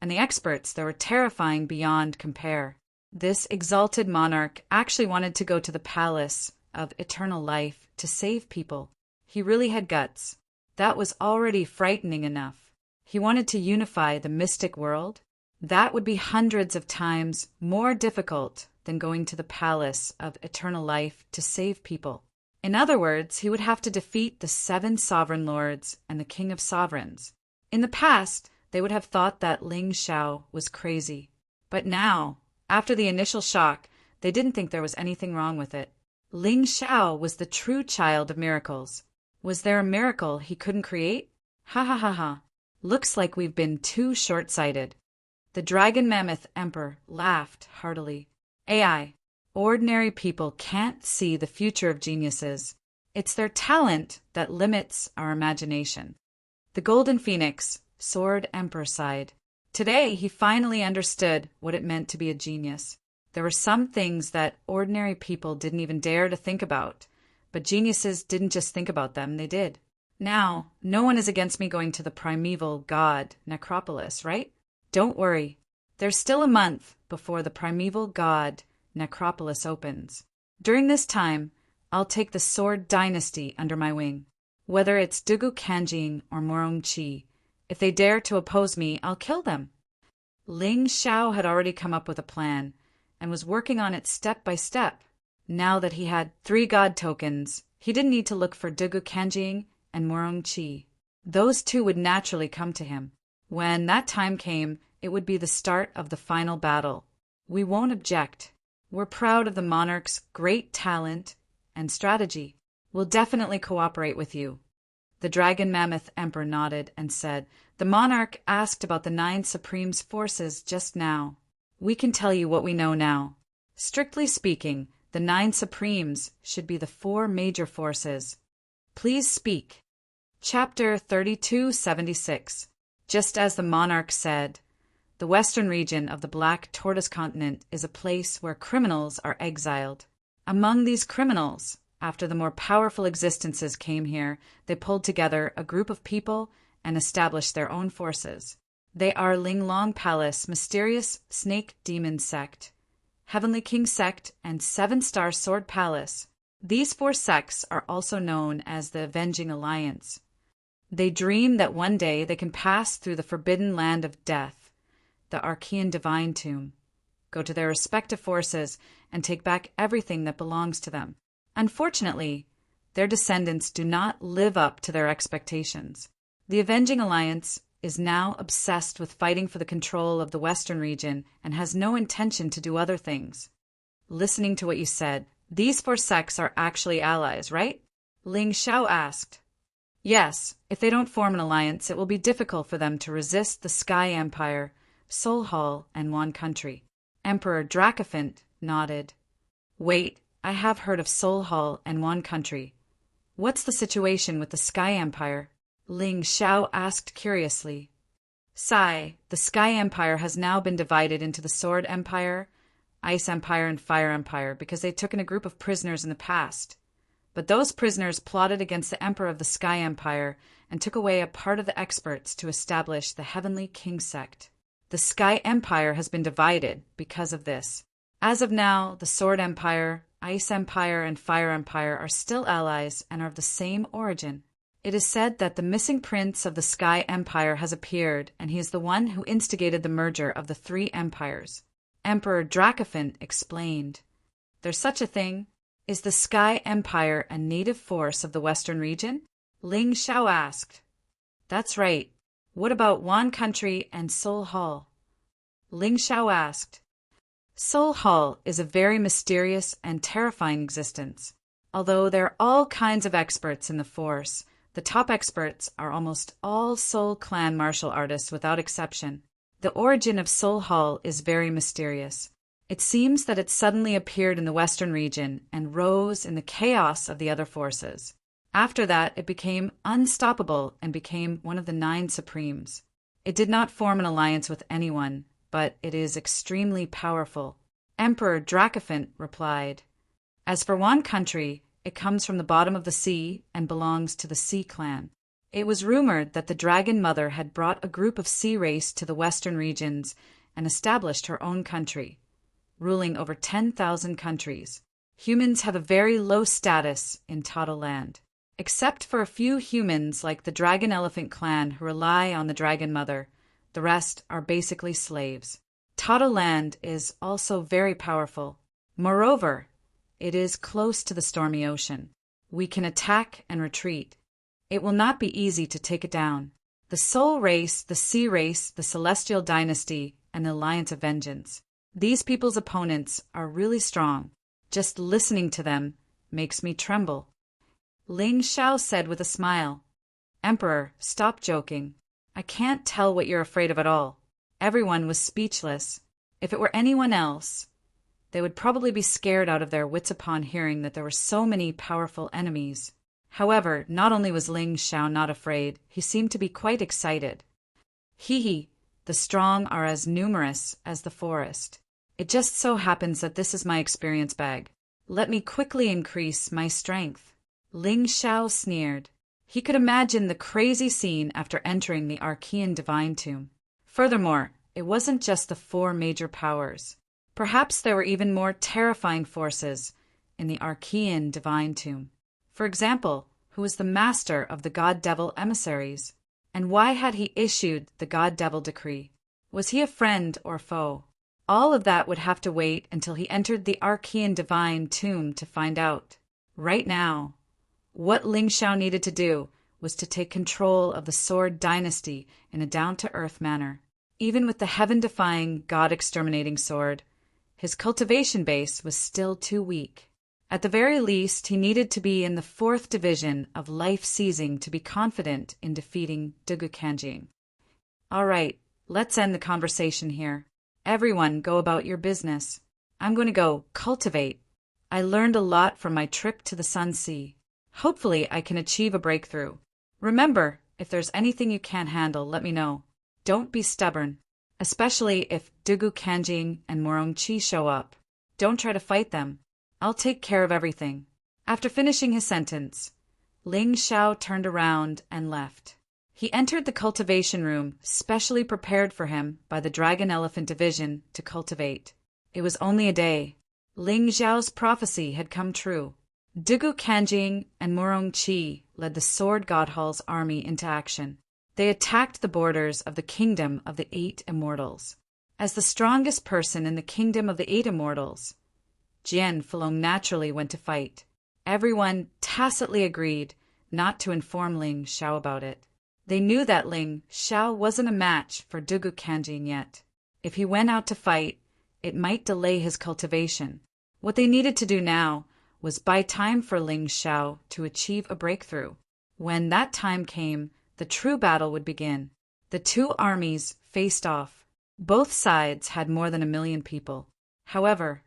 Speaker 1: and the experts there were terrifying beyond compare. This exalted monarch actually wanted to go to the palace of eternal life to save people. He really had guts. That was already frightening enough. He wanted to unify the mystic world. That would be hundreds of times more difficult than going to the palace of eternal life to save people. In other words, he would have to defeat the 7 sovereign lords and the king of sovereigns. In the past, they would have thought that Ling Xiao was crazy. But now, after the initial shock, they didn't think there was anything wrong with it. Ling Xiao was the true child of miracles. Was there a miracle he couldn't create? Ha ha ha ha. Looks like we've been too short-sighted. The Dragon Mammoth Emperor laughed heartily. AI, ordinary people can't see the future of geniuses. It's their talent that limits our imagination. The Golden Phoenix, Sword Emperor, sighed. Today, he finally understood what it meant to be a genius. There were some things that ordinary people didn't even dare to think about, but geniuses didn't just think about them, they did. Now, no one is against me going to the primeval god necropolis, right? Don't worry. There's still a month before the primeval god necropolis opens. During this time, I'll take the Sword Dynasty under my wing. Whether it's Dugu Kanjing or Morong Chi, if they dare to oppose me, I'll kill them. Ling Xiao had already come up with a plan and was working on it step by step. Now that he had 3 god tokens, he didn't need to look for Dugu Kanjing and Morong Chi. Those 2 would naturally come to him. When that time came, it would be the start of the final battle. We won't object. We're proud of the monarch's great talent and strategy. We'll definitely cooperate with you. The Dragon Mammoth Emperor nodded and said, The monarch asked about the 9 Supreme's forces just now. We can tell you what we know now. Strictly speaking, the 9 Supremes should be the 4 major forces. Please speak. Chapter 3276. Just as the monarch said, the western region of the Black Tortoise Continent is a place where criminals are exiled. Among these criminals, after the more powerful existences came here, they pulled together a group of people and established their own forces. They are Linglong Palace, Mysterious Snake Demon Sect, Heavenly King Sect, and 7-Star Sword Palace. These 4 sects are also known as the Avenging Alliance. They dream that one day they can pass through the forbidden land of death, the Archean Divine Tomb, go to their respective forces, and take back everything that belongs to them. Unfortunately, their descendants do not live up to their expectations. The Avenging Alliance is now obsessed with fighting for the control of the Western region and has no intention to do other things. Listening to what you said, these 4 sects are actually allies, right? Ling Xiao asked. Yes, if they don't form an alliance, it will be difficult for them to resist the Sky Empire, Soul Hall, and Wan Country. Emperor Dracophant nodded. Wait, I have heard of Soul Hall and Wan Country. What's the situation with the Sky Empire? Ling Xiao asked curiously. Sai, the Sky Empire has now been divided into the Sword Empire, Ice Empire, and Fire Empire because they took in a group of prisoners in the past. But those prisoners plotted against the Emperor of the Sky Empire and took away a part of the experts to establish the Heavenly King Sect. The Sky Empire has been divided because of this. As of now, the Sword Empire, Ice Empire, and Fire Empire are still allies and are of the same origin. It is said that the missing prince of the Sky Empire has appeared, and he is the one who instigated the merger of the 3 empires. Emperor Dracophant explained. There's such a thing. Is the Sky Empire a native force of the Western region? Ling Xiao asked. That's right. What about Wan Country and Soul Hall? Ling Xiao asked. Soul Hall is a very mysterious and terrifying existence. Although there are all kinds of experts in the force, the top experts are almost all Soul Clan martial artists without exception. The origin of Soul Hall is very mysterious. It seems that it suddenly appeared in the Western region and rose in the chaos of the other forces. After that, it became unstoppable and became one of the 9 Supremes. It did not form an alliance with anyone, but it is extremely powerful. Emperor Dracophant replied. As for Wan Country, it comes from the bottom of the sea and belongs to the Sea Clan. It was rumored that the Dragon Mother had brought a group of sea race to the Western regions and established her own country. ruling over 10,000 countries. Humans have a very low status in Tata land. Except for a few humans like the Dragon Elephant clan who rely on the Dragon Mother, the rest are basically slaves. Tata land is also very powerful. Moreover, it is close to the stormy ocean. We can attack and retreat. It will not be easy to take it down. The Soul Race, the Sea Race, the Celestial Dynasty, and the Alliance of Vengeance. These people's opponents are really strong. Just listening to them makes me tremble. Ling Xiao said with a smile. Emperor, stop joking. I can't tell what you're afraid of at all. Everyone was speechless. If it were anyone else, they would probably be scared out of their wits upon hearing that there were so many powerful enemies. However, not only was Ling Xiao not afraid, he seemed to be quite excited. Hee, the strong are as numerous as the forest. It just so happens that this is my experience bag. Let me quickly increase my strength. Ling Xiao sneered. He could imagine the crazy scene after entering the Archean Divine Tomb. Furthermore, it wasn't just the 4 major powers. Perhaps there were even more terrifying forces in the Archean Divine Tomb. For example, who was the master of the God-Devil emissaries? And why had he issued the God-Devil decree? Was he a friend or foe? All of that would have to wait until he entered the Archean Divine Tomb to find out. Right now, what Ling Xiao needed to do was to take control of the Sword Dynasty in a down-to-earth manner. Even with the heaven-defying, God-exterminating sword, his cultivation base was still too weak. At the very least, he needed to be in the 4th division of life-seizing to be confident in defeating Dugu Kanjing. All right, let's end the conversation here. Everyone go about your business. I'm going to go cultivate. I learned a lot from my trip to the Sun Sea. Hopefully I can achieve a breakthrough. Remember, if there's anything you can't handle, let me know. Don't be stubborn, especially if Dugu Kanjing and Morong Chi show up. Don't try to fight them. I'll take care of everything. After finishing his sentence, Ling Xiao turned around and left. He entered the cultivation room, specially prepared for him by the Dragon Elephant Division to cultivate. It was only a day. Ling Xiao's prophecy had come true. Dugu Kanjing and Morong Chi led the Sword God Hall's army into action. They attacked the borders of the Kingdom of the 8 Immortals. As the strongest person in the Kingdom of the 8 Immortals, Jian Fulong naturally went to fight. Everyone tacitly agreed not to inform Ling Xiao about it. They knew that Ling Xiao wasn't a match for Dugu Kanjing yet. If he went out to fight, it might delay his cultivation. What they needed to do now was buy time for Ling Xiao to achieve a breakthrough. When that time came, the true battle would begin. The 2 armies faced off. Both sides had more than 1 million people. However,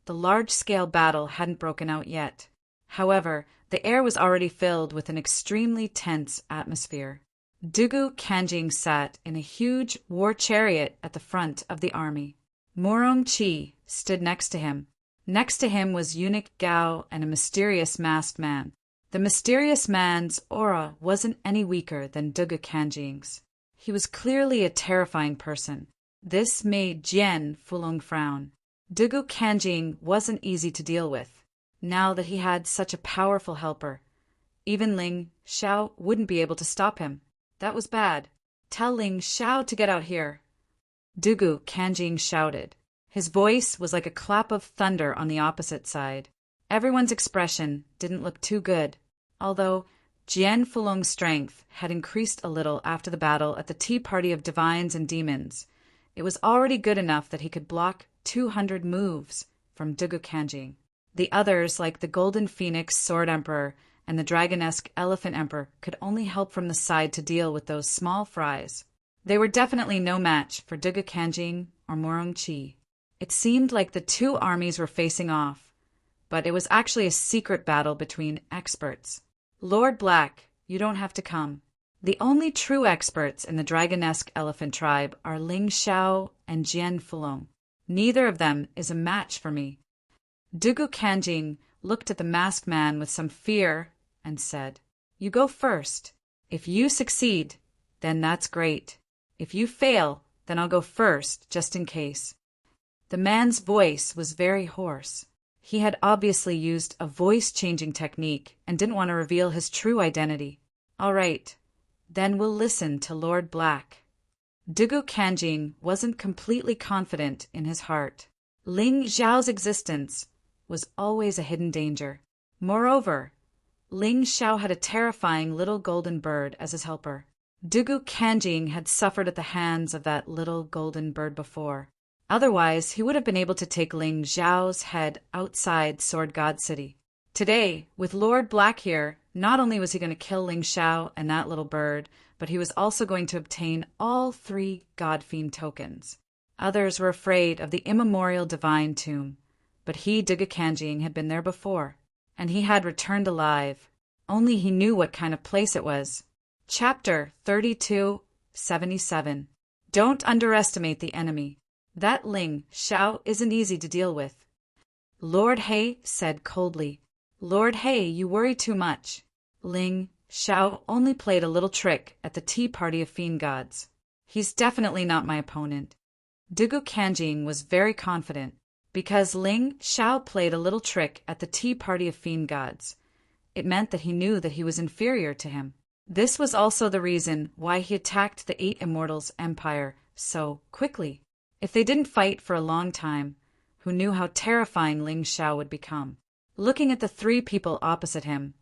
Speaker 1: the large-scale battle hadn't broken out yet. However, the air was already filled with an extremely tense atmosphere. Dugu Kanjing sat in a huge war chariot at the front of the army. Morong Chi stood next to him. Next to him was Eunuch Gao and a mysterious masked man. The mysterious man's aura wasn't any weaker than Dugu Kanjing's. He was clearly a terrifying person. This made Jian Fulong frown. Dugu Kanjing wasn't easy to deal with, now that he had such a powerful helper. Even Ling Xiao wouldn't be able to stop him. That was bad. Tell Ling Xiao to get out here. Dugu Kanjing shouted. His voice was like a clap of thunder on the opposite side. Everyone's expression didn't look too good, although Jian Fulong's strength had increased a little after the battle at the Tea Party of Divines and Demons. It was already good enough that he could block 200 moves from Dugu Kanjing. The others, like the Golden Phoenix Sword Emperor and the Dragonesque Elephant Emperor, could only help from the side to deal with those small fries. They were definitely no match for Dugu Kanjing or Morong Chi. It seemed like the 2 armies were facing off, but it was actually a secret battle between experts. Lord Black, you don't have to come. The only true experts in the Dragonesque Elephant tribe are Ling Xiao and Jian Fulong. Neither of them is a match for me. Dugu Kanjing looked at the masked man with some fear and said, You go first. If you succeed, then that's great. If you fail, then I'll go first, just in case. The man's voice was very hoarse. He had obviously used a voice-changing technique and didn't want to reveal his true identity. All right, then we'll listen to Lord Black. Dugu Kanjing wasn't completely confident in his heart. Ling Xiao's existence was always a hidden danger. Moreover, Ling Xiao had a terrifying little golden bird as his helper. Dugu Kanjing had suffered at the hands of that little golden bird before. Otherwise, he would have been able to take Ling Xiao's head outside Sword God City. Today, with Lord Black here, not only was he going to kill Ling Xiao and that little bird, but he was also going to obtain all 3 God Fiend tokens. Others were afraid of the immemorial divine tomb, but he, Dugu Kanjing, had been there before, and he had returned alive. Only he knew what kind of place it was. Chapter 3277. Don't underestimate the enemy. That Ling Xiao isn't easy to deal with. Lord He said coldly. Lord He, you worry too much. Ling Xiao only played a little trick at the tea party of fiend gods. He's definitely not my opponent. Dugu Kanjing was very confident. Because Ling Xiao played a little trick at the tea party of fiend gods, it meant that he knew that he was inferior to him. This was also the reason why he attacked the 8 Immortals' empire so quickly. If they didn't fight for a long time, who knew how terrifying Ling Xiao would become? Looking at the 3 people opposite him,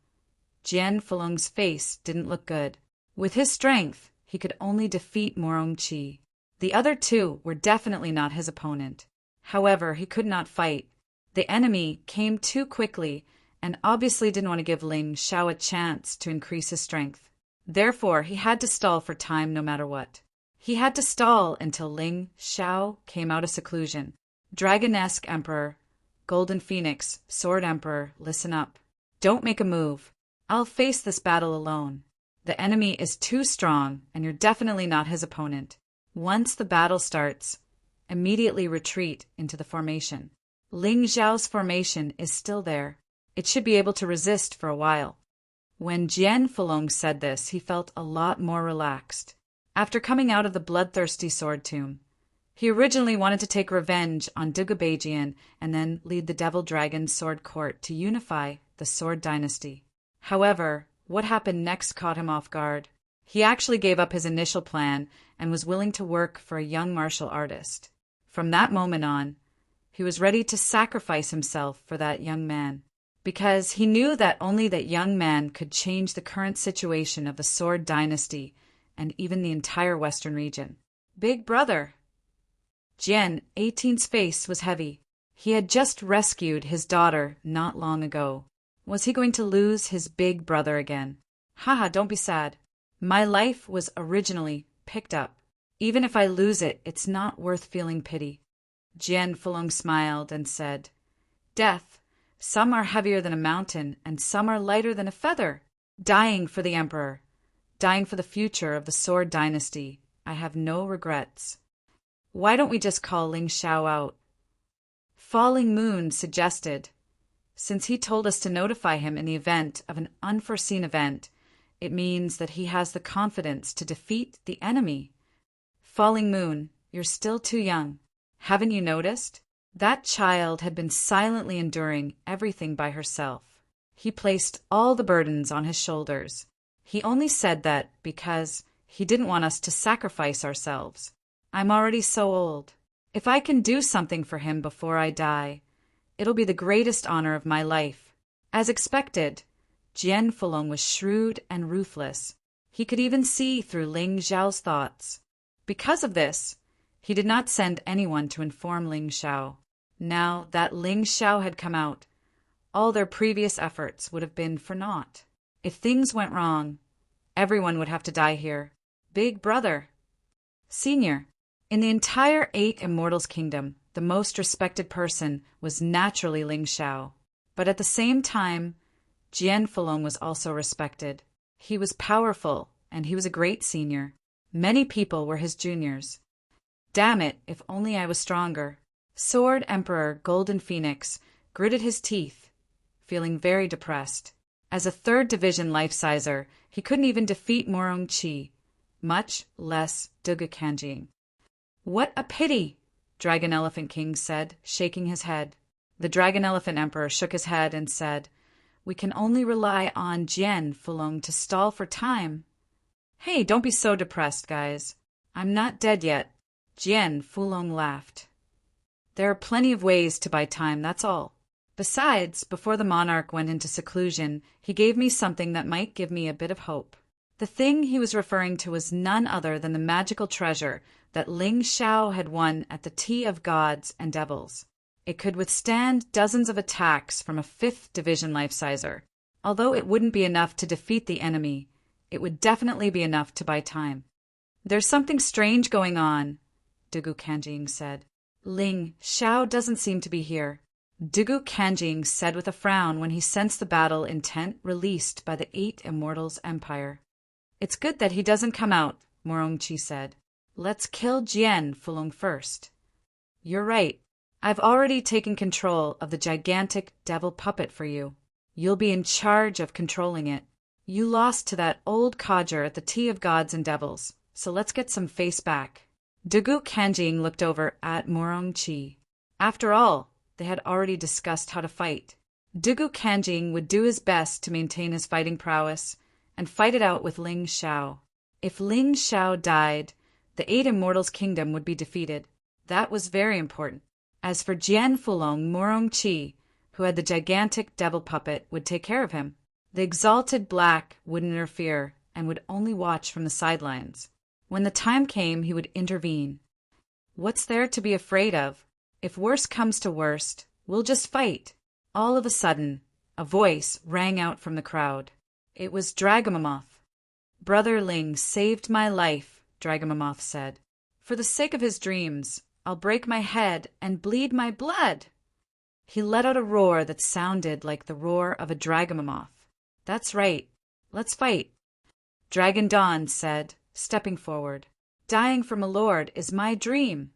Speaker 1: Jian Fulong's face didn't look good. With his strength, he could only defeat Morong Qi. The other 2 were definitely not his opponent. However, he could not fight. The enemy came too quickly and obviously didn't want to give Ling Xiao a chance to increase his strength. Therefore, he had to stall for time no matter what. He had to stall until Ling Xiao came out of seclusion. Dragonesque Emperor, Golden Phoenix, Sword Emperor, listen up. Don't make a move. I'll face this battle alone. The enemy is too strong, and you're definitely not his opponent. Once the battle starts, immediately retreat into the formation. Ling Xiao's formation is still there. It should be able to resist for a while. When Jian Fulong said this, he felt a lot more relaxed. After coming out of the bloodthirsty sword tomb, he originally wanted to take revenge on Dugu Beijian and then lead the Devil Dragon Sword Court to unify the Sword Dynasty. However, what happened next caught him off guard. He actually gave up his initial plan and was willing to work for a young martial artist. From that moment on, he was ready to sacrifice himself for that young man, because he knew that only that young man could change the current situation of the Sword Dynasty and even the entire Western region. Big brother! Jian 18's face was heavy. He had just rescued his daughter not long ago. Was he going to lose his big brother again? Haha, don't be sad. My life was originally picked up. Even if I lose it, it's not worth feeling pity. Jian Fulong smiled and said, Death, some are heavier than a mountain and some are lighter than a feather. Dying for the Emperor, dying for the future of the Sword Dynasty, I have no regrets. Why don't we just call Ling Xiao out? Falling Moon suggested. Since he told us to notify him in the event of an unforeseen event, it means that he has the confidence to defeat the enemy. Falling Moon, you're still too young. Haven't you noticed? That child had been silently enduring everything by herself. He placed all the burdens on his shoulders. He only said that because he didn't want us to sacrifice ourselves. I'm already so old. If I can do something for him before I die, it'll be the greatest honor of my life. As expected, Jian Fulong was shrewd and ruthless. He could even see through Ling Xiao's thoughts. Because of this, he did not send anyone to inform Ling Xiao. Now that Ling Xiao had come out, all their previous efforts would have been for naught. If things went wrong, everyone would have to die here. Big brother. Senior. In the entire 8 Immortals Kingdom, the most respected person was naturally Ling Xiao. But at the same time, Jian Fulong was also respected. He was powerful, and he was a great senior. Many people were his juniors. Damn it, if only I was stronger. Sword Emperor Golden Phoenix gritted his teeth, feeling very depressed. As a 3rd Division life-sizer, he couldn't even defeat Morong Qi, much less Dugu Kanjing. What a pity! Dragon Elephant King said, shaking his head. The Dragon Elephant Emperor shook his head and said, "We can only rely on Jian Fulong to stall for time." "Hey, don't be so depressed, guys. I'm not dead yet." Jian Fulong laughed. "There are plenty of ways to buy time, that's all. Besides, before the monarch went into seclusion, he gave me something that might give me a bit of hope." The thing he was referring to was none other than the magical treasure that Ling Xiao had won at the Tea of Gods and Devils. It could withstand dozens of attacks from a 5th division life-sizer. Although it wouldn't be enough to defeat the enemy, it would definitely be enough to buy time. "There's something strange going on," Dugu Kanjing said. "Ling Xiao doesn't seem to be here," Dugu Kanjing said with a frown when he sensed the battle intent released by the 8 Immortals' Empire. "It's good that he doesn't come out," Morongchi said. "Let's kill Jian Fulong first." "You're right. I've already taken control of the gigantic devil puppet for you. You'll be in charge of controlling it. You lost to that old codger at the Tea of Gods and Devils, so let's get some face back." Dugu Kanjing looked over at Morongchi. After all, they had already discussed how to fight. Dugu Kanjing would do his best to maintain his fighting prowess and fight it out with Ling Xiao. If Ling Xiao died, the 8 Immortals' kingdom would be defeated. That was very important. As for Jian Fulong, Morongchi, who had the gigantic devil puppet, would take care of him. The exalted black wouldn't interfere and would only watch from the sidelines. When the time came, he would intervene. What's there to be afraid of? If worst comes to worst, we'll just fight. All of a sudden, a voice rang out from the crowd. It was Dragamoth. "Brother Ling saved my life," Dragamoth said. "For the sake of his dreams, I'll break my head and bleed my blood." He let out a roar that sounded like the roar of a Dragamoth. "That's right. Let's fight." Dragon Dawn said, stepping forward. "Dying for my lord is my dream."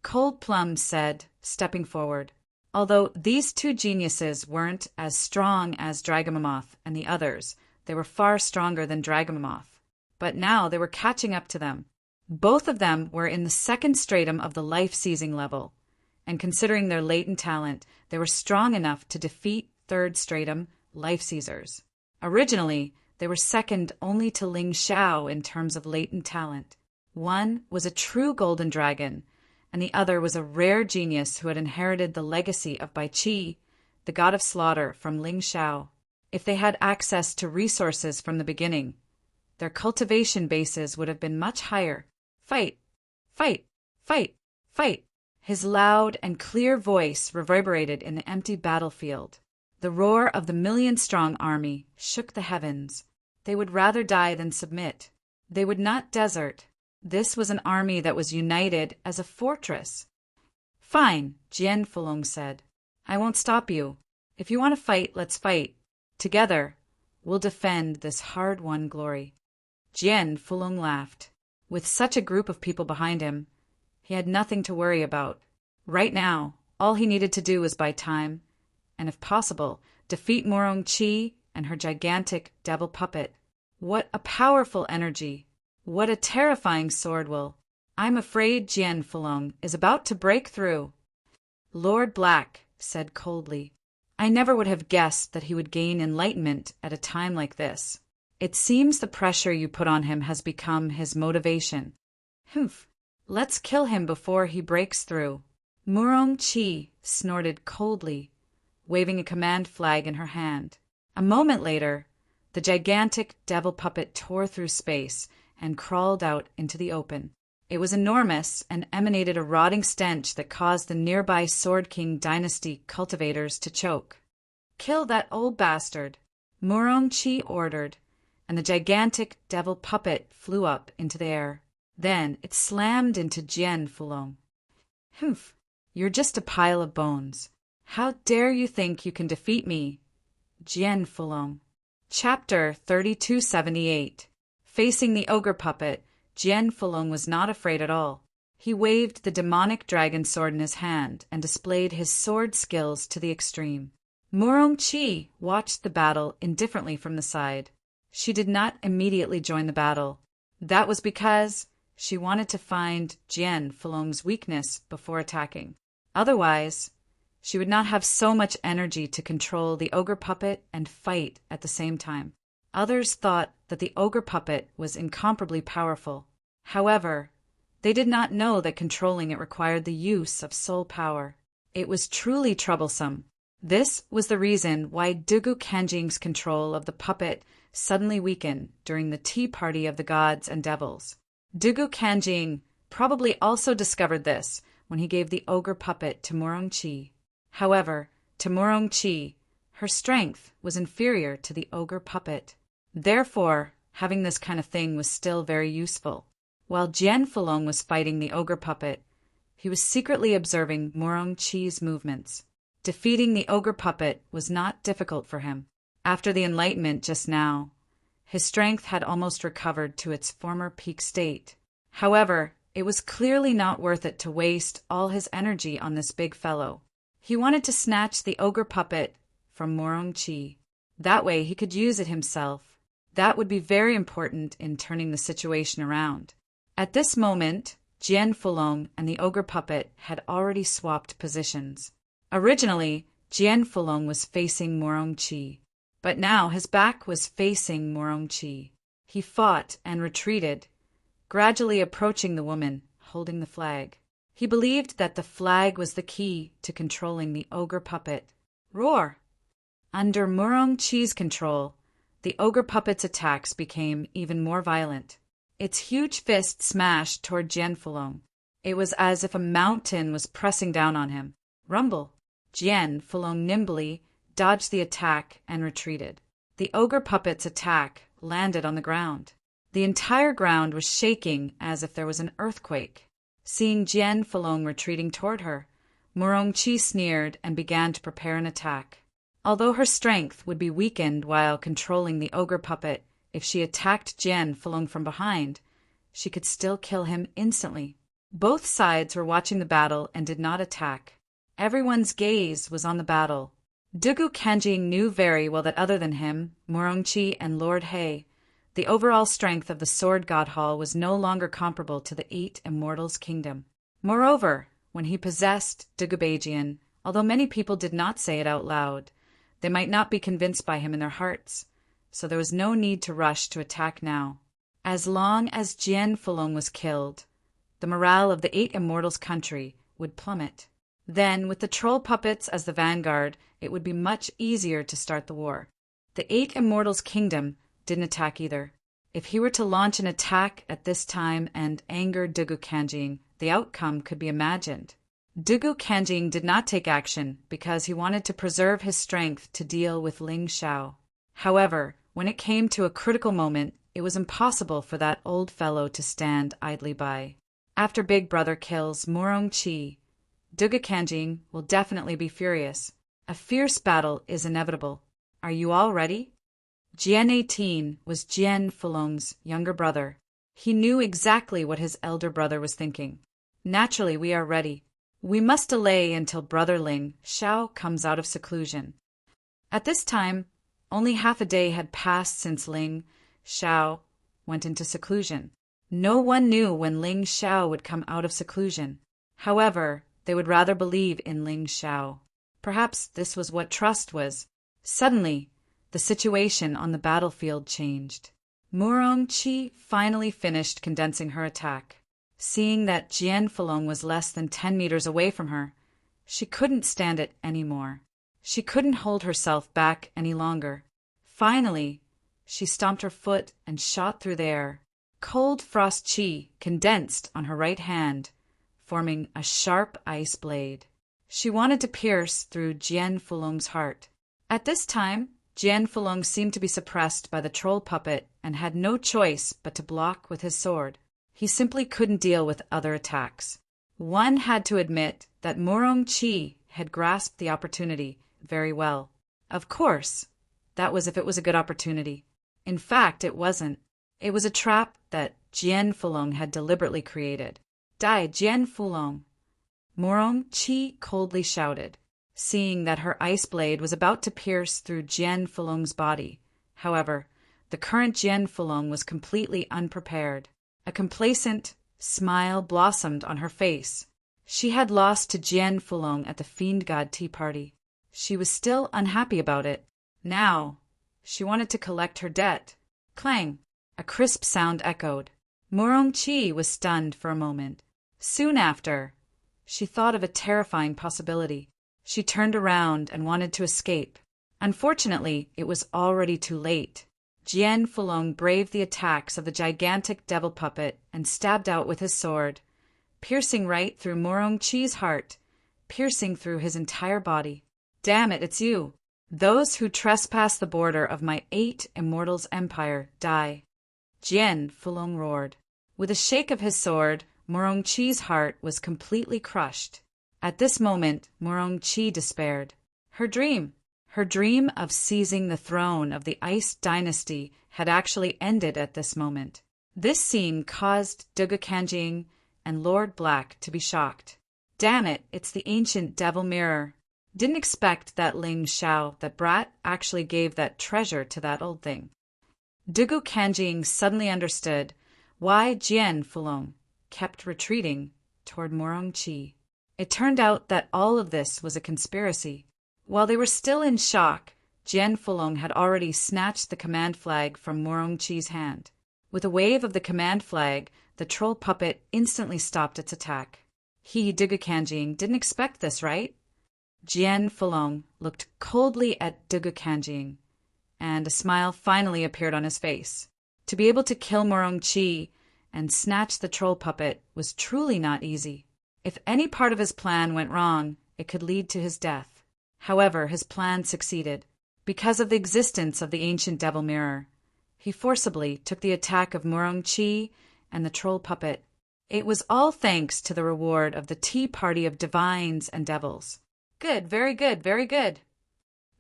Speaker 1: Cold Plum said, stepping forward. Although these 2 geniuses weren't as strong as Dragamoth and the others, they were far stronger than Dragamoth. But now they were catching up to them. Both of them were in the 2nd stratum of the life-seizing level, and considering their latent talent, they were strong enough to defeat 3rd stratum life-seizers. Originally, they were second only to Ling Xiao in terms of latent talent. One was a true golden dragon, and the other was a rare genius who had inherited the legacy of Bai Qi, the god of slaughter, from Ling Xiao. If they had access to resources from the beginning, their cultivation bases would have been much higher. "Fight! Fight! Fight! Fight!" His loud and clear voice reverberated in the empty battlefield. The roar of the million-strong army shook the heavens. They would rather die than submit. They would not desert. This was an army that was united as a fortress. "Fine," Jian Fulong said. "I won't stop you. If you want to fight, let's fight. Together, we'll defend this hard-won glory." Jian Fulong laughed. With such a group of people behind him, he had nothing to worry about. Right now, all he needed to do was buy time, and if possible, defeat Morongchi and her gigantic devil puppet. What a powerful energy! What a terrifying sword will! I'm afraid Jian Fulong is about to break through. Lord Black said coldly, "I never would have guessed that he would gain enlightenment at a time like this. It seems the pressure you put on him has become his motivation." "Humph! Let's kill him before he breaks through." Morongchi snorted coldly, waving a command flag in her hand. A moment later, the gigantic devil puppet tore through space and crawled out into the open. It was enormous and emanated a rotting stench that caused the nearby Sword King dynasty cultivators to choke. "Kill that old bastard," Morongchi ordered, and the gigantic devil puppet flew up into the air. Then it slammed into Jian Fulong. "Humph! You're just a pile of bones. How dare you think you can defeat me, Jian Fulong?" Chapter 3278. Facing the ogre puppet, Jian Fulong was not afraid at all. He waved the demonic dragon sword in his hand and displayed his sword skills to the extreme. Morongchi watched the battle indifferently from the side. She did not immediately join the battle. That was because She wanted to find Jian Fulong's weakness before attacking. Otherwise, she would not have so much energy to control the ogre puppet and fight at the same time. Others thought that the ogre puppet was incomparably powerful. However, they did not know that controlling it required the use of soul power. It was truly troublesome. This was the reason why Dugu Kanjing's control of the puppet suddenly weakened during the tea party of the gods and devils. Dugu Kanjing probably also discovered this when he gave the ogre puppet to Murongqi. However, to Murongqi, her strength was inferior to the ogre puppet. Therefore, having this kind of thing was still very useful. While Jian Fulong was fighting the ogre puppet, he was secretly observing Murongqi's movements. Defeating the ogre puppet was not difficult for him. After the enlightenment just now, his strength had almost recovered to its former peak state. However, it was clearly not worth it to waste all his energy on this big fellow. He wanted to snatch the ogre puppet from Murongqi. That way he could use it himself. That would be very important in turning the situation around. At this moment, Jian Fulong and the ogre puppet had already swapped positions. Originally, Jian Fulong was facing Murongqi, but now his back was facing Murongqi. He fought and retreated, gradually approaching the woman holding the flag. He believed that the flag was the key to controlling the ogre puppet. Roar! Under Murongqi's control, the ogre puppet's attacks became even more violent. Its huge fist smashed toward Jian Fulong. It was as if a mountain was pressing down on him. Rumble! Jian Fulong nimbly dodged the attack and retreated. The ogre puppet's attack landed on the ground. The entire ground was shaking as if there was an earthquake. Seeing Jian Fulong retreating toward her, Murongqi sneered and began to prepare an attack. Although her strength would be weakened while controlling the ogre puppet, if she attacked Jian Fulong from behind, she could still kill him instantly. Both sides were watching the battle and did not attack. Everyone's gaze was on the battle. Dugu Kanjing knew very well that other than him, Murongqi and Lord He, the overall strength of the Sword God Hall was no longer comparable to the 8 Immortals' kingdom. Moreover, when he possessed Dugubajian, although many people did not say it out loud, they might not be convinced by him in their hearts, so there was no need to rush to attack now. As long as Jian Fulong was killed, the morale of the 8 Immortals' country would plummet. Then, with the troll puppets as the vanguard, it would be much easier to start the war. The 8 Immortals' kingdom didn't attack either. If he were to launch an attack at this time and anger Dugu Kanjing, the outcome could be imagined. Dugu Kanjing did not take action because he wanted to preserve his strength to deal with Ling Xiao. However, when it came to a critical moment, it was impossible for that old fellow to stand idly by. After Big Brother kills Murongqi, Dugu Kanjing will definitely be furious. A fierce battle is inevitable. Are you all ready? Jian 18 was Jian Fulong's younger brother. He knew exactly what his elder brother was thinking. Naturally, we are ready. We must delay until Brother Ling Xiao comes out of seclusion. At this time, only half a day had passed since Ling Xiao went into seclusion. No one knew when Ling Xiao would come out of seclusion. However, they would rather believe in Ling Xiao. Perhaps this was what trust was. Suddenly, the situation on the battlefield changed. Murongqi finally finished condensing her attack. Seeing that Jian Fulong was less than 10 meters away from her, she couldn't stand it anymore. She couldn't hold herself back any longer. Finally, she stomped her foot and shot through the air. Cold frost chi condensed on her right hand, forming a sharp ice blade. She wanted to pierce through Jian Fulong's heart. At this time, Jian Fulong seemed to be suppressed by the troll puppet and had no choice but to block with his sword. He simply couldn't deal with other attacks. One had to admit that Murongqi had grasped the opportunity very well. Of course, that was if it was a good opportunity. In fact, it wasn't. It was a trap that Jian Fulong had deliberately created. Die, Jian Fulong! Murongqi coldly shouted, seeing that her ice blade was about to pierce through Jian Fulong's body. However, the current Jian Fulong was completely unprepared. A complacent, Smile blossomed on her face. She had lost to Jian Fulong at the Fiend God tea party. She was still unhappy about it. Now, she wanted to collect her debt. Clang! A crisp sound echoed. Morong-chi was stunned for a moment. Soon after, she thought of a terrifying possibility. She turned around and wanted to escape. Unfortunately, it was already too late. Jian Fulong braved the attacks of the gigantic devil puppet and stabbed out with his sword, piercing right through Morong-chi's heart, piercing through his entire body. Damn it, it's you! Those who trespass the border of my 8 immortals' empire die. Jian Fulong roared. With a shake of his sword, Morong-chi's heart was completely crushed. At this moment, Morong-chi despaired. Her dream of seizing the throne of the Ice Dynasty had actually ended at this moment. This scene caused Dugu Kanjing and Lord Black to be shocked. Damn it, it's the ancient devil mirror. Didn't expect that Ling Xiao, that brat, actually gave that treasure to that old thing. Dugu Kanjing suddenly understood why Jian Fulong kept retreating toward Morong-chi. It turned out that all of this was a conspiracy. While they were still in shock, Jian Fulong had already snatched the command flag from Morong-chi's hand. With a wave of the command flag, the troll puppet instantly stopped its attack. Dugu Kanjing, didn't expect this, right? Jian Fulong looked coldly at Dugu Kanjing, and a smile finally appeared on his face. To be able to kill Morong-chi and snatch the troll puppet was truly not easy. If any part of his plan went wrong, it could lead to his death. However, his plan succeeded. Because of the existence of the ancient devil mirror, he forcibly took the attack of Morong-chi and the troll puppet. It was all thanks to the reward of the tea party of divines and devils. Good, very good, very good.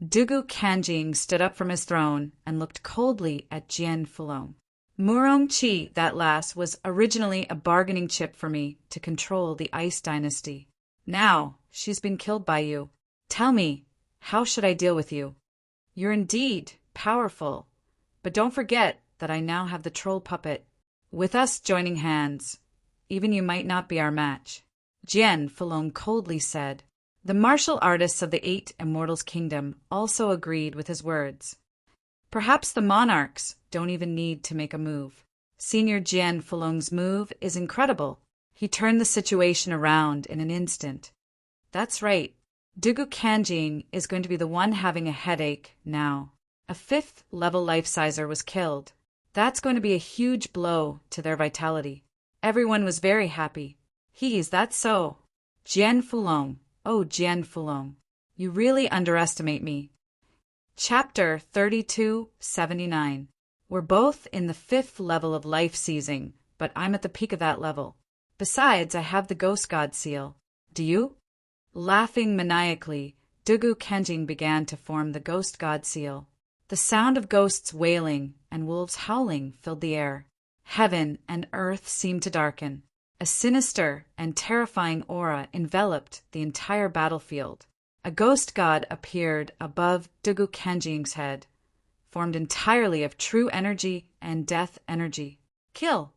Speaker 1: Dugu Kanjing stood up from his throne and looked coldly at Jian Fulong. Morong-chi, that lass, was originally a bargaining chip for me to control the Ice Dynasty. Now, she's been killed by you. Tell me, how should I deal with you? You're indeed powerful, but don't forget that I now have the troll puppet. With us joining hands, even you might not be our match. Jian Fulong coldly said. The martial artists of the 8 Immortals' Kingdom also agreed with his words. Perhaps the monarchs don't even need to make a move. Senior Jian Fulong's move is incredible. He turned the situation around in an instant. That's right. Dugu Kanjing is going to be the one having a headache now. A 5th level life-sizer was killed. That's going to be a huge blow to their vitality. Everyone was very happy. Is that so? Jian Fulong. Oh, Jian Fulong. You really underestimate me. Chapter 3279. We're both in the 5th level of life seizing, but I'm at the peak of that level. Besides, I have the Ghost God seal. Do you? Laughing maniacally, Dugu Kanjing began to form the Ghost God seal. The sound of ghosts wailing and wolves howling filled the air. Heaven and earth seemed to darken. A sinister and terrifying aura enveloped the entire battlefield. A ghost god appeared above Dugu Kanjing's head, formed entirely of true energy and death energy. Kill!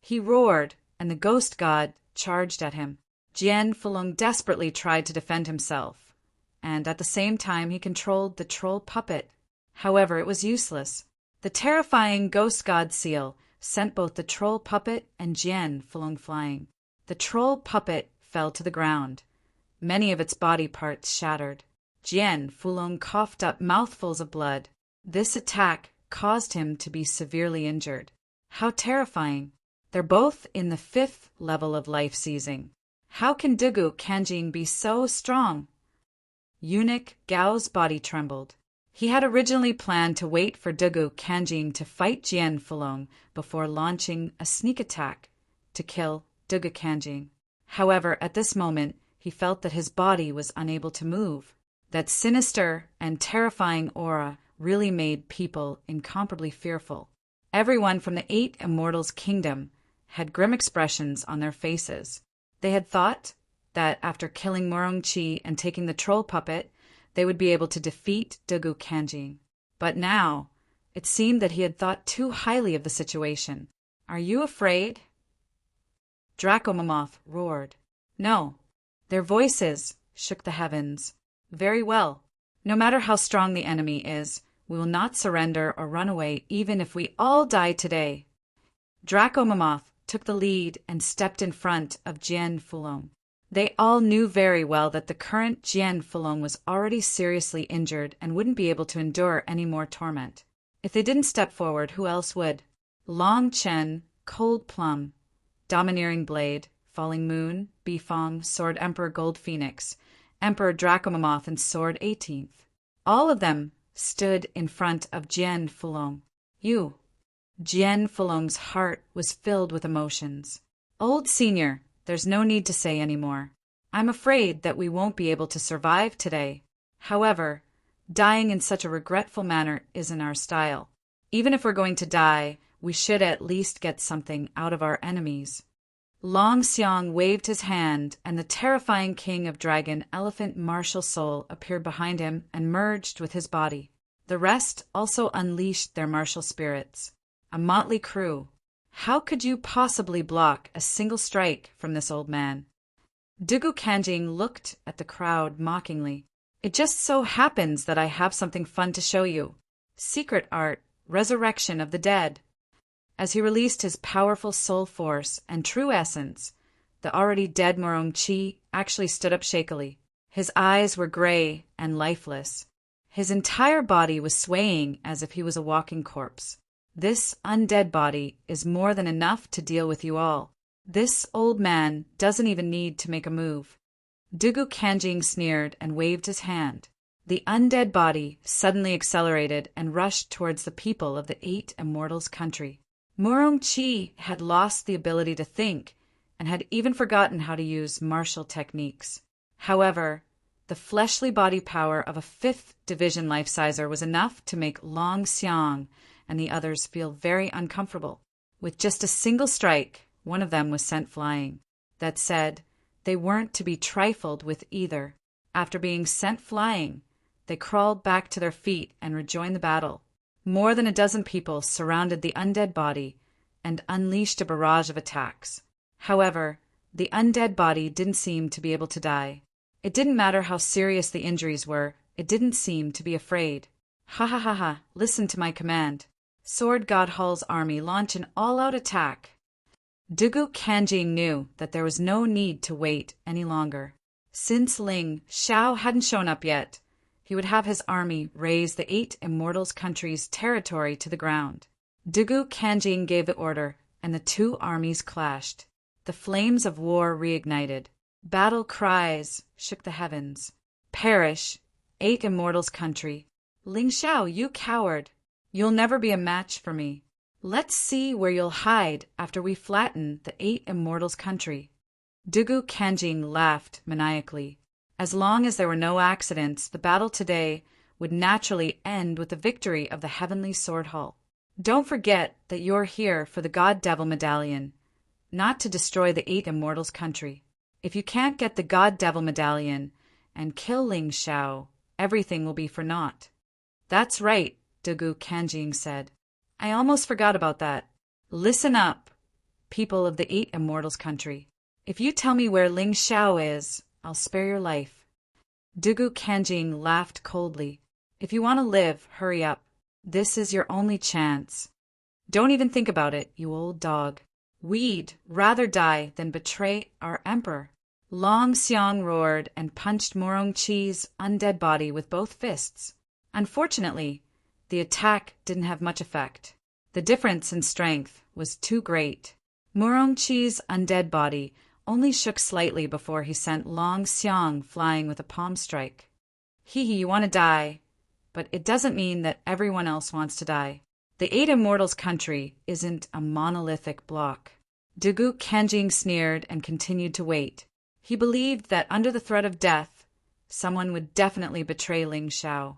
Speaker 1: He roared, and the ghost god charged at him. Jian Fulong desperately tried to defend himself, and at the same time he controlled the troll puppet. However, it was useless. The terrifying ghost god seal sent both the troll puppet and Jian Fulong flying. The troll puppet fell to the ground. Many of its body parts shattered. Jian Fulong coughed up mouthfuls of blood. This attack caused him to be severely injured. How terrifying. They're both in the 5th level of life seizing. How can Dugu Kanjing be so strong? Eunuch Gao's body trembled. He had originally planned to wait for Dugu Kanjing to fight Jian Fulong before launching a sneak attack to kill Dugu Kanjing. However, at this moment, he felt that his body was unable to move. That sinister and terrifying aura really made people incomparably fearful. Everyone from the 8 Immortals' Kingdom had grim expressions on their faces. They had thought that after killing Morong-chi and taking the troll puppet, they would be able to defeat Dugu Kanjing. But now, it seemed that he had thought too highly of the situation. Are you afraid? Draco Mammoth roared. No. Their voices shook the heavens. Very well. No matter how strong the enemy is, we will not surrender or run away even if we all die today. Draco Mammoth took the lead and stepped in front of Jian Fulong. They all knew very well that the current Jian Fulong was already seriously injured and wouldn't be able to endure any more torment. If they didn't step forward, who else would? Long Chen, Cold Plum, Domineering Blade, Falling Moon, Bifong, Sword Emperor Gold Phoenix, Emperor Draco Mammoth, and Sword 18th. All of them stood in front of Jian Fulong. Jian Fulong's heart was filled with emotions. Old Senior, there's no need to say any more. I'm afraid that we won't be able to survive today. However, dying in such a regretful manner isn't our style. Even if we're going to die, we should at least get something out of our enemies. Long Xiang waved his hand, and the terrifying king of dragon elephant martial soul appeared behind him and merged with his body. The rest also unleashed their martial spirits. A motley crew. How could you possibly block a single strike from this old man? Dugu Kanjing looked at the crowd mockingly. It just so happens that I have something fun to show you. Secret art, resurrection of the dead. As he released his powerful soul force and true essence, the already dead Morong Chi actually stood up shakily. His eyes were gray and lifeless. His entire body was swaying as if he was a walking corpse. This undead body is more than enough to deal with you all. This old man doesn't even need to make a move. Dugu Kanjing sneered and waved his hand. The undead body suddenly accelerated and rushed towards the people of the 8 Immortals' country. Morong Chi had lost the ability to think and had even forgotten how to use martial techniques. However, the fleshly body power of a 5th division life-sizer was enough to make Long Xiang and the others feel very uncomfortable. With just a single strike, one of them was sent flying. That said, they weren't to be trifled with either. After being sent flying, they crawled back to their feet and rejoined the battle. More than a dozen people surrounded the undead body and unleashed a barrage of attacks. However, the undead body didn't seem to be able to die. It didn't matter how serious the injuries were, it didn't seem to be afraid. Ha ha ha ha, listen to my command. Sword God Hall's army launch an all-out attack. Dugu Kanjing knew that there was no need to wait any longer. Since Ling Xiao hadn't shown up yet, he would have his army raze the 8 Immortals' country's territory to the ground. Dugu Kanjing gave the order, and the 2 armies clashed. The flames of war reignited. Battle cries shook the heavens. Perish, 8 Immortals' country. Ling Xiao, you coward! You'll never be a match for me. Let's see where you'll hide after we flatten the 8 Immortals' country. Dugu Kanjing laughed maniacally. As long as there were no accidents, the battle today would naturally end with the victory of the Heavenly Sword Hall. Don't forget that you're here for the God Devil Medallion, not to destroy the 8 Immortals' country. If you can't get the God Devil Medallion and kill Ling Xiao, everything will be for naught. That's right, Dugu Kanjing said. I almost forgot about that. Listen up, people of the 8 Immortals' country. If you tell me where Ling Xiao is, I'll spare your life. Dugu Kanjing laughed coldly. If you want to live, hurry up. This is your only chance. Don't even think about it, you old dog. We'd rather die than betray our emperor. Long Xiang roared and punched Morong Chi's undead body with both fists. Unfortunately, the attack didn't have much effect. The difference in strength was too great. Morong Chi's undead body only shook slightly before he sent Long Xiang flying with a palm strike. Hee, you want to die, but it doesn't mean that everyone else wants to die. The 8 Immortals' country isn't a monolithic block. Dugu Kanjing sneered and continued to wait. He believed that under the threat of death, someone would definitely betray Ling Xiao.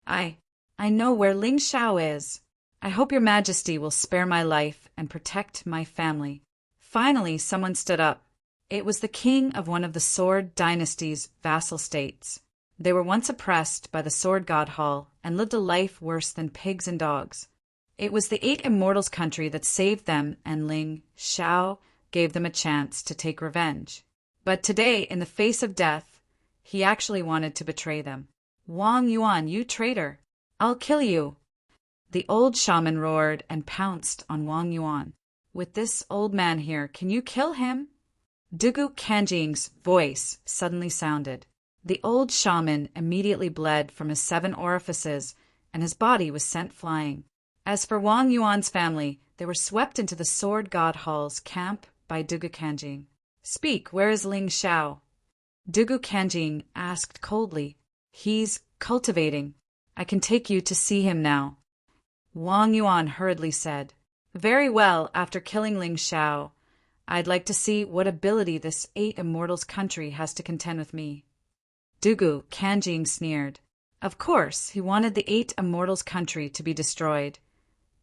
Speaker 1: I know where Ling Xiao is. I hope your majesty will spare my life and protect my family. Finally, someone stood up. It was the king of one of the Sword Dynasty's vassal states. They were once oppressed by the Sword God Hall and lived a life worse than pigs and dogs. It was the 8 Immortals' country that saved them and Ling Xiao gave them a chance to take revenge. But today, in the face of death, he actually wanted to betray them. "Wang Yuan, you traitor! I'll kill you!" The old shaman roared and pounced on Wang Yuan. "With this old man here, can you kill him?" Dugu Kanjing's voice suddenly sounded. The old shaman immediately bled from his 7 orifices, and his body was sent flying. As for Wang Yuan's family, they were swept into the Sword God Hall's camp by Dugu Kanjing. "Speak, where is Ling Xiao?" Dugu Kanjing asked coldly. "He's cultivating. I can take you to see him now." Wang Yuan hurriedly said, "Very well, after killing Ling Xiao, I'd like to see what ability this 8 Immortals country has to contend with me." Dugu Kanjing sneered. Of course, he wanted the 8 Immortals country to be destroyed,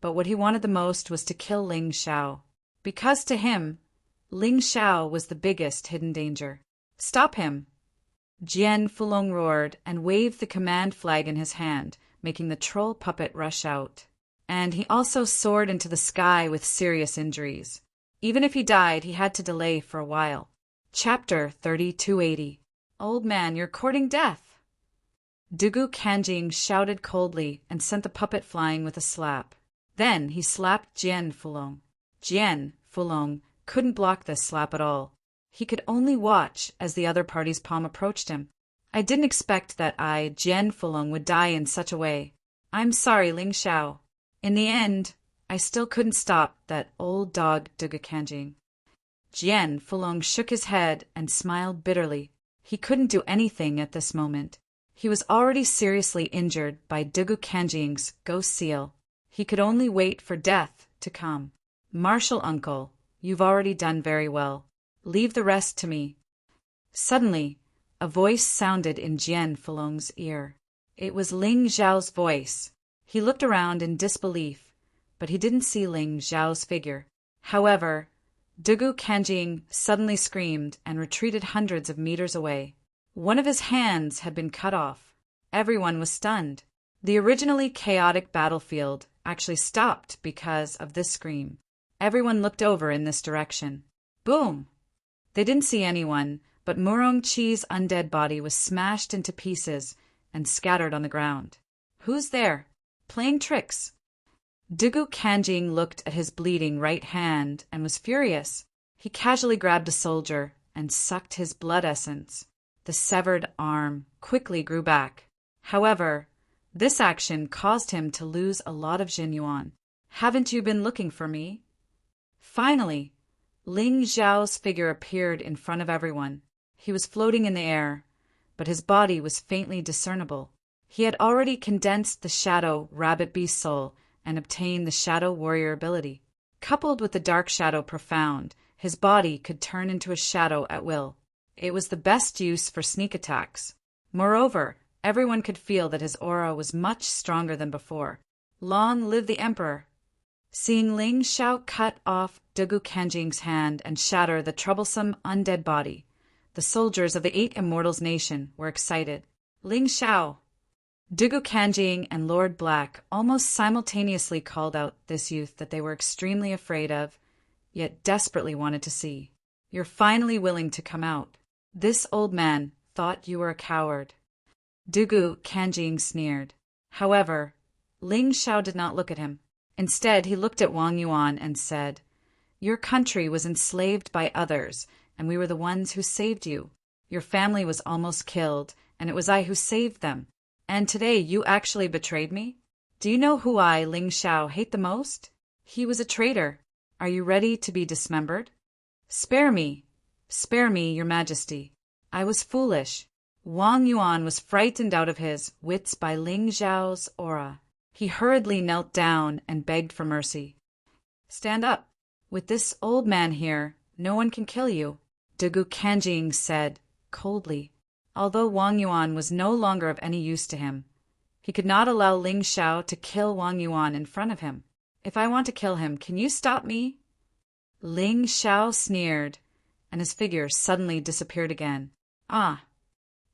Speaker 1: but what he wanted the most was to kill Ling Xiao, because to him, Ling Xiao was the biggest hidden danger. "Stop him!" Jian Fulong roared and waved the command flag in his hand, making the troll puppet rush out. And he also soared into the sky with serious injuries. Even if he died, he had to delay for a while. Chapter 3280. "Old man, you're courting death!" Dugu Kanjing shouted coldly and sent the puppet flying with a slap. Then he slapped Jian Fulong. Jian Fulong couldn't block this slap at all. He could only watch as the other party's palm approached him. "I didn't expect that Jian Fulong, would die in such a way. I'm sorry, Ling Xiao. In the end, I still couldn't stop that old dog Dugu Kanjing." Jian Fulong shook his head and smiled bitterly. He couldn't do anything at this moment. He was already seriously injured by Dugu Kanjing's ghost seal. He could only wait for death to come. "Martial uncle, you've already done very well. Leave the rest to me." Suddenly, a voice sounded in Jian Fulong's ear. It was Ling Xiao's voice. He looked around in disbelief, but he didn't see Ling Xiao's figure. However, Dugu Kanjing suddenly screamed and retreated hundreds of meters away. One of his hands had been cut off. Everyone was stunned. The originally chaotic battlefield actually stopped because of this scream. Everyone looked over in this direction. Boom! They didn't see anyone, but Murong Chi's undead body was smashed into pieces and scattered on the ground. "Who's there? Playing tricks?" Dugu Kanjing looked at his bleeding right hand and was furious. He casually grabbed a soldier and sucked his blood essence. The severed arm quickly grew back. However, this action caused him to lose a lot of Jinyuan. "Haven't you been looking for me?" Finally, Ling Xiao's figure appeared in front of everyone. He was floating in the air, but his body was faintly discernible. He had already condensed the Shadow Rabbit Beast soul and obtained the Shadow Warrior ability. Coupled with the Dark Shadow Profound, his body could turn into a shadow at will. It was the best use for sneak attacks. Moreover, everyone could feel that his aura was much stronger than before. Long live the Emperor! Seeing Ling Xiao cut off Dugu Kanjing's hand and shatter the troublesome undead body, the soldiers of the 8 Immortals Nation were excited. "Ling Xiao!" Dugu Kanjing and Lord Black almost simultaneously called out this youth that they were extremely afraid of, yet desperately wanted to see. "You're finally willing to come out. This old man thought you were a coward." Dugu Kanjing sneered. However, Ling Xiao did not look at him. Instead, he looked at Wang Yuan and said, "Your country was enslaved by others, and we were the ones who saved you. Your family was almost killed, and it was I who saved them. And today you actually betrayed me? Do you know who I, Ling Xiao, hate the most? He was a traitor. Are you ready to be dismembered?" Spare me, your majesty. I was foolish." Wang Yuan was frightened out of his wits by Ling Xiao's aura. He hurriedly knelt down and begged for mercy. "Stand up. With this old man here, no one can kill you," Dugu Kanjing said coldly. Although Wang Yuan was no longer of any use to him, he could not allow Ling Xiao to kill Wang Yuan in front of him. "If I want to kill him, can you stop me?" Ling Xiao sneered, and his figure suddenly disappeared again. Ah!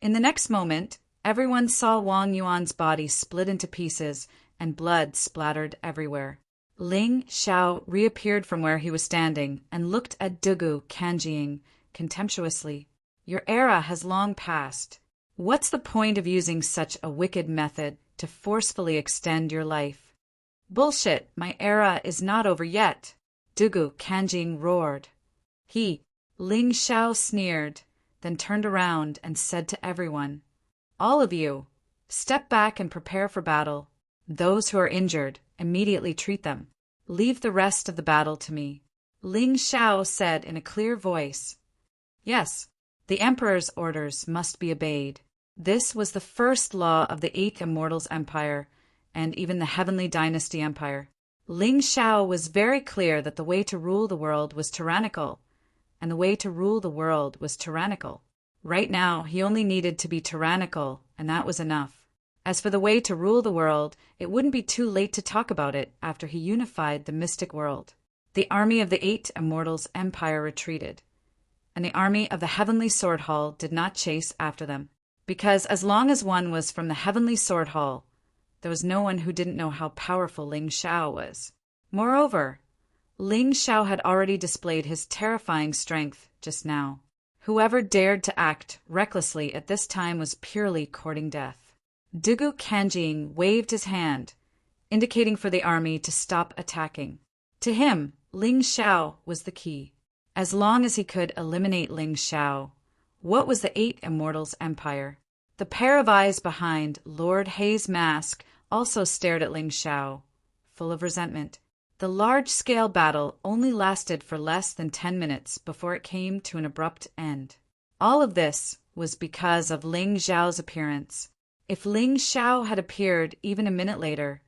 Speaker 1: In the next moment, everyone saw Wang Yuan's body split into pieces and blood splattered everywhere. Ling Xiao reappeared from where he was standing and looked at Dugu Kanjing contemptuously. Your era has long passed. What's the point of using such a wicked method to forcefully extend your life? Bullshit, my era is not over yet, Dugu Kanjing roared. Ling Xiao sneered, then turned around and said to everyone, all of you, step back and prepare for battle. Those who are injured, immediately treat them. Leave the rest of the battle to me. Ling Xiao said in a clear voice. Yes, the Emperor's orders must be obeyed. This was the first law of the 8 Immortals Empire, and even the Heavenly Dynasty Empire. Ling Xiao was very clear that the way to rule the world was tyrannical, and the way to rule the world was tyrannical. Right now, he only needed to be tyrannical, and that was enough. As for the way to rule the world, it wouldn't be too late to talk about it after he unified the mystic world. The army of the 8 Immortals Empire retreated, and the army of the Heavenly Sword Hall did not chase after them, because as long as one was from the Heavenly Sword Hall, there was no one who didn't know how powerful Ling Xiao was. Moreover, Ling Xiao had already displayed his terrifying strength just now. Whoever dared to act recklessly at this time was purely courting death. Dugu Kanjing waved his hand, indicating for the army to stop attacking. To him, Ling Xiao was the key. As long as he could eliminate Ling Xiao, what was the 8 Immortals Empire? The pair of eyes behind Lord Hei's mask also stared at Ling Xiao, full of resentment. The large-scale battle only lasted for less than 10 minutes before it came to an abrupt end. All of this was because of Ling Xiao's appearance. If Ling Xiao had appeared even a minute later,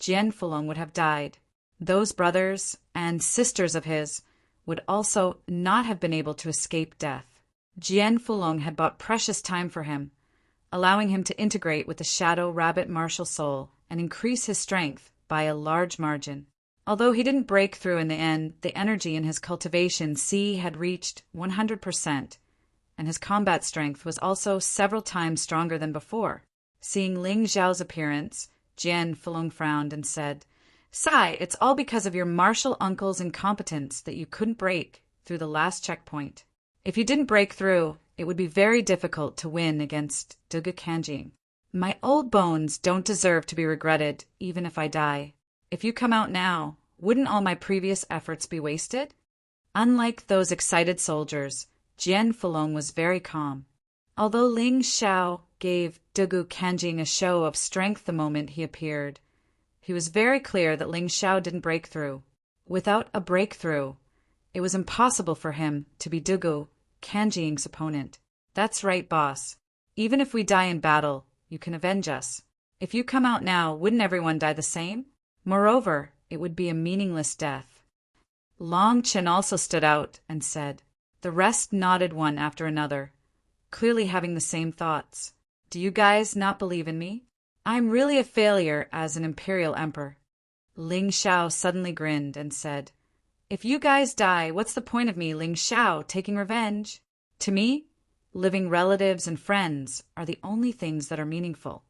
Speaker 1: Jian Fulong would have died. Those brothers and sisters of his would also not have been able to escape death. Jian Fulong had bought precious time for him, allowing him to integrate with the Shadow Rabbit martial soul and increase his strength by a large margin. Although he didn't break through in the end, the energy in his cultivation C had reached 100%, and his combat strength was also several times stronger than before. Seeing Ling Xiao's appearance, Jian Fulong frowned and said, Sai, it's all because of your martial uncle's incompetence that you couldn't break through the last checkpoint. If you didn't break through, it would be very difficult to win against Dugu Kanjing. My old bones don't deserve to be regretted, even if I die. If you come out now, wouldn't all my previous efforts be wasted? Unlike those excited soldiers, Jian Fulong was very calm. Although Ling Xiao gave Dugu Kanjing a show of strength the moment he appeared, he was very clear that Ling Xiao didn't break through. Without a breakthrough, it was impossible for him to be Dugu Kanjing's opponent. That's right, boss. Even if we die in battle, you can avenge us. If you come out now, wouldn't everyone die the same? Moreover, it would be a meaningless death. Long Chen also stood out and said. The rest nodded one after another, clearly having the same thoughts. Do you guys not believe in me? I'm really a failure as an imperial emperor. Ling Xiao suddenly grinned and said, If you guys die, what's the point of me, Ling Xiao, taking revenge? To me, living relatives and friends are the only things that are meaningful.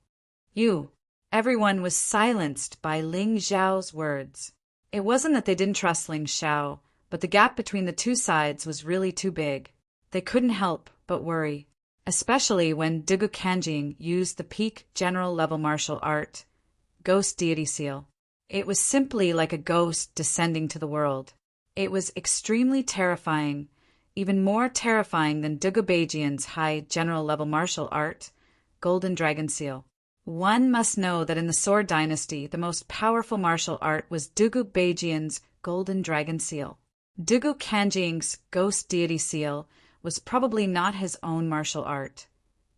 Speaker 1: Everyone was silenced by Ling Xiao's words. It wasn't that they didn't trust Ling Xiao, but the gap between the two sides was really too big. They couldn't help but worry, especially when Dugu Kanjing used the peak general-level martial art, Ghost Deity Seal. It was simply like a ghost descending to the world. It was extremely terrifying, even more terrifying than Dugu Beijian's high general-level martial art, Golden Dragon Seal. One must know that in the Sword Dynasty, the most powerful martial art was Dugu Beijian's Golden Dragon Seal. Dugu Kanjing's Ghost Deity Seal was probably not his own martial art,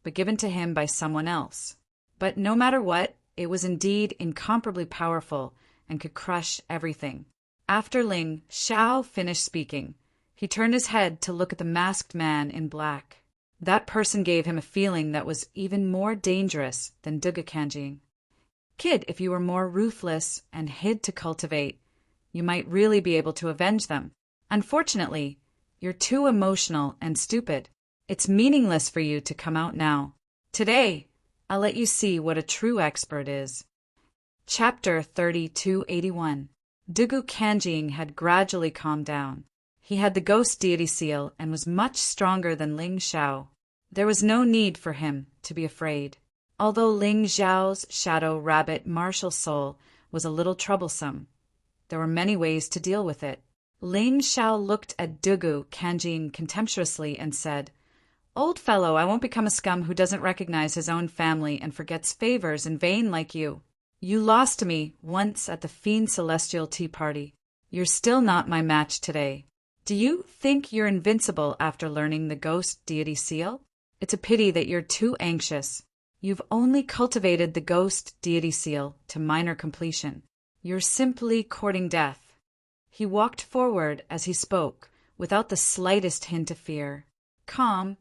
Speaker 1: but given to him by someone else. But no matter what, it was indeed incomparably powerful and could crush everything. After Ling Xiao finished speaking, he turned his head to look at the masked man in black. That person gave him a feeling that was even more dangerous than Dugu Kanjing. Kid, if you were more ruthless and hid to cultivate, you might really be able to avenge them. Unfortunately, you're too emotional and stupid. It's meaningless for you to come out now. Today, I'll let you see what a true expert is. Chapter 3281. Dugu Kanjing had gradually calmed down. He had the ghost deity seal and was much stronger than Ling Xiao. There was no need for him to be afraid. Although Ling Xiao's shadow rabbit martial soul was a little troublesome, there were many ways to deal with it. Ling Xiao looked at Dugu Kanjing contemptuously and said, "Old fellow, I won't become a scum who doesn't recognize his own family and forgets favors in vain like you. You lost to me once at the Fiend Celestial Tea Party. You're still not my match today. Do you think you're invincible after learning the ghost deity seal? It's a pity that you're too anxious. You've only cultivated the ghost deity seal to minor completion. You're simply courting death." He walked forward as he spoke, without the slightest hint of fear. Calm,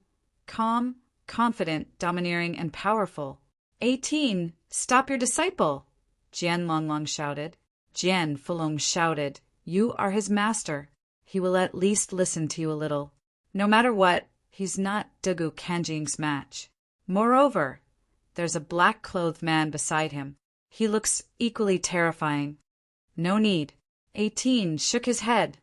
Speaker 1: confident, domineering, and powerful. 18, stop your disciple! Jian Longlong shouted. Jian Fulong shouted, "You are his master. He will at least listen to you a little. No matter what, he's not Dugu Kanjing's match. Moreover, there's a black-clothed man beside him. He looks equally terrifying. No need." 18 shook his head.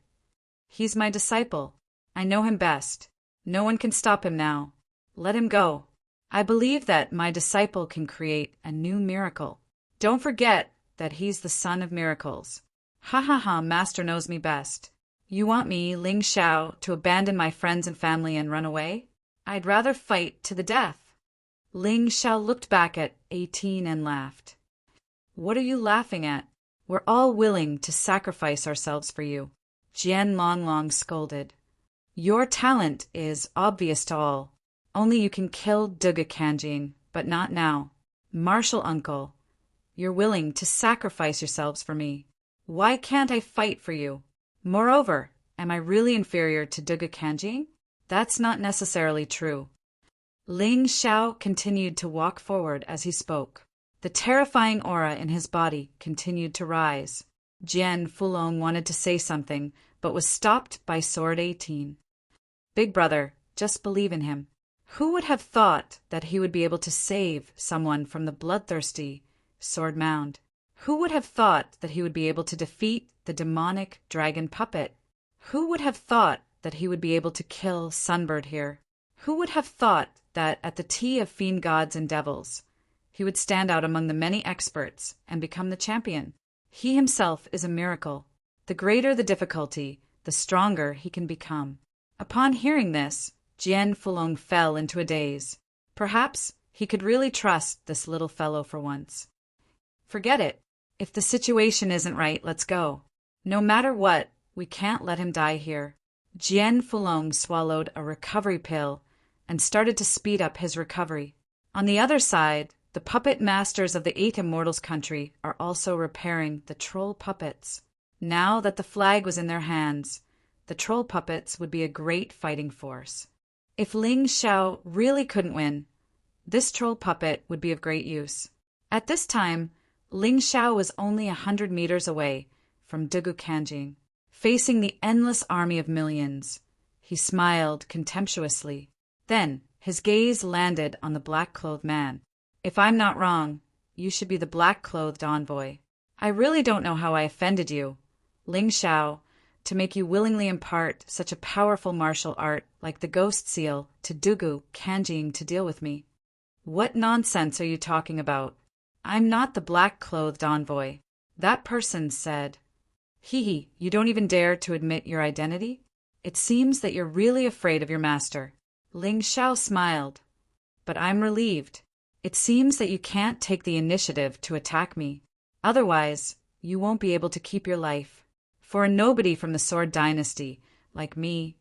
Speaker 1: "He's my disciple. I know him best. No one can stop him now. Let him go. I believe that my disciple can create a new miracle. Don't forget that he's the son of miracles. Ha ha ha, master knows me best. You want me, Ling Xiao, to abandon my friends and family and run away? I'd rather fight to the death." Ling Xiao looked back at 18 and laughed. "What are you laughing at? We're all willing to sacrifice ourselves for you," Jian Longlong scolded. "Your talent is obvious to all. Only you can kill Dugu Kanjing, but not now. Martial uncle, you're willing to sacrifice yourselves for me. Why can't I fight for you? Moreover, am I really inferior to Dugu Kanjing? That's not necessarily true." Ling Xiao continued to walk forward as he spoke. The terrifying aura in his body continued to rise. Jian Fulong wanted to say something, but was stopped by Sword 18. "Big brother, just believe in him. Who would have thought that he would be able to save someone from the bloodthirsty Sword Mound? Who would have thought that he would be able to defeat the demonic dragon puppet? Who would have thought that he would be able to kill Sunbird here? Who would have thought that at the tea of fiend gods and devils, he would stand out among the many experts and become the champion? He himself is a miracle. The greater the difficulty, the stronger he can become." Upon hearing this, Jian Fulong fell into a daze. Perhaps he could really trust this little fellow for once. "Forget it. If the situation isn't right, let's go. No matter what, we can't let him die here." Jian Fulong swallowed a recovery pill and started to speed up his recovery. On the other side, the puppet masters of the 8 Immortals country are also repairing the troll puppets. Now that the flag was in their hands, the troll puppets would be a great fighting force. If Ling Xiao really couldn't win, this troll puppet would be of great use. At this time, Ling Xiao was only 100 meters away from Dugu Kanjing, facing the endless army of millions. He smiled contemptuously. Then his gaze landed on the black-clothed man. "If I'm not wrong, you should be the black-clothed envoy. I really don't know how I offended you, Ling Xiao, to make you willingly impart such a powerful martial art like the ghost seal to Dugu Kanjing to deal with me. What nonsense are you talking about? I'm not the black-clothed envoy," that person said. "Hee, you don't even dare to admit your identity? It seems that you're really afraid of your master." Ling Xiao smiled. "But I'm relieved. It seems that you can't take the initiative to attack me. Otherwise, you won't be able to keep your life. For a nobody from the Sword Dynasty, like me,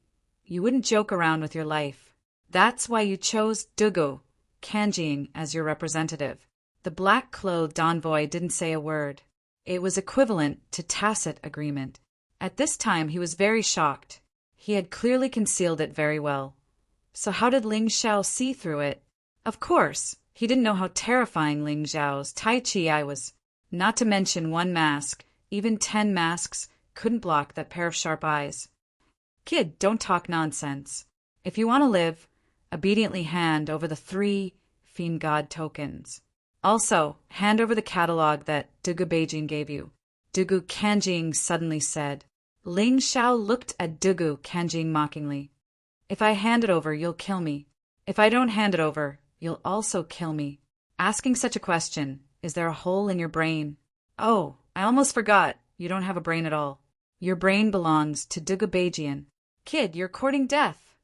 Speaker 1: you wouldn't joke around with your life. That's why you chose Dugu Kanjing as your representative." The black-clothed envoy didn't say a word. It was equivalent to tacit agreement. At this time he was very shocked. He had clearly concealed it very well. So how did Ling Xiao see through it? Of course, he didn't know how terrifying Ling Xiao's Tai Chi eye was. Not to mention one mask, even 10 masks couldn't block that pair of sharp eyes. "Kid, don't talk nonsense. If you want to live, obediently hand over the 3 Fiend God tokens. Also, hand over the catalog that Dugu Beijing gave you. Dugu Kanjing suddenly said. Ling Xiao looked at Dugu Kanjing mockingly. If I hand it over, you'll kill me. If I don't hand it over, you'll also kill me. Asking such a question, is there a hole in your brain? Oh, I almost forgot, you don't have a brain at all. Your brain belongs to Dugu Beijian. Kid, you're courting death.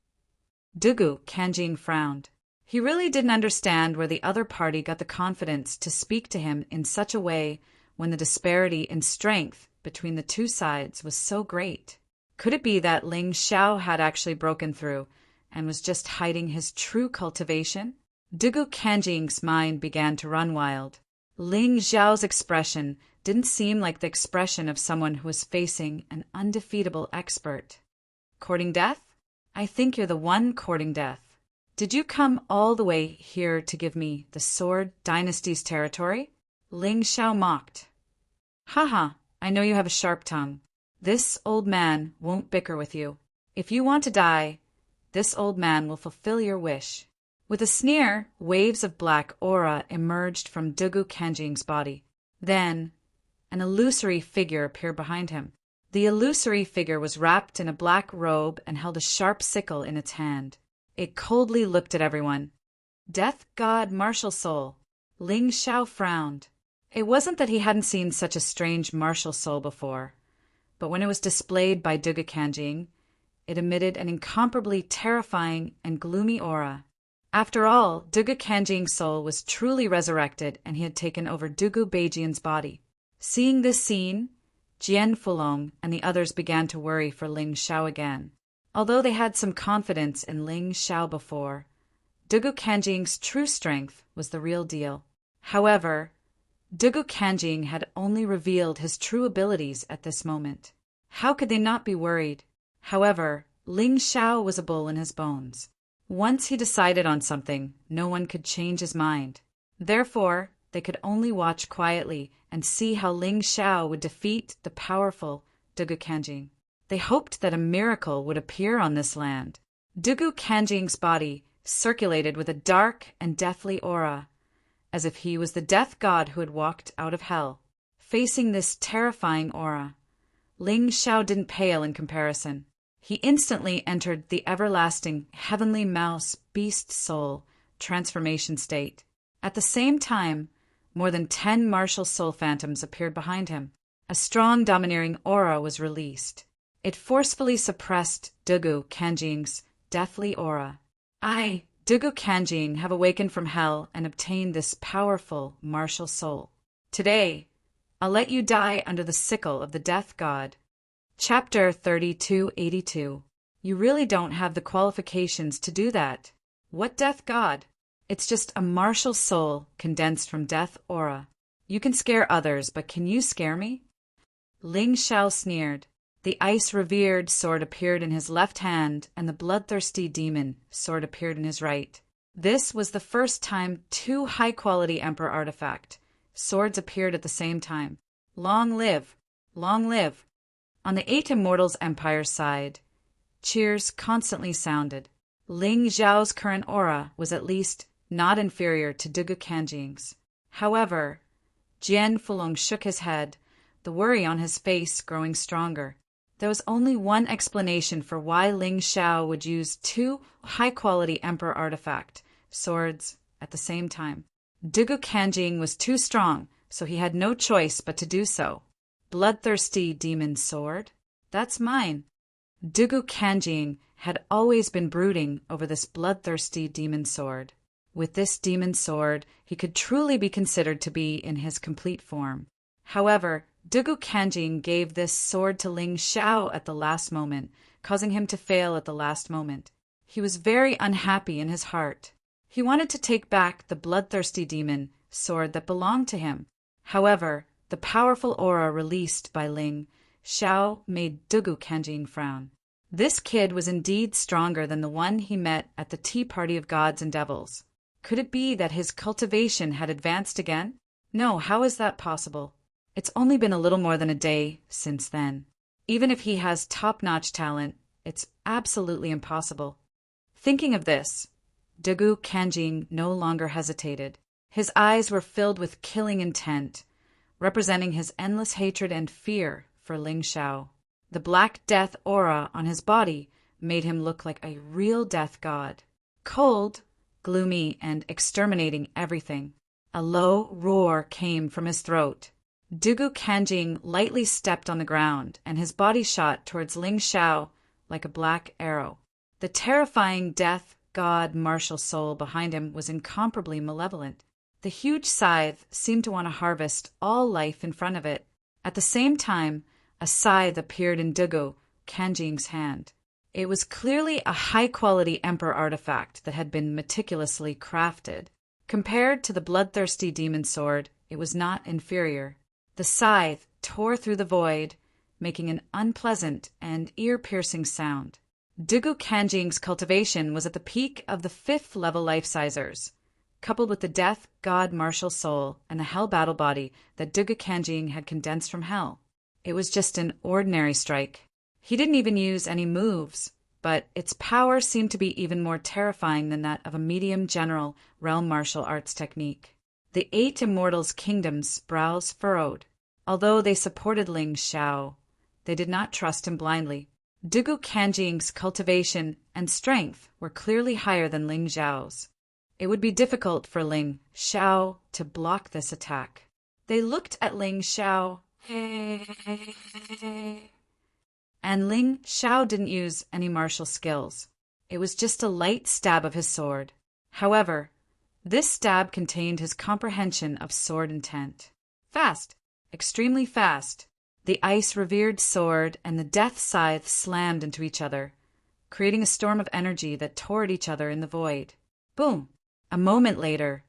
Speaker 1: Dugu Kanjing frowned. He really didn't understand where the other party got the confidence to speak to him in such a way when the disparity in strength between the two sides was so great. Could it be that Ling Xiao had actually broken through and was just hiding his true cultivation? Dugu Kanjing's mind began to run wild. Ling Xiao's expression didn't seem like the expression of someone who was facing an undefeatable expert. Courting death? I think you're the one courting death. Did you come all the way here to give me the Sword Dynasty's territory? Ling Xiao mocked. Haha, I know you have a sharp tongue. This old man won't bicker with you. If you want to die, this old man will fulfill your wish. With a sneer, waves of black aura emerged from Dugu Kanjing's body. Then, an illusory figure appeared behind him. The illusory figure was wrapped in a black robe and held a sharp sickle in its hand. It coldly looked at everyone. Death God Martial Soul. Ling Xiao frowned. It wasn't that he hadn't seen such a strange martial soul before, but when it was displayed by Dugu Kanjing, it emitted an incomparably terrifying and gloomy aura. After all, Dugu Kanjing's soul was truly resurrected and he had taken over Dugu Beijian's body. Seeing this scene, Jian Fulong and the others began to worry for Ling Xiao again. Although they had some confidence in Ling Xiao before, Dugu Kanjing's true strength was the real deal. However, Dugu Kanjing had only revealed his true abilities at this moment. How could they not be worried? However, Ling Xiao was a bull in his bones. Once he decided on something, no one could change his mind. Therefore, they could only watch quietly and see how Ling Xiao would defeat the powerful Dugu Kanjing. They hoped that a miracle would appear on this land. Dugu Kanjing's body circulated with a dark and deathly aura, as if he was the death god who had walked out of hell. Facing this terrifying aura, Ling Xiao didn't pale in comparison. He instantly entered the everlasting heavenly mouse beast soul transformation state. At the same time, more than 10 martial soul phantoms appeared behind him. A strong domineering aura was released. It forcefully suppressed Dugu Kanjing's deathly aura. I, Dugu Kanjing, have awakened from hell and obtained this powerful martial soul. Today, I'll let you die under the sickle of the death god. Chapter 3282. You really don't have the qualifications to do that. What death god? It's just a martial soul condensed from death aura. You can scare others, but can you scare me? Ling Xiao sneered. The ice-revered sword appeared in his left hand, and the bloodthirsty demon sword appeared in his right. This was the first time 2 high-quality Emperor artifact swords appeared at the same time. Long live! Long live! On the 8 Immortals Empire's side, cheers constantly sounded. Ling Xiao's current aura was at least not inferior to Dugu Kanjing's. However, Jian Fulong shook his head, the worry on his face growing stronger. There was only one explanation for why Ling Xiao would use 2 high-quality Emperor artifact swords at the same time. Dugu Kanjing was too strong, so he had no choice but to do so. Bloodthirsty demon sword? That's mine. Dugu Kanjing had always been brooding over this bloodthirsty demon sword. With this demon sword, he could truly be considered to be in his complete form. However, Dugu Kanjing gave this sword to Ling Xiao at the last moment, causing him to fail at the last moment. He was very unhappy in his heart. He wanted to take back the bloodthirsty demon sword that belonged to him. However, the powerful aura released by Ling Xiao made Dugu Kanjing frown. This kid was indeed stronger than the one he met at the tea party of gods and devils. Could it be that his cultivation had advanced again? No, how is that possible? It's only been a little more than a day since then. Even if he has top-notch talent, it's absolutely impossible. Thinking of this, Dugu Kanjing no longer hesitated. His eyes were filled with killing intent. representing his endless hatred and fear for Ling Xiao. The black death aura on his body made him look like a real death god. Cold, gloomy, and exterminating everything. A low roar came from his throat. Dugu Kanjing lightly stepped on the ground, and his body shot towards Ling Xiao like a black arrow. The terrifying death god martial soul behind him was incomparably malevolent. The huge scythe seemed to want to harvest all life in front of it. At the same time, a scythe appeared in Dugu Kanjing's hand. It was clearly a high-quality emperor artifact that had been meticulously crafted. Compared to the bloodthirsty demon sword, it was not inferior. The scythe tore through the void, making an unpleasant and ear-piercing sound. Dugu Kanjing's cultivation was at the peak of the 5th level life-sizers, coupled with the death god martial soul and the hell battle body that Dugu Kanjing had condensed from hell. It was just an ordinary strike. He didn't even use any moves, but its power seemed to be even more terrifying than that of a medium general realm martial arts technique. The 8 immortals' kingdoms' brows furrowed. Although they supported Ling Xiao, they did not trust him blindly. Dugu Kanjing's cultivation and strength were clearly higher than Ling Xiao's. It would be difficult for Ling Xiao to block this attack. They looked at Ling Xiao, and Ling Xiao didn't use any martial skills. It was just a light stab of his sword. However, this stab contained his comprehension of sword intent. Fast, extremely fast. The ice-revered sword and the death scythe slammed into each other, creating a storm of energy that tore at each other in the void. Boom! A moment later,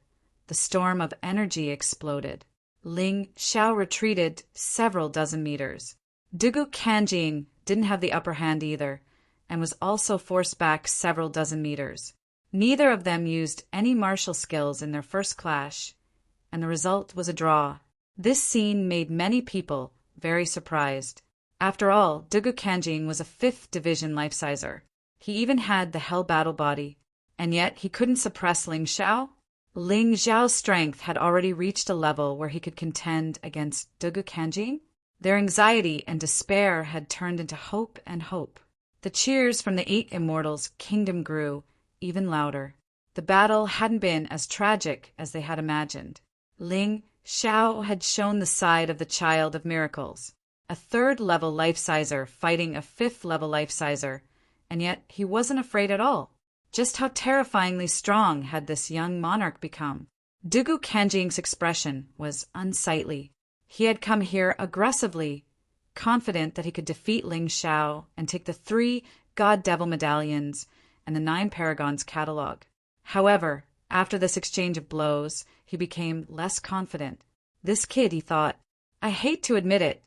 Speaker 1: the storm of energy exploded. Ling Xiao retreated several dozen meters. Dugu Kanjing didn't have the upper hand either, and was also forced back several dozen meters. Neither of them used any martial skills in their first clash, and the result was a draw. This scene made many people very surprised. After all, Dugu Kanjing was a 5th division life-sizer. He even had the hell battle body, and yet he couldn't suppress Ling Xiao. Ling Xiao's strength had already reached a level where he could contend against Dugu Kanjing. Their anxiety and despair had turned into hope and hope. The cheers from the 8 immortals' kingdom grew even louder. The battle hadn't been as tragic as they had imagined. Ling Xiao had shown the side of the child of miracles, a 3rd level life-sizer fighting a 5th level life-sizer, and yet he wasn't afraid at all. Just how terrifyingly strong had this young monarch become? Dugu Kanjing's expression was unsightly. He had come here aggressively, confident that he could defeat Ling Xiao and take the 3 God-Devil medallions and the 9 Paragons catalog. However, after this exchange of blows, he became less confident. This kid, he thought, I hate to admit it,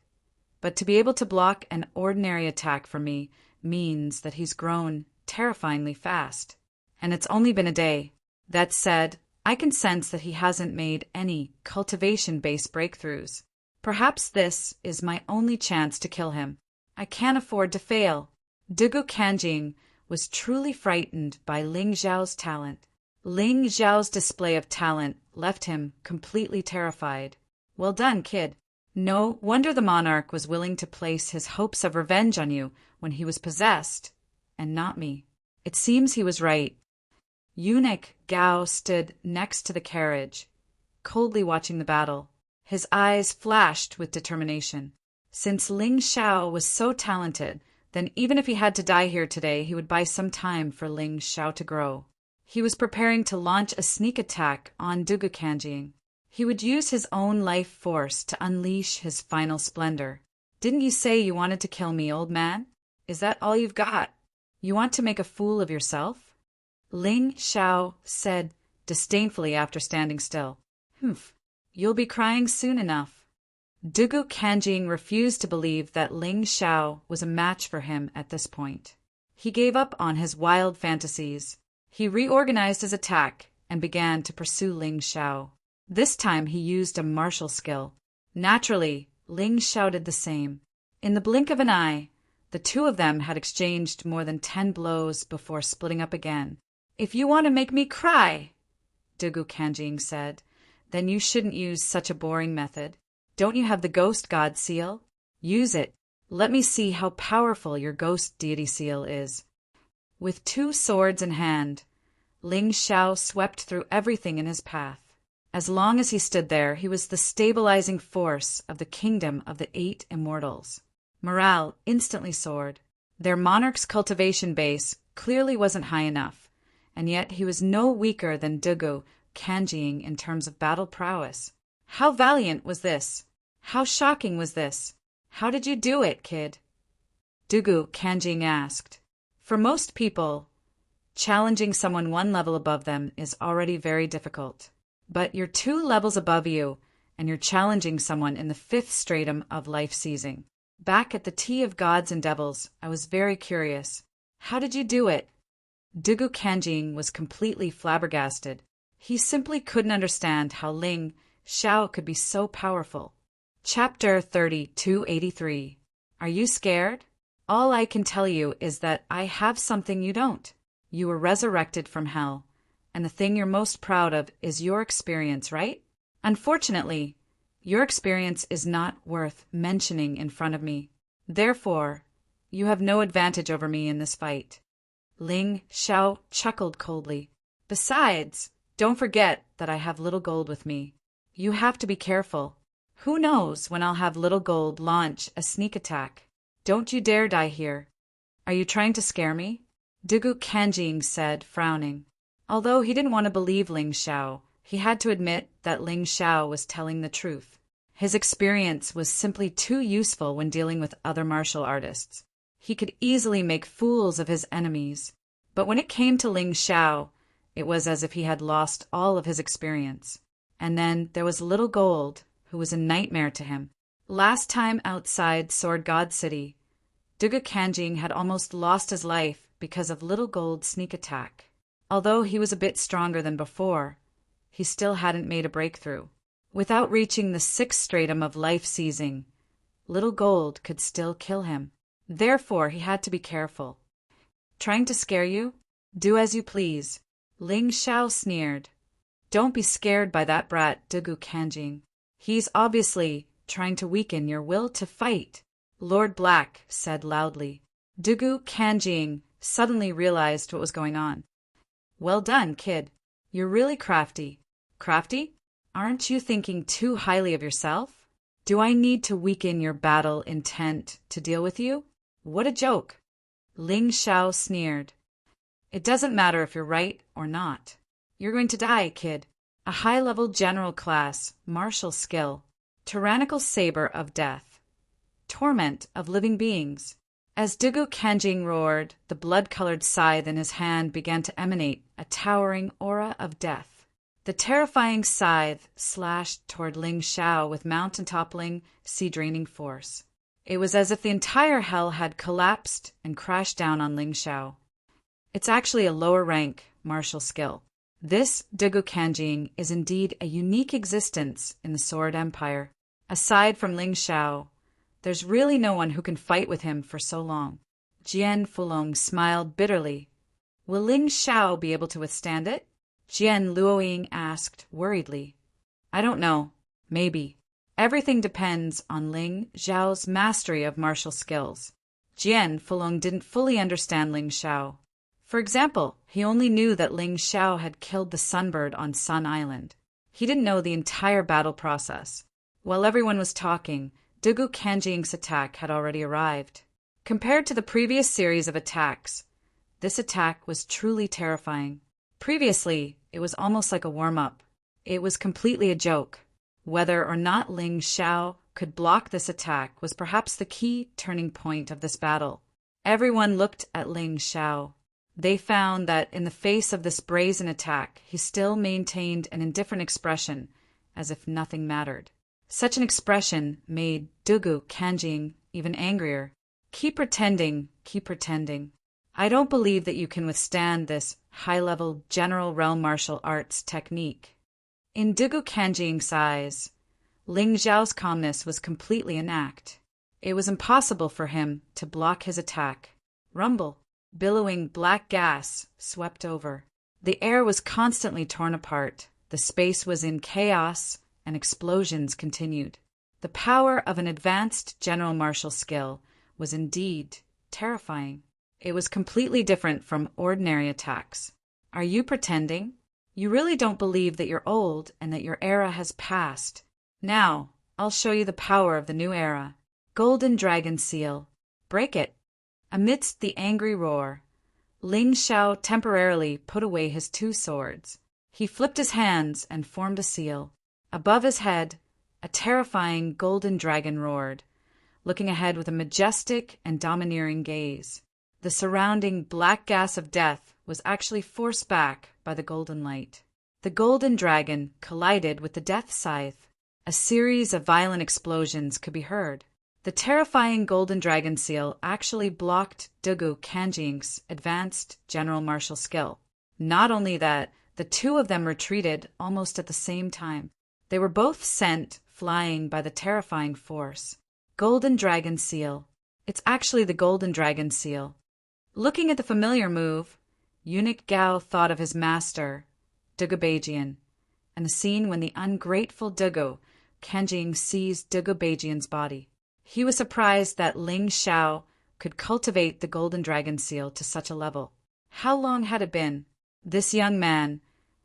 Speaker 1: but to be able to block an ordinary attack from me means that he's grown terrifyingly fast. And it's only been a day. That said, I can sense that he hasn't made any cultivation-based breakthroughs. Perhaps this is my only chance to kill him. I can't afford to fail. Dugu Kanjing was truly frightened by Ling Xiao's talent. Ling Xiao's display of talent left him completely terrified. Well done, kid. No wonder the monarch was willing to place his hopes of revenge on you when he was possessed, and not me. It seems he was right. Eunuch Gao stood next to the carriage, coldly watching the battle. His eyes flashed with determination. Since Ling Xiao was so talented, then even if he had to die here today, he would buy some time for Ling Xiao to grow. He was preparing to launch a sneak attack on Dugu Kanjing. He would use his own life force to unleash his final splendor. Didn't you say you wanted to kill me, old man? Is that all you've got? You want to make a fool of yourself? Ling Xiao said disdainfully after standing still. Humph, you'll be crying soon enough. Dugu Kanjing refused to believe that Ling Xiao was a match for him at this point. He gave up on his wild fantasies. He reorganized his attack and began to pursue Ling Xiao. This time he used a martial skill. Naturally, Ling Xiao did the same. In the blink of an eye, the two of them had exchanged more than 10 blows before splitting up again. If you want to make me cry, Dugu Kanjing said, then you shouldn't use such a boring method. Don't you have the ghost god seal? Use it. Let me see how powerful your ghost deity seal is. With 2 swords in hand, Ling Xiao swept through everything in his path. As long as he stood there, he was the stabilizing force of the kingdom of the 8 immortals. Morale instantly soared. Their monarch's cultivation base clearly wasn't high enough, and yet he was no weaker than Dugu Kanjing in terms of battle prowess. How valiant was this? How shocking was this? How did you do it, kid? Dugu Kanjing asked. For most people, challenging someone 1 level above them is already very difficult. But you're 2 levels above you, and you're challenging someone in the 5th stratum of life seizing. Back at the Tea of Gods and Devils, I was very curious. How did you do it? Dugu Kanjing was completely flabbergasted. He simply couldn't understand how Ling Xiao could be so powerful. Chapter 3283. Are you scared? All I can tell you is that I have something you don't. You were resurrected from hell, and the thing you're most proud of is your experience, right? Unfortunately, your experience is not worth mentioning in front of me. Therefore, you have no advantage over me in this fight. Ling Xiao chuckled coldly. Besides, don't forget that I have Little Gold with me. You have to be careful. Who knows when I'll have Little Gold launch a sneak attack? Don't you dare die here. Are you trying to scare me? Dugu Kanjing said, frowning. Although he didn't want to believe Ling Xiao, he had to admit that Ling Xiao was telling the truth. His experience was simply too useful when dealing with other martial artists. He could easily make fools of his enemies. But when it came to Ling Xiao, it was as if he had lost all of his experience. And then there was Little Gold, who was a nightmare to him. Last time outside Sword God City, Dugu Kanjing had almost lost his life because of Little Gold's sneak attack. Although he was a bit stronger than before, he still hadn't made a breakthrough. Without reaching the 6th stratum of life seizing, Little Gold could still kill him. Therefore, he had to be careful. Trying to scare you? Do as you please. Ling Xiao sneered. Don't be scared by that brat, Dugu Kanjing. He's obviously trying to weaken your will to fight. Lord Black said loudly. Dugu Kanjing suddenly realized what was going on. Well done, kid. You're really crafty. Crafty? Aren't you thinking too highly of yourself? Do I need to weaken your battle intent to deal with you? What a joke. Ling Xiao sneered. It doesn't matter if you're right or not. You're going to die, kid. A high-level general class, martial skill, tyrannical saber of death, torment of living beings. As Dugu Kanjing roared, the blood-colored scythe in his hand began to emanate a towering aura of death. The terrifying scythe slashed toward Ling Xiao with mountain-toppling, sea-draining force. It was as if the entire hell had collapsed and crashed down on Ling Xiao. It's actually a lower-rank martial skill. This Dugu Kanjing is indeed a unique existence in the Sword Empire. Aside from Ling Xiao, there's really no one who can fight with him for so long. Jian Fulong smiled bitterly. Will Ling Xiao be able to withstand it? Jian Luoying asked worriedly. I don't know. Maybe. Everything depends on Ling Xiao's mastery of martial skills. Jian Fulong didn't fully understand Ling Xiao. For example, he only knew that Ling Xiao had killed the sunbird on Sun Island. He didn't know the entire battle process. While everyone was talking, Dugu Kanjing's attack had already arrived. Compared to the previous series of attacks, this attack was truly terrifying. Previously, it was almost like a warm-up. It was completely a joke. Whether or not Ling Xiao could block this attack was perhaps the key turning point of this battle. Everyone looked at Ling Xiao. They found that in the face of this brazen attack, he still maintained an indifferent expression, as if nothing mattered. Such an expression made Dugu Kanjing even angrier. Keep pretending, keep pretending. I don't believe that you can withstand this high-level general realm martial arts technique. In Dugu Kanjing's eyes, Ling Xiao's calmness was completely an act. It was impossible for him to block his attack. Rumble. Billowing black gas swept over. The air was constantly torn apart. The space was in chaos, and explosions continued. The power of an advanced general martial skill was indeed terrifying. It was completely different from ordinary attacks. Are you pretending? You really don't believe that you're old and that your era has passed. Now, I'll show you the power of the new era. Golden Dragon Seal. Break it. Amidst the angry roar, Ling Xiao temporarily put away his two swords. He flipped his hands and formed a seal. Above his head, a terrifying golden dragon roared, looking ahead with a majestic and domineering gaze. The surrounding black gas of death was actually forced back by the golden light. The golden dragon collided with the death scythe. A series of violent explosions could be heard. The terrifying golden dragon seal actually blocked Dugu Kanjing's advanced general martial skill. Not only that, the two of them retreated almost at the same time. They were both sent flying by the terrifying force. Golden Dragon Seal. It's actually the Golden Dragon Seal. Looking at the familiar move, Eunuch Gao thought of his master, Dugu Beijian, and the scene when the ungrateful Dugu Kanjing seized Dugu Beijian's body. He was surprised that Ling Xiao could cultivate the Golden Dragon Seal to such a level. How long had it been? This young man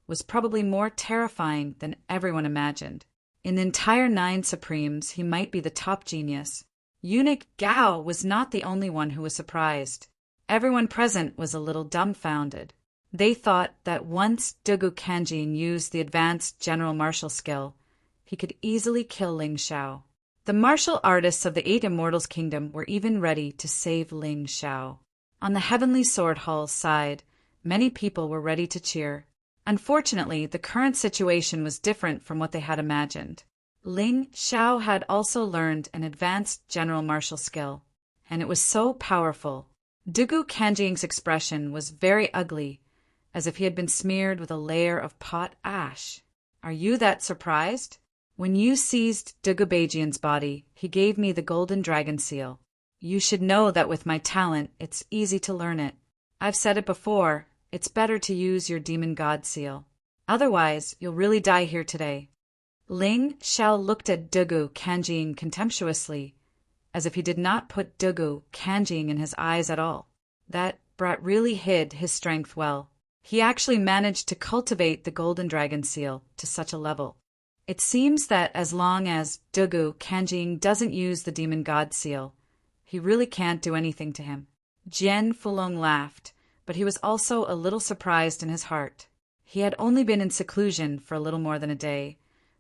Speaker 1: was probably more terrifying than everyone imagined. In the entire 9 Supremes, he might be the top genius. Eunuch Gao was not the only one who was surprised. Everyone present was a little dumbfounded. They thought that once Dugu Kanjing used the advanced general martial skill, he could easily kill Ling Xiao. The martial artists of the 8 Immortals' kingdom were even ready to save Ling Xiao. On the Heavenly Sword Hall's side, many people were ready to cheer. Unfortunately, the current situation was different from what they had imagined. Ling Xiao had also learned an advanced general martial skill, and it was so powerful. Dugu Kanjing's expression was very ugly, as if he had been smeared with a layer of pot ash. Are you that surprised? When you seized Dugu Beijian's body, he gave me the Golden Dragon Seal. You should know that with my talent, it's easy to learn it. I've said it before, it's better to use your Demon God Seal. Otherwise, you'll really die here today. Ling Xiao looked at Dugu Kanjing contemptuously, as if he did not put Dugu Kanjing in his eyes at all. That brat really hid his strength well. He actually managed to cultivate the Golden Dragon Seal to such a level. It seems that as long as Dugu Kanjing doesn't use the Demon God Seal, he really can't do anything to him. Jian Fulong laughed, but he was also a little surprised in his heart. He had only been in seclusion for a little more than a day,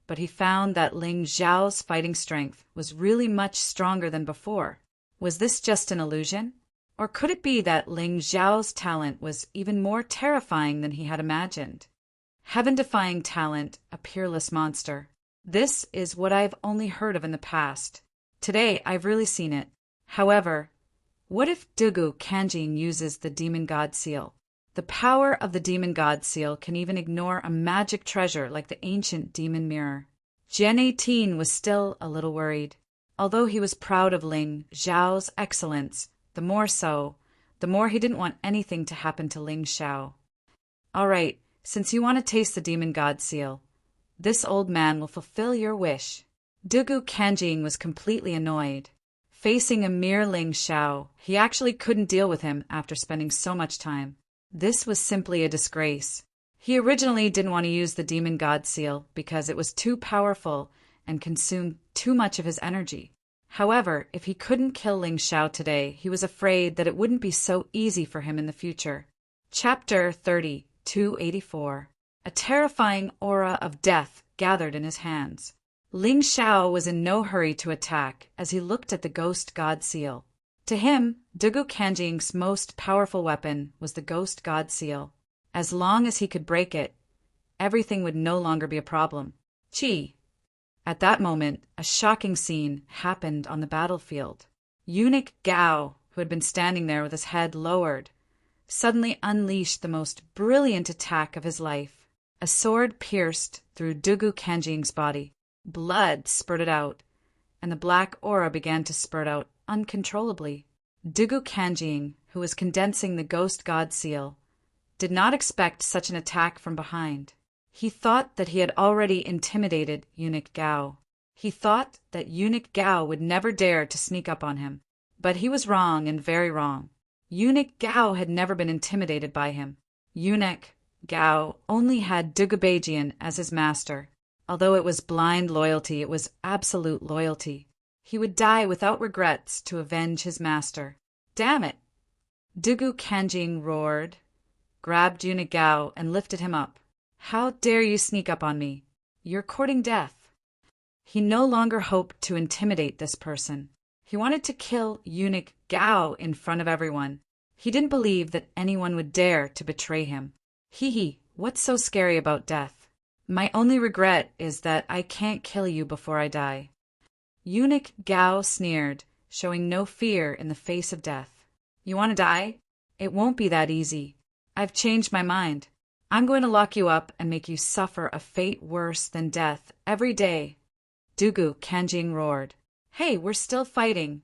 Speaker 1: but he found that Ling Xiao's fighting strength was really much stronger than before. Was this just an illusion? Or could it be that Ling Xiao's talent was even more terrifying than he had imagined? Heaven-defying talent, a peerless monster. This is what I've only heard of in the past. Today, I've really seen it. However, what if Dugu Kanjing uses the Demon God Seal? The power of the Demon God Seal can even ignore a magic treasure like the ancient Demon Mirror. Gen 18 was still a little worried. Although he was proud of Ling Xiao's excellence, the more he didn't want anything to happen to Ling Xiao. All right, since you want to taste the Demon God Seal, this old man will fulfill your wish. Dugu Kanjing was completely annoyed. Facing a mere Ling Xiao, he actually couldn't deal with him after spending so much time. This was simply a disgrace. He originally didn't want to use the Demon God Seal because it was too powerful and consumed too much of his energy. However, if he couldn't kill Ling Xiao today, he was afraid that it wouldn't be so easy for him in the future. Chapter 30, 284. A terrifying aura of death gathered in his hands. Ling Xiao was in no hurry to attack as he looked at the Ghost God Seal. To him, Dugu Kanjing's most powerful weapon was the Ghost God Seal. As long as he could break it, everything would no longer be a problem. Chi. At that moment, a shocking scene happened on the battlefield. Eunuch Gao, who had been standing there with his head lowered, suddenly unleashed the most brilliant attack of his life. A sword pierced through Dugu Kanjing's body. Blood spurted out, and the black aura began to spurt out uncontrollably. Dugu Kanjing, who was condensing the Ghost God Seal, did not expect such an attack from behind. He thought that he had already intimidated Eunuch Gao. He thought that Eunuch Gao would never dare to sneak up on him. But he was wrong, and very wrong. Eunuch Gao had never been intimidated by him. Eunuch Gao only had Dugubejian as his master. Although it was blind loyalty, it was absolute loyalty. He would die without regrets to avenge his master. Damn it! Dugu Kanjing roared, grabbed Eunuch Gao, and lifted him up. How dare you sneak up on me? You're courting death. He no longer hoped to intimidate this person. He wanted to kill Eunuch Gao in front of everyone. He didn't believe that anyone would dare to betray him. Hee, what's so scary about death? My only regret is that I can't kill you before I die. Eunuch Gao sneered, showing no fear in the face of death. You want to die? It won't be that easy. I've changed my mind. I'm going to lock you up and make you suffer a fate worse than death every day. Dugu Kanjing roared. Hey, we're still fighting.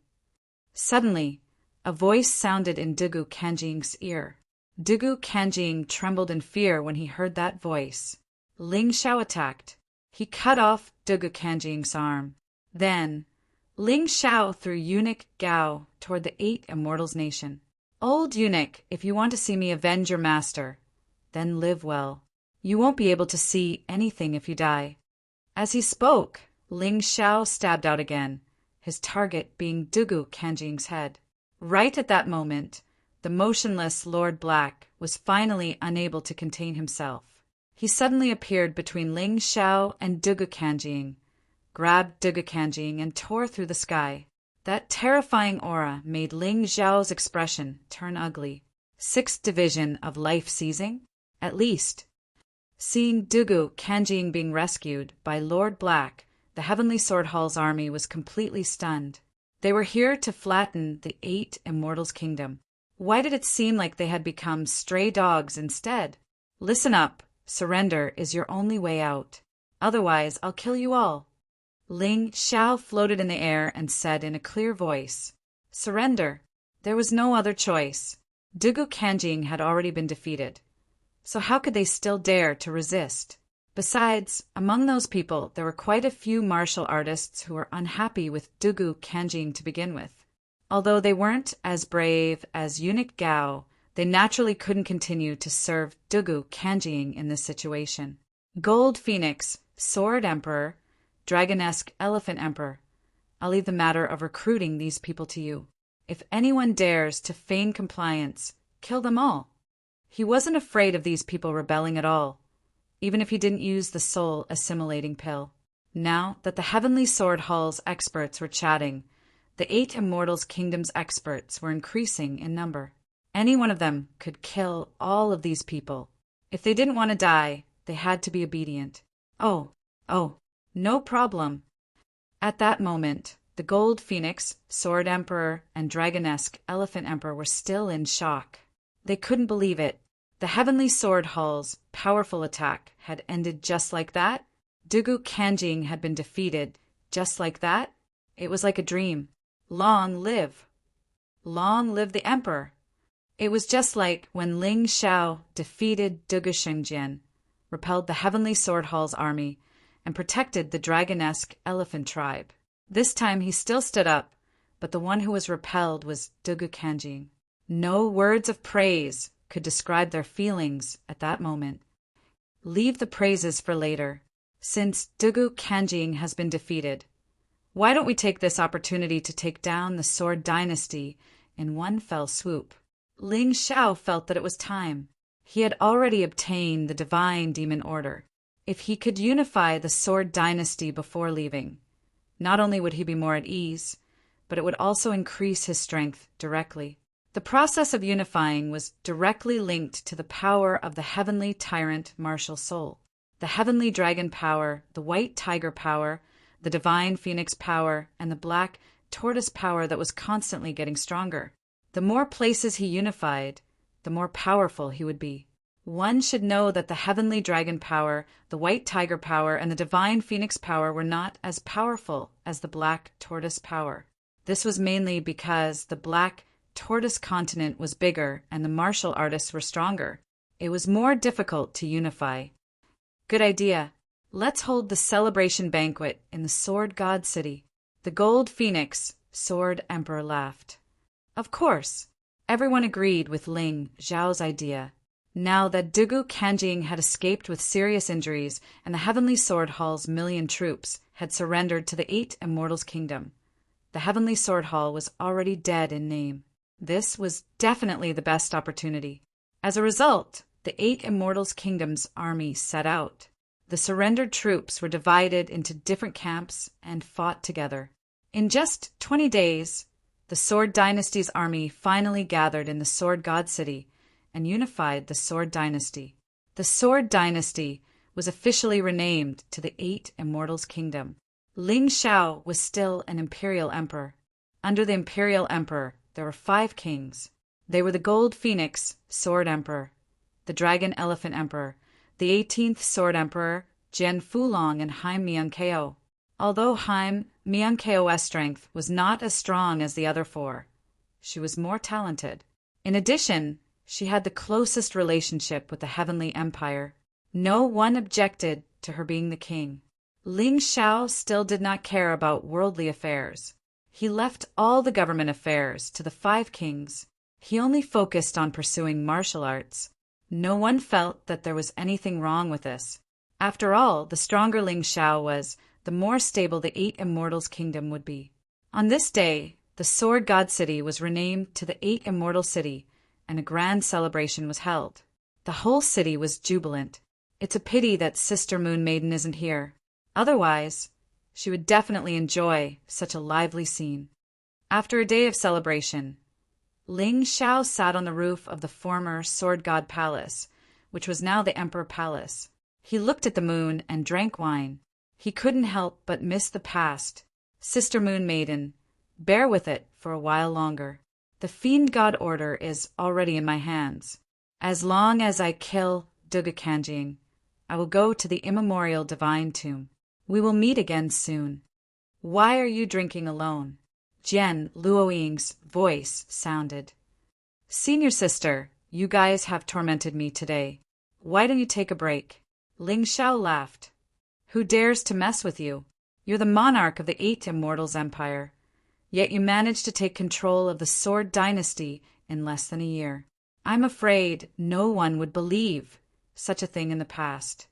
Speaker 1: Suddenly, a voice sounded in Dugu Kanjing's ear. Dugu Kanjing trembled in fear when he heard that voice. Ling Xiao attacked. He cut off Dugu Kanjing's arm. Then, Ling Xiao threw Eunuch Gao toward the 8 Immortals Nation. Old eunuch, if you want to see me avenge your master, then live well. You won't be able to see anything if you die. As he spoke, Ling Xiao stabbed out again, his target being Dugu Kanjing's head. Right at that moment, the motionless Lord Black was finally unable to contain himself. He suddenly appeared between Ling Xiao and Dugu Kanjing, grabbed Dugu Kanjing, and tore through the sky. That terrifying aura made Ling Xiao's expression turn ugly. 6th Division of life seizing? At least. Seeing Dugu Kanjing being rescued by Lord Black, the Heavenly Sword Hall's army was completely stunned. They were here to flatten the 8 Immortals' kingdom. Why did it seem like they had become stray dogs instead? Listen up. Surrender is your only way out. Otherwise, I'll kill you all. Ling Xiao floated in the air and said in a clear voice, Surrender. There was no other choice. Dugu Kanjing had already been defeated. So how could they still dare to resist? Besides, among those people, there were quite a few martial artists who were unhappy with Dugu Kanjing to begin with. Although they weren't as brave as Eunuch Gao, they naturally couldn't continue to serve Dugu Kanjing in this situation. Gold Phoenix, Sword Emperor, Dragonesque Elephant Emperor, I'll leave the matter of recruiting these people to you. If anyone dares to feign compliance, kill them all. He wasn't afraid of these people rebelling at all, even if he didn't use the soul assimilating pill. Now that the Heavenly Sword Hall's experts were chatting, the 8 Immortals Kingdom's experts were increasing in number. Any one of them could kill all of these people. If they didn't want to die, they had to be obedient. Oh, no problem. At that moment, the Gold Phoenix, Sword Emperor, and Dragonesque Elephant Emperor were still in shock. They couldn't believe it. The Heavenly Sword Hall's powerful attack had ended just like that. Dugu Kanjing had been defeated just like that. It was like a dream. Long live the Emperor. It was just like when Ling Xiao defeated Dugu Shengjian, repelled the Heavenly Sword Hall's army, and protected the Dragonesque Elephant tribe. This time he still stood up, but the one who was repelled was Dugu Kanjing. No words of praise could describe their feelings at that moment. Leave the praises for later. Since Dugu Kanjing has been defeated, why don't we take this opportunity to take down the Sword Dynasty in one fell swoop? Ling Xiao felt that it was time. He had already obtained the Divine Demon Order. If he could unify the Sword Dynasty before leaving, not only would he be more at ease, but it would also increase his strength directly. The process of unifying was directly linked to the power of the Heavenly Tyrant Martial Soul, the Heavenly Dragon power, the White Tiger power, the Divine Phoenix power, and the Black Tortoise power that was constantly getting stronger. The more places he unified, the more powerful he would be. One should know that the Heavenly Dragon power, the White Tiger power, and the Divine Phoenix power were not as powerful as the Black Tortoise power. This was mainly because the Black Tortoise continent was bigger and the martial artists were stronger. It was more difficult to unify. Good idea. Let's hold the celebration banquet in the Sword God City. The Gold Phoenix, Sword Emperor laughed. Of course. Everyone agreed with Ling Zhao's idea. Now that Dugu Kanjing had escaped with serious injuries and the Heavenly Sword Hall's 1,000,000 troops had surrendered to the 8 Immortals' kingdom, the Heavenly Sword Hall was already dead in name. This was definitely the best opportunity. As a result, the 8 Immortals' kingdom's army set out. The surrendered troops were divided into different camps and fought together. In just 20 days, the Sword Dynasty's army finally gathered in the Sword God City and unified the Sword Dynasty. The Sword Dynasty was officially renamed to the 8 Immortals' Kingdom. Ling Xiao was still an imperial emperor. Under the imperial emperor, there were 5 kings. They were the Gold Phoenix, Sword Emperor, the Dragon Elephant Emperor, the 18th Sword Emperor, Jian Fulong and Haim Miankeo. Although Haim Miankeo's strength was not as strong as the other 4, she was more talented. In addition, she had the closest relationship with the Heavenly Empire. No one objected to her being the king. Ling Xiao still did not care about worldly affairs. He left all the government affairs to the 5 kings. He only focused on pursuing martial arts. No one felt that there was anything wrong with this. After all, the stronger Ling Xiao was, the more stable the 8 Immortals' kingdom would be. On this day, the Sword God City was renamed to the 8 Immortal City, and a grand celebration was held. The whole city was jubilant. It's a pity that Sister Moon Maiden isn't here. Otherwise, she would definitely enjoy such a lively scene. After a day of celebration, Ling Xiao sat on the roof of the former Sword God Palace, which was now the Emperor Palace. He looked at the moon and drank wine. He couldn't help but miss the past. Sister Moon Maiden, bear with it for a while longer. The Fiend God order is already in my hands. As long as I kill Dugu Kanjing, I will go to the immemorial divine tomb. We will meet again soon. Why are you drinking alone? Jian Luoying's voice sounded. Senior sister, you guys have tormented me today. Why don't you take a break? Ling Xiao laughed. Who dares to mess with you? You're the monarch of the 8 Immortals Empire. Yet you managed to take control of the Sword Dynasty in less than a year. I'm afraid no one would believe such a thing in the past.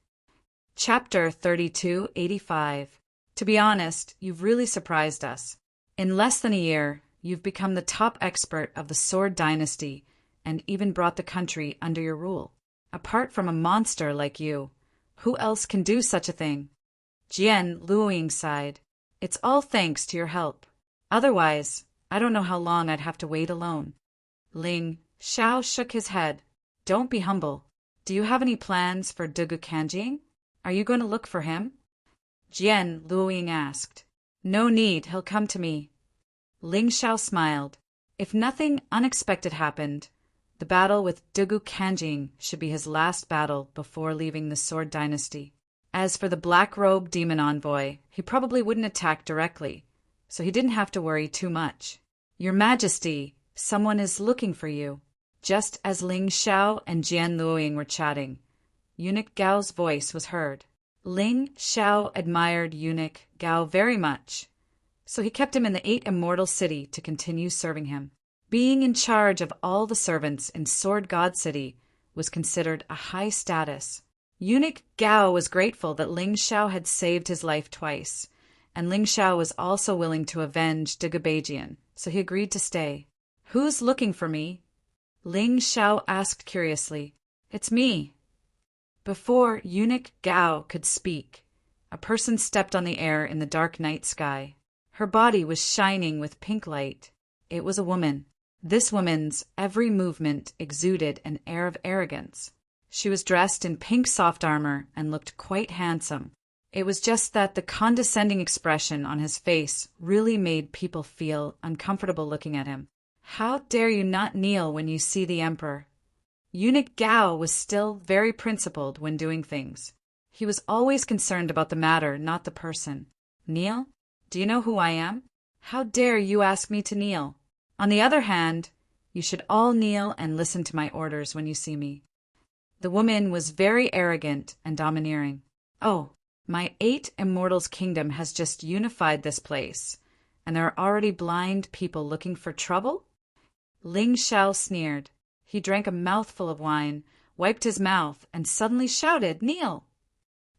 Speaker 1: Chapter 3285. To be honest, you've really surprised us. In less than a year, you've become the top expert of the Sword Dynasty and even brought the country under your rule. Apart from a monster like you, who else can do such a thing? Jian Luoying sighed. It's all thanks to your help. Otherwise, I don't know how long I'd have to wait alone. Ling Xiao shook his head. Don't be humble. Do you have any plans for Dugu Kanjing? Are you going to look for him? Jian Luoying asked. No need, he'll come to me. Ling Xiao smiled. If nothing unexpected happened, the battle with Dugu Kanjing should be his last battle before leaving the Sword Dynasty. As for the black-robed demon envoy, he probably wouldn't attack directly, so he didn't have to worry too much. Your Majesty, someone is looking for you. Just as Ling Xiao and Jian Luoying were chatting, Eunuch Gao's voice was heard. Ling Xiao admired Eunuch Gao very much, so he kept him in the 8 Immortal City to continue serving him. Being in charge of all the servants in Sword God City was considered a high status. Eunuch Gao was grateful that Ling Xiao had saved his life twice, and Ling Xiao was also willing to avenge Dugu Beijian, so he agreed to stay. Who's looking for me? Ling Xiao asked curiously. It's me. Before Eunuch Gao could speak, a person stepped on the air in the dark night sky. Her body was shining with pink light. It was a woman. This woman's every movement exuded an air of arrogance. She was dressed in pink soft armor and looked quite handsome. It was just that the condescending expression on his face really made people feel uncomfortable looking at him. How dare you not kneel when you see the Emperor? Eunuch Gao was still very principled when doing things. He was always concerned about the matter, not the person. Kneel? Do you know who I am? How dare you ask me to kneel? On the other hand, you should all kneel and listen to my orders when you see me. The woman was very arrogant and domineering. Oh, My 8 Immortals Kingdom has just unified this place, and there are already blind people looking for trouble? Ling Xiao sneered. He drank a mouthful of wine, wiped his mouth, and suddenly shouted, "Kneel!"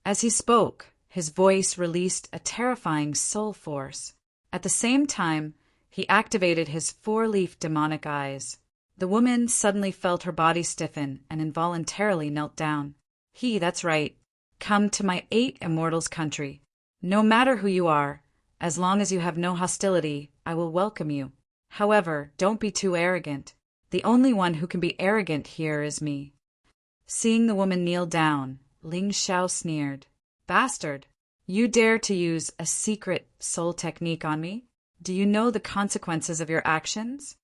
Speaker 1: As he spoke, his voice released a terrifying soul force. At the same time, he activated his 4-leaf demonic eyes. The woman suddenly felt her body stiffen and involuntarily knelt down. That's right. Come to my 8 Immortals country. No matter who you are, as long as you have no hostility, I will welcome you. However, don't be too arrogant. The only one who can be arrogant here is me. Seeing the woman kneel down, Ling Xiao sneered. Bastard! You dare to use a secret soul technique on me? Do you know the consequences of your actions?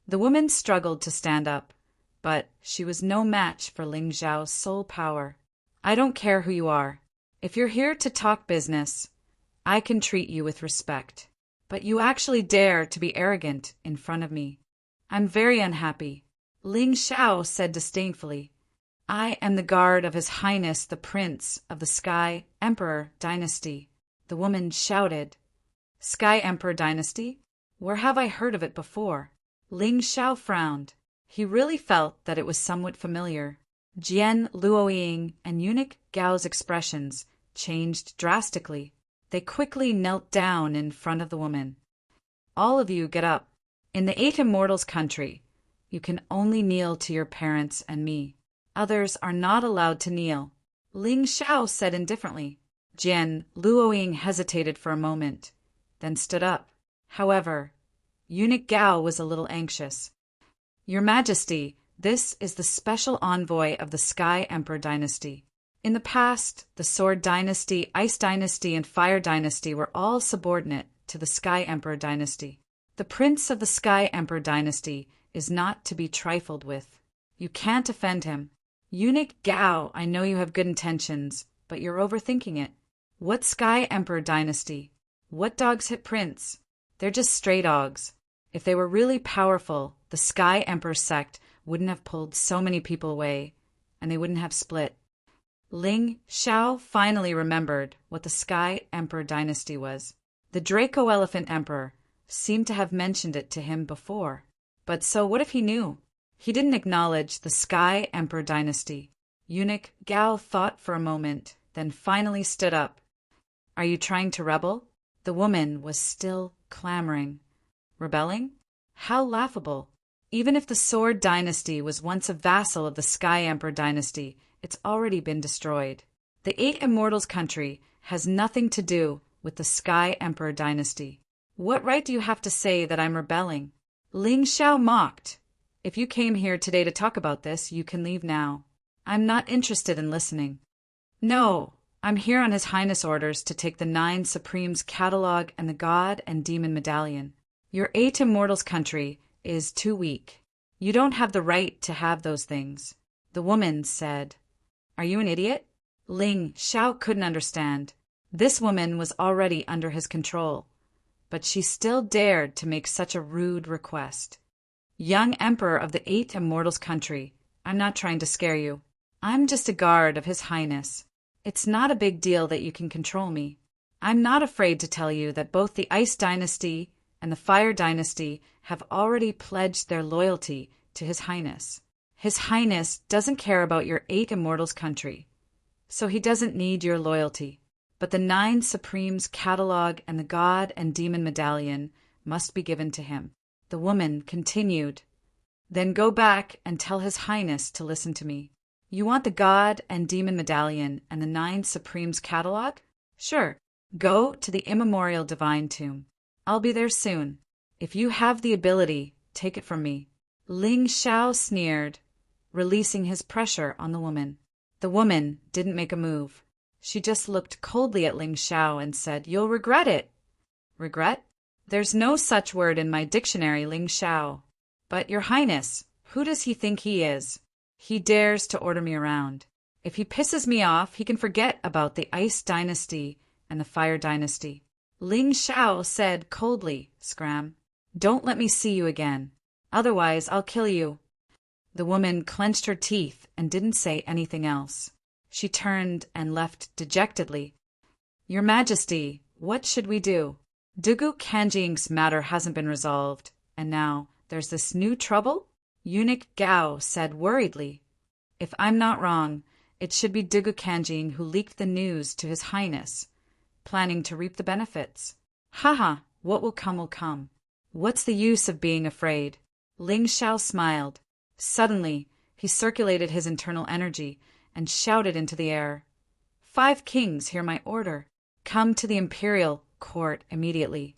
Speaker 1: The woman struggled to stand up, but she was no match for Ling Xiao's soul power. I don't care who you are. If you're here to talk business, I can treat you with respect. But you actually dare to be arrogant in front of me. I'm very unhappy. Ling Xiao said disdainfully. I am the guard of His Highness the Prince of the Sky Emperor Dynasty. The woman shouted. Sky Emperor Dynasty? Where have I heard of it before? Ling Xiao frowned. He really felt that it was somewhat familiar. Jian Luoying and eunuch Gao's expressions changed drastically. They quickly knelt down in front of the woman. All of you get up. In the 8 Immortals country, you can only kneel to your parents and me. Others are not allowed to kneel. Ling Xiao said indifferently. Jian Luoying hesitated for a moment, then stood up. However, eunuch Gao was a little anxious. Your Majesty, this is the special envoy of the Sky Emperor Dynasty. In the past, the Sword Dynasty, Ice Dynasty, and Fire Dynasty were all subordinate to the Sky Emperor Dynasty. The Prince of the Sky Emperor Dynasty is not to be trifled with. You can't offend him. Eunuch Gao, I know you have good intentions, but you're overthinking it. What Sky Emperor Dynasty? What dogs hit Prince? They're just stray dogs. If they were really powerful, the Sky Emperor sect wouldn't have pulled so many people away, and they wouldn't have split. Ling Xiao finally remembered what the Sky Emperor Dynasty was. The Draco Elephant Emperor seemed to have mentioned it to him before. But so what if he knew? He didn't acknowledge the Sky Emperor Dynasty. Eunuch Gao thought for a moment, then finally stood up. Are you trying to rebel? The woman was still clamoring. Rebelling? How laughable. Even if the Sword Dynasty was once a vassal of the Sky Emperor Dynasty, it's already been destroyed. The 8 Immortals country has nothing to do with the Sky Emperor Dynasty. What right do you have to say that I'm rebelling? Ling Xiao mocked. If you came here today to talk about this, you can leave now. I'm not interested in listening. No, I'm here on His Highness orders to take the 9 Supremes catalog and the God and Demon medallion. Your 8 Immortals country is too weak. You don't have the right to have those things. The woman said. Are you an idiot? Ling Xiao couldn't understand. This woman was already under his control, but she still dared to make such a rude request. Young Emperor of the 8 Immortals country, I'm not trying to scare you. I'm just a guard of His Highness. It's not a big deal that you can control me. I'm not afraid to tell you that both the Ice Dynasty and the Fire Dynasty have already pledged their loyalty to His Highness. His Highness doesn't care about your 8 Immortals country, so he doesn't need your loyalty. But the 9 Supremes catalog and the God and Demon medallion must be given to him. The woman continued. Then go back and tell His Highness to listen to me. You want the God and Demon medallion and the 9 Supremes catalog? Sure. Go to the immemorial divine tomb. I'll be there soon. If you have the ability, take it from me. Ling Xiao sneered, releasing his pressure on the woman. The woman didn't make a move. She just looked coldly at Ling Xiao and said, You'll regret it. Regret? There's no such word in my dictionary, Ling Xiao. But, Your Highness, who does he think he is? He dares to order me around. If he pisses me off, he can forget about the Ice Dynasty and the Fire Dynasty. Ling Xiao said coldly, Scram, don't let me see you again. Otherwise, I'll kill you. The woman clenched her teeth and didn't say anything else. She turned and left dejectedly. Your Majesty, what should we do? Dugu Kanjing's matter hasn't been resolved, and now there's this new trouble? Eunuch Gao said worriedly. If I'm not wrong, it should be Dugu Kanjing who leaked the news to His Highness, planning to reap the benefits. Haha, what will come will come. What's the use of being afraid? Ling Xiao smiled. Suddenly, he circulated his internal energy and shouted into the air. 5 kings hear my order. Come to the imperial court immediately.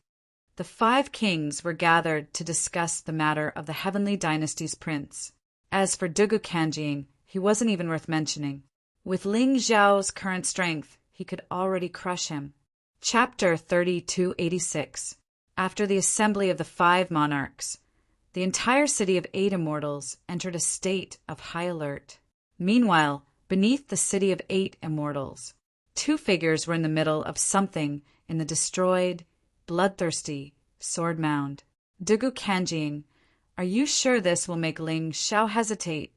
Speaker 1: The 5 kings were gathered to discuss the matter of the Heavenly Dynasty's prince. As for Dugu Kanjing, he wasn't even worth mentioning. With Ling Xiao's current strength, he could already crush him. Chapter 3286. After the assembly of the 5 monarchs, the entire city of 8 immortals entered a state of high alert. Meanwhile, beneath the city of 8 immortals, 2 figures were in the middle of something in the destroyed, bloodthirsty sword mound. Dugu Kanjing, are you sure this will make Ling Xiao hesitate?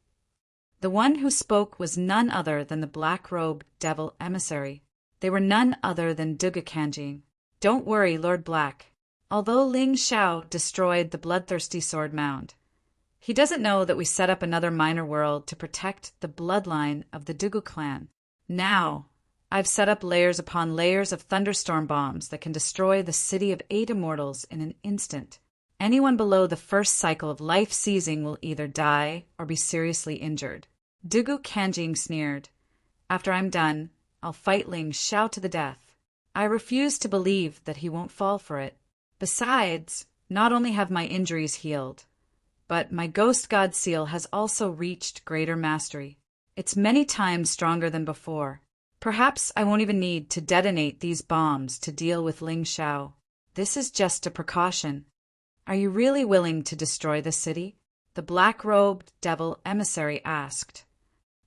Speaker 1: The one who spoke was none other than the black-robed devil emissary. They were none other than Dugu Kanjing. Don't worry, Lord Black. Although Ling Xiao destroyed the bloodthirsty sword mound, he doesn't know that we set up another minor world to protect the bloodline of the Dugu clan. Now, I've set up layers upon layers of thunderstorm bombs that can destroy the city of 8 immortals in an instant. Anyone below the first cycle of life seizing will either die or be seriously injured. Dugu Kanjing sneered. After I'm done, I'll fight Ling Xiao to the death. I refuse to believe that he won't fall for it. Besides, not only have my injuries healed, but my Ghost God seal has also reached greater mastery. It's many times stronger than before. Perhaps I won't even need to detonate these bombs to deal with Ling Xiao. This is just a precaution. Are you really willing to destroy the city? The black-robed devil emissary asked.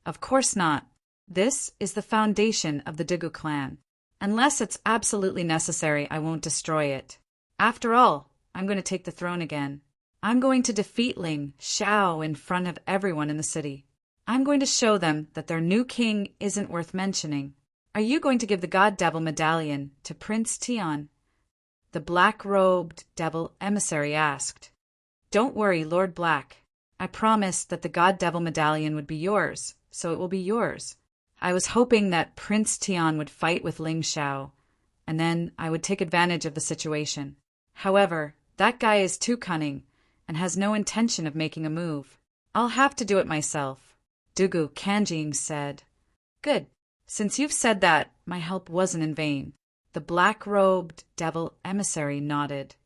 Speaker 1: Of course not. This is the foundation of the Dugu clan. Unless it's absolutely necessary, I won't destroy it. After all, I'm going to take the throne again. I'm going to defeat Ling Xiao in front of everyone in the city. I'm going to show them that their new king isn't worth mentioning. Are you going to give the God Devil medallion to Prince Tian? The black-robed devil emissary asked. Don't worry, Lord Black. I promised that the God Devil medallion would be yours, so it will be yours. I was hoping that Prince Tian would fight with Ling Xiao, and then I would take advantage of the situation. However, that guy is too cunning and has no intention of making a move. I'll have to do it myself. Dugu Kanjing said. Good. Since you've said that, my help wasn't in vain. The black-robed devil emissary nodded.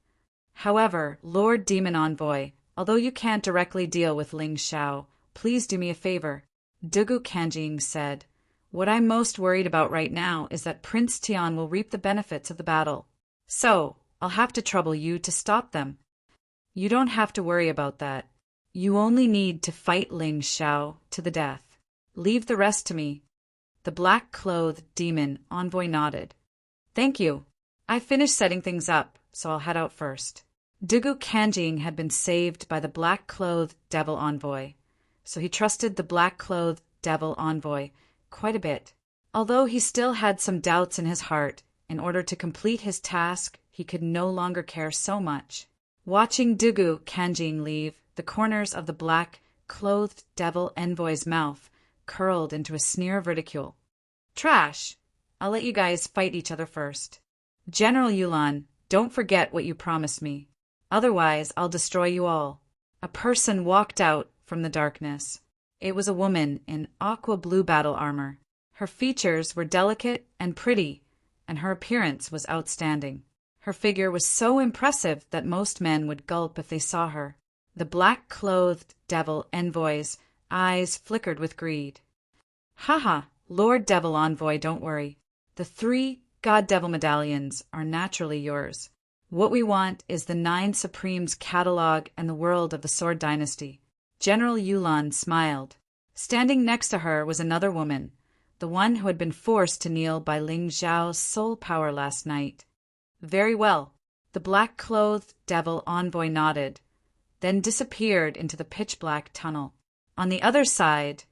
Speaker 1: However, Lord Demon Envoy, although you can't directly deal with Ling Xiao, please do me a favor. Dugu Kanjing said. What I'm most worried about right now is that Prince Tian will reap the benefits of the battle. So, I'll have to trouble you to stop them. You don't have to worry about that. You only need to fight Ling Xiao to the death. Leave the rest to me. The black-clothed demon envoy nodded. Thank you. I finished setting things up, so I'll head out first. Dugu Kanjing had been saved by the black-clothed devil envoy, so he trusted the black-clothed devil envoy quite a bit. Although he still had some doubts in his heart, in order to complete his task, he could no longer care so much. Watching Dugu Kanjing leave, the corners of the black-clothed devil envoy's mouth curled into a sneer of ridicule. Trash! I'll let you guys fight each other first. General Yulan, don't forget what you promised me. Otherwise, I'll destroy you all. A person walked out from the darkness. It was a woman in aqua blue battle armor. Her features were delicate and pretty, and her appearance was outstanding. Her figure was so impressive that most men would gulp if they saw her. The black-clothed devil envoy's eyes flickered with greed. Haha, Lord Devil Envoy, don't worry. The 3 God Devil medallions are naturally yours. What we want is the 9 Supremes catalog and the world of the Sword Dynasty. General Yulan smiled. Standing next to her was another woman, the one who had been forced to kneel by Ling Xiao's soul power last night. Very well. The black-clothed devil envoy nodded, then disappeared into the pitch-black tunnel. On the other side,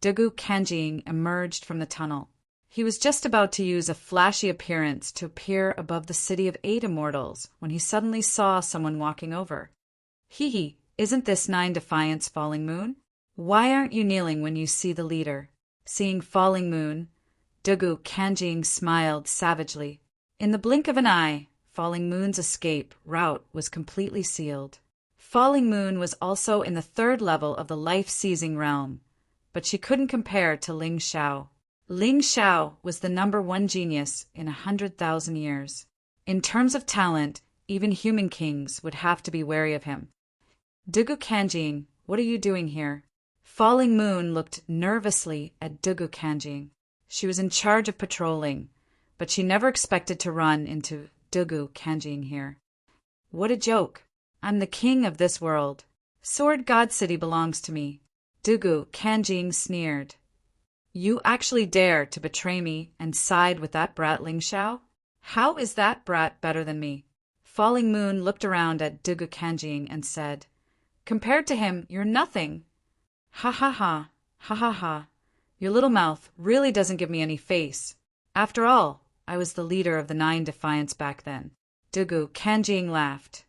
Speaker 1: Dugu Kanjing emerged from the tunnel. He was just about to use a flashy appearance to appear above the city of 8 immortals when he suddenly saw someone walking over. Hee, isn't this 9 Defiance Falling Moon? Why aren't you kneeling when you see the leader? Seeing Falling Moon, Dugu Kanjing smiled savagely. In the blink of an eye, Falling Moon's escape route was completely sealed. Falling Moon was also in the 3rd level of the life-seizing realm, but she couldn't compare to Ling Xiao. Ling Xiao was the #1 genius in 100,000 years. In terms of talent, even human kings would have to be wary of him. Dugu Kanjing, what are you doing here? Falling Moon looked nervously at Dugu Kanjing. She was in charge of patrolling, but she never expected to run into Dugu Kanjing here. What a joke. I'm the king of this world. Sword God City belongs to me. Dugu Kanjing sneered. You actually dare to betray me and side with that brat Ling Xiao? How is that brat better than me? Falling Moon looked around at Dugu Kanjing and said, Compared to him, you're nothing. Ha ha ha, ha ha ha. Your little mouth really doesn't give me any face. After all, I was the leader of the 9 Defiance back then. Dugu Kanjing laughed.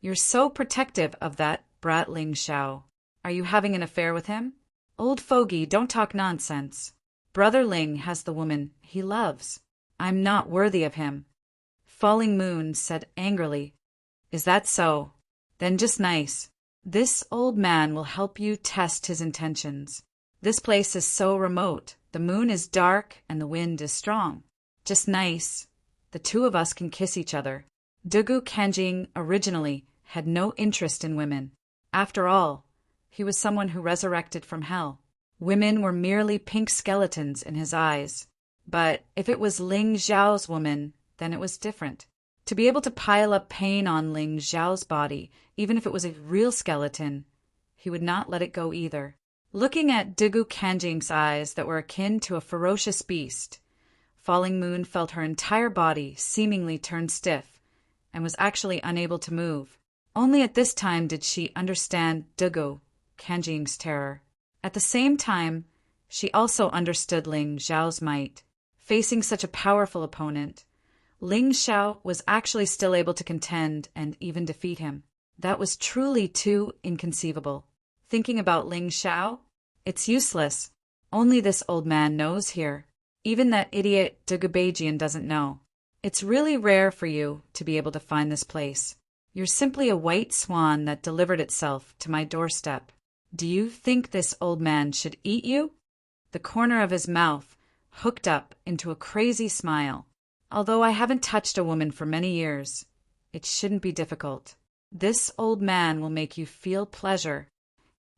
Speaker 1: You're so protective of that brat Ling Xiao. Are you having an affair with him? Old fogey, don't talk nonsense. Brother Ling has the woman he loves. I'm not worthy of him. Falling Moon said angrily, Is that so? Then just nice. This old man will help you test his intentions. This place is so remote. The moon is dark and the wind is strong. Just nice. The 2 of us can kiss each other. Dugu Kanjing originally had no interest in women. After all, he was someone who resurrected from hell. Women were merely pink skeletons in his eyes. But if it was Ling Xiao's woman, then it was different. To be able to pile up pain on Ling Xiao's body, even if it was a real skeleton, he would not let it go either. Looking at Dugu Kanjing's eyes that were akin to a ferocious beast, Falling Moon felt her entire body seemingly turn stiff and was actually unable to move. Only at this time did she understand Dugu Kanjing's terror. At the same time, she also understood Ling Xiao's might. Facing such a powerful opponent, Ling Xiao was actually still able to contend and even defeat him. That was truly too inconceivable. Thinking about Ling Xiao? It's useless. Only this old man knows here. Even that idiot Dugubajian doesn't know. It's really rare for you to be able to find this place. You're simply a white swan that delivered itself to my doorstep. Do you think this old man should eat you? The corner of his mouth hooked up into a crazy smile. Although I haven't touched a woman for many years, it shouldn't be difficult. This old man will make you feel pleasure.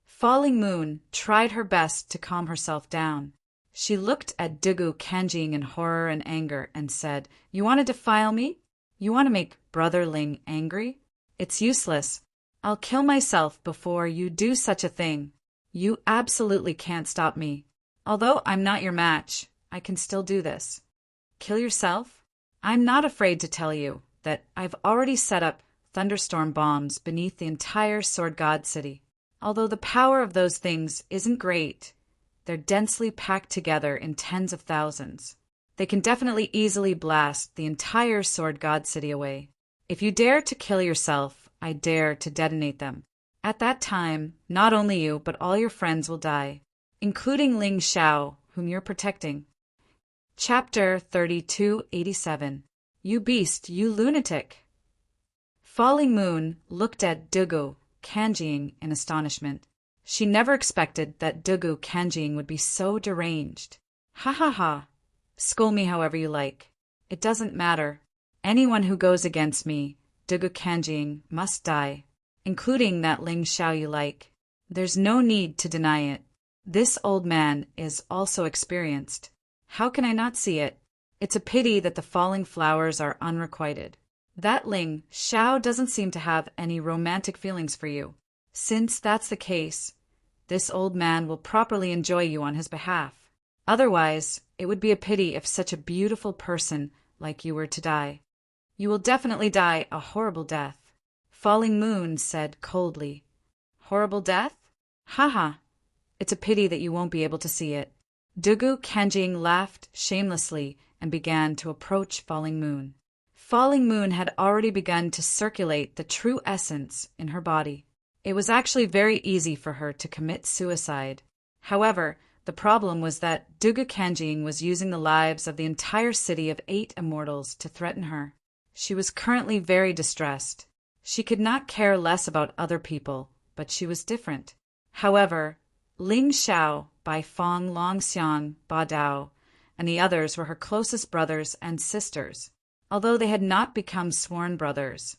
Speaker 1: Falling Moon tried her best to calm herself down. She looked at Dugu Kanjing in horror and anger and said, You want to defile me? You want to make Brother Ling angry? It's useless. I'll kill myself before you do such a thing. You absolutely can't stop me. Although I'm not your match, I can still do this. Kill yourself? I'm not afraid to tell you that I've already set up thunderstorm bombs beneath the entire Sword God City. Although the power of those things isn't great, they're densely packed together in tens of thousands. They can definitely easily blast the entire Sword God City away. If you dare to kill yourself, I dare to detonate them. At that time, not only you, but all your friends will die, including Ling Xiao, whom you're protecting. Chapter 3287. You beast, you lunatic! Falling Moon looked at Dugu Kanjing in astonishment. She never expected that Dugu Kanjing would be so deranged. Ha ha ha! Scold me however you like. It doesn't matter. Anyone who goes against me, Dugu Kanjing, must die, including that Ling Xiao you like. There's no need to deny it. This old man is also experienced. How can I not see it? It's a pity that the falling flowers are unrequited. That Ling Xiao doesn't seem to have any romantic feelings for you. Since that's the case, this old man will properly enjoy you on his behalf. Otherwise, it would be a pity if such a beautiful person like you were to die. You will definitely die a horrible death. Falling Moon said coldly. Horrible death? Ha ha! It's a pity that you won't be able to see it. Dugu Kanjing laughed shamelessly and began to approach Falling Moon. Falling Moon had already begun to circulate the true essence in her body. It was actually very easy for her to commit suicide. However, the problem was that Dugu Kanjing was using the lives of the entire city of 8 immortals to threaten her. She was currently very distressed. She could not care less about other people, but she was different. However, Ling Xiao, Bai Fong, Long Xiang, Ba Dao, and the others were her closest brothers and sisters. Although they had not become sworn brothers,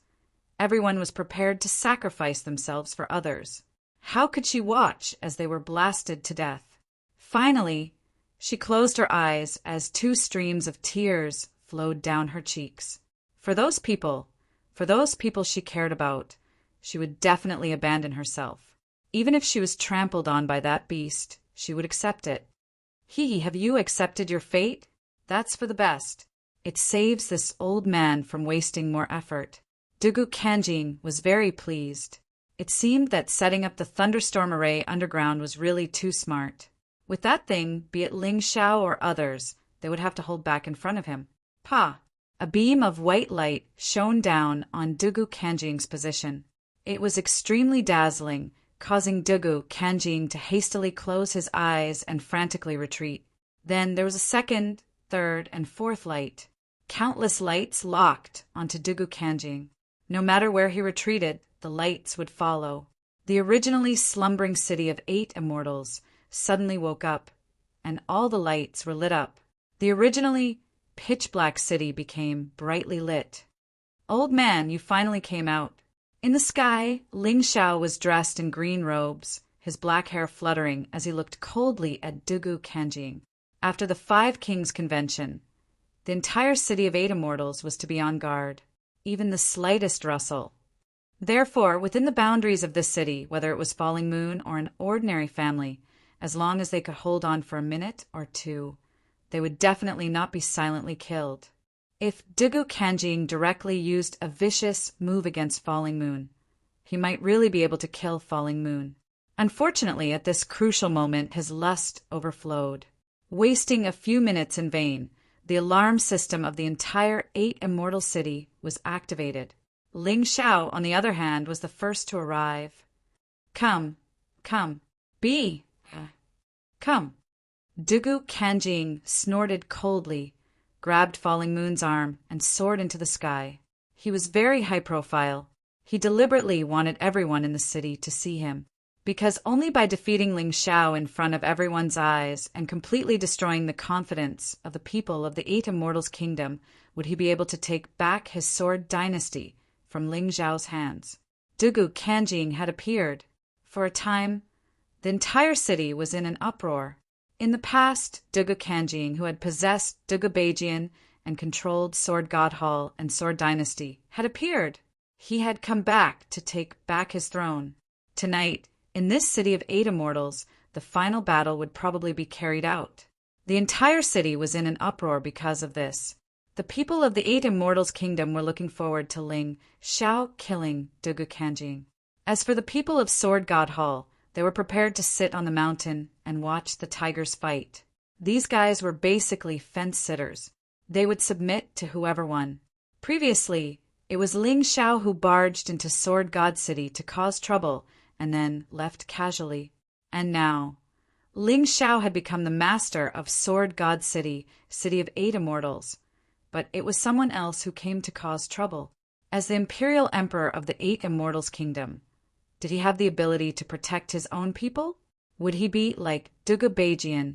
Speaker 1: everyone was prepared to sacrifice themselves for others. How could she watch as they were blasted to death? Finally, she closed her eyes as 2 streams of tears flowed down her cheeks. For those people she cared about, she would definitely abandon herself. Even if she was trampled on by that beast, she would accept it. Have you accepted your fate? That's for the best. It saves this old man from wasting more effort. Dugu Kanjing was very pleased. It seemed that setting up the thunderstorm array underground was really too smart. With that thing, be it Ling Xiao or others, they would have to hold back in front of him. Pa! A beam of white light shone down on Dugu Kanjing's position. It was extremely dazzling, causing Dugu Kanjing to hastily close his eyes and frantically retreat. Then there was a second, third, and fourth light. Countless lights locked onto Dugu Kanjing. No matter where he retreated, the lights would follow. The originally slumbering city of 8 immortals suddenly woke up, and all the lights were lit up. The originally pitch-black city became brightly lit. Old man, you finally came out. In the sky, Ling Xiao was dressed in green robes, his black hair fluttering as he looked coldly at Dugu Kanjing. After the 5 Kings convention, the entire city of 8 immortals was to be on guard. Even the slightest rustle. Therefore, within the boundaries of this city, whether it was Falling Moon or an ordinary family, as long as they could hold on for a minute or 2, they would definitely not be silently killed. If Dugu Kanjing directly used a vicious move against Falling Moon, he might really be able to kill Falling Moon. Unfortunately, at this crucial moment, his lust overflowed. Wasting a few minutes in vain, the alarm system of the entire 8 immortal city was activated. Ling Xiao, on the other hand, was the first to arrive. Come. Come. Dugu Kanjing snorted coldly, grabbed Falling Moon's arm, and soared into the sky. He was very high profile. He deliberately wanted everyone in the city to see him, because only by defeating Ling Xiao in front of everyone's eyes and completely destroying the confidence of the people of the 8 Immortals' kingdom would he be able to take back his sword dynasty from Ling Xiao's hands. Dugu Kanjing had appeared. For a time, the entire city was in an uproar. In the past, Dugu Kanjing, who had possessed Dugu Beijian and controlled Sword God Hall and Sword Dynasty, had appeared. He had come back to take back his throne. Tonight, in this city of 8 immortals, the final battle would probably be carried out. The entire city was in an uproar because of this. The people of the 8 immortals' kingdom were looking forward to Ling Xiao killing Dugu Kanjing. As for the people of Sword God Hall, they were prepared to sit on the mountain and watch the tigers fight. These guys were basically fence-sitters. They would submit to whoever won. Previously, it was Ling Xiao who barged into Sword God City to cause trouble and then left casually. And now, Ling Xiao had become the master of Sword God City, city of 8 immortals. But it was someone else who came to cause trouble. As the imperial emperor of the 8 immortals' kingdom, did he have the ability to protect his own people? Would he be like Dugu Beijian,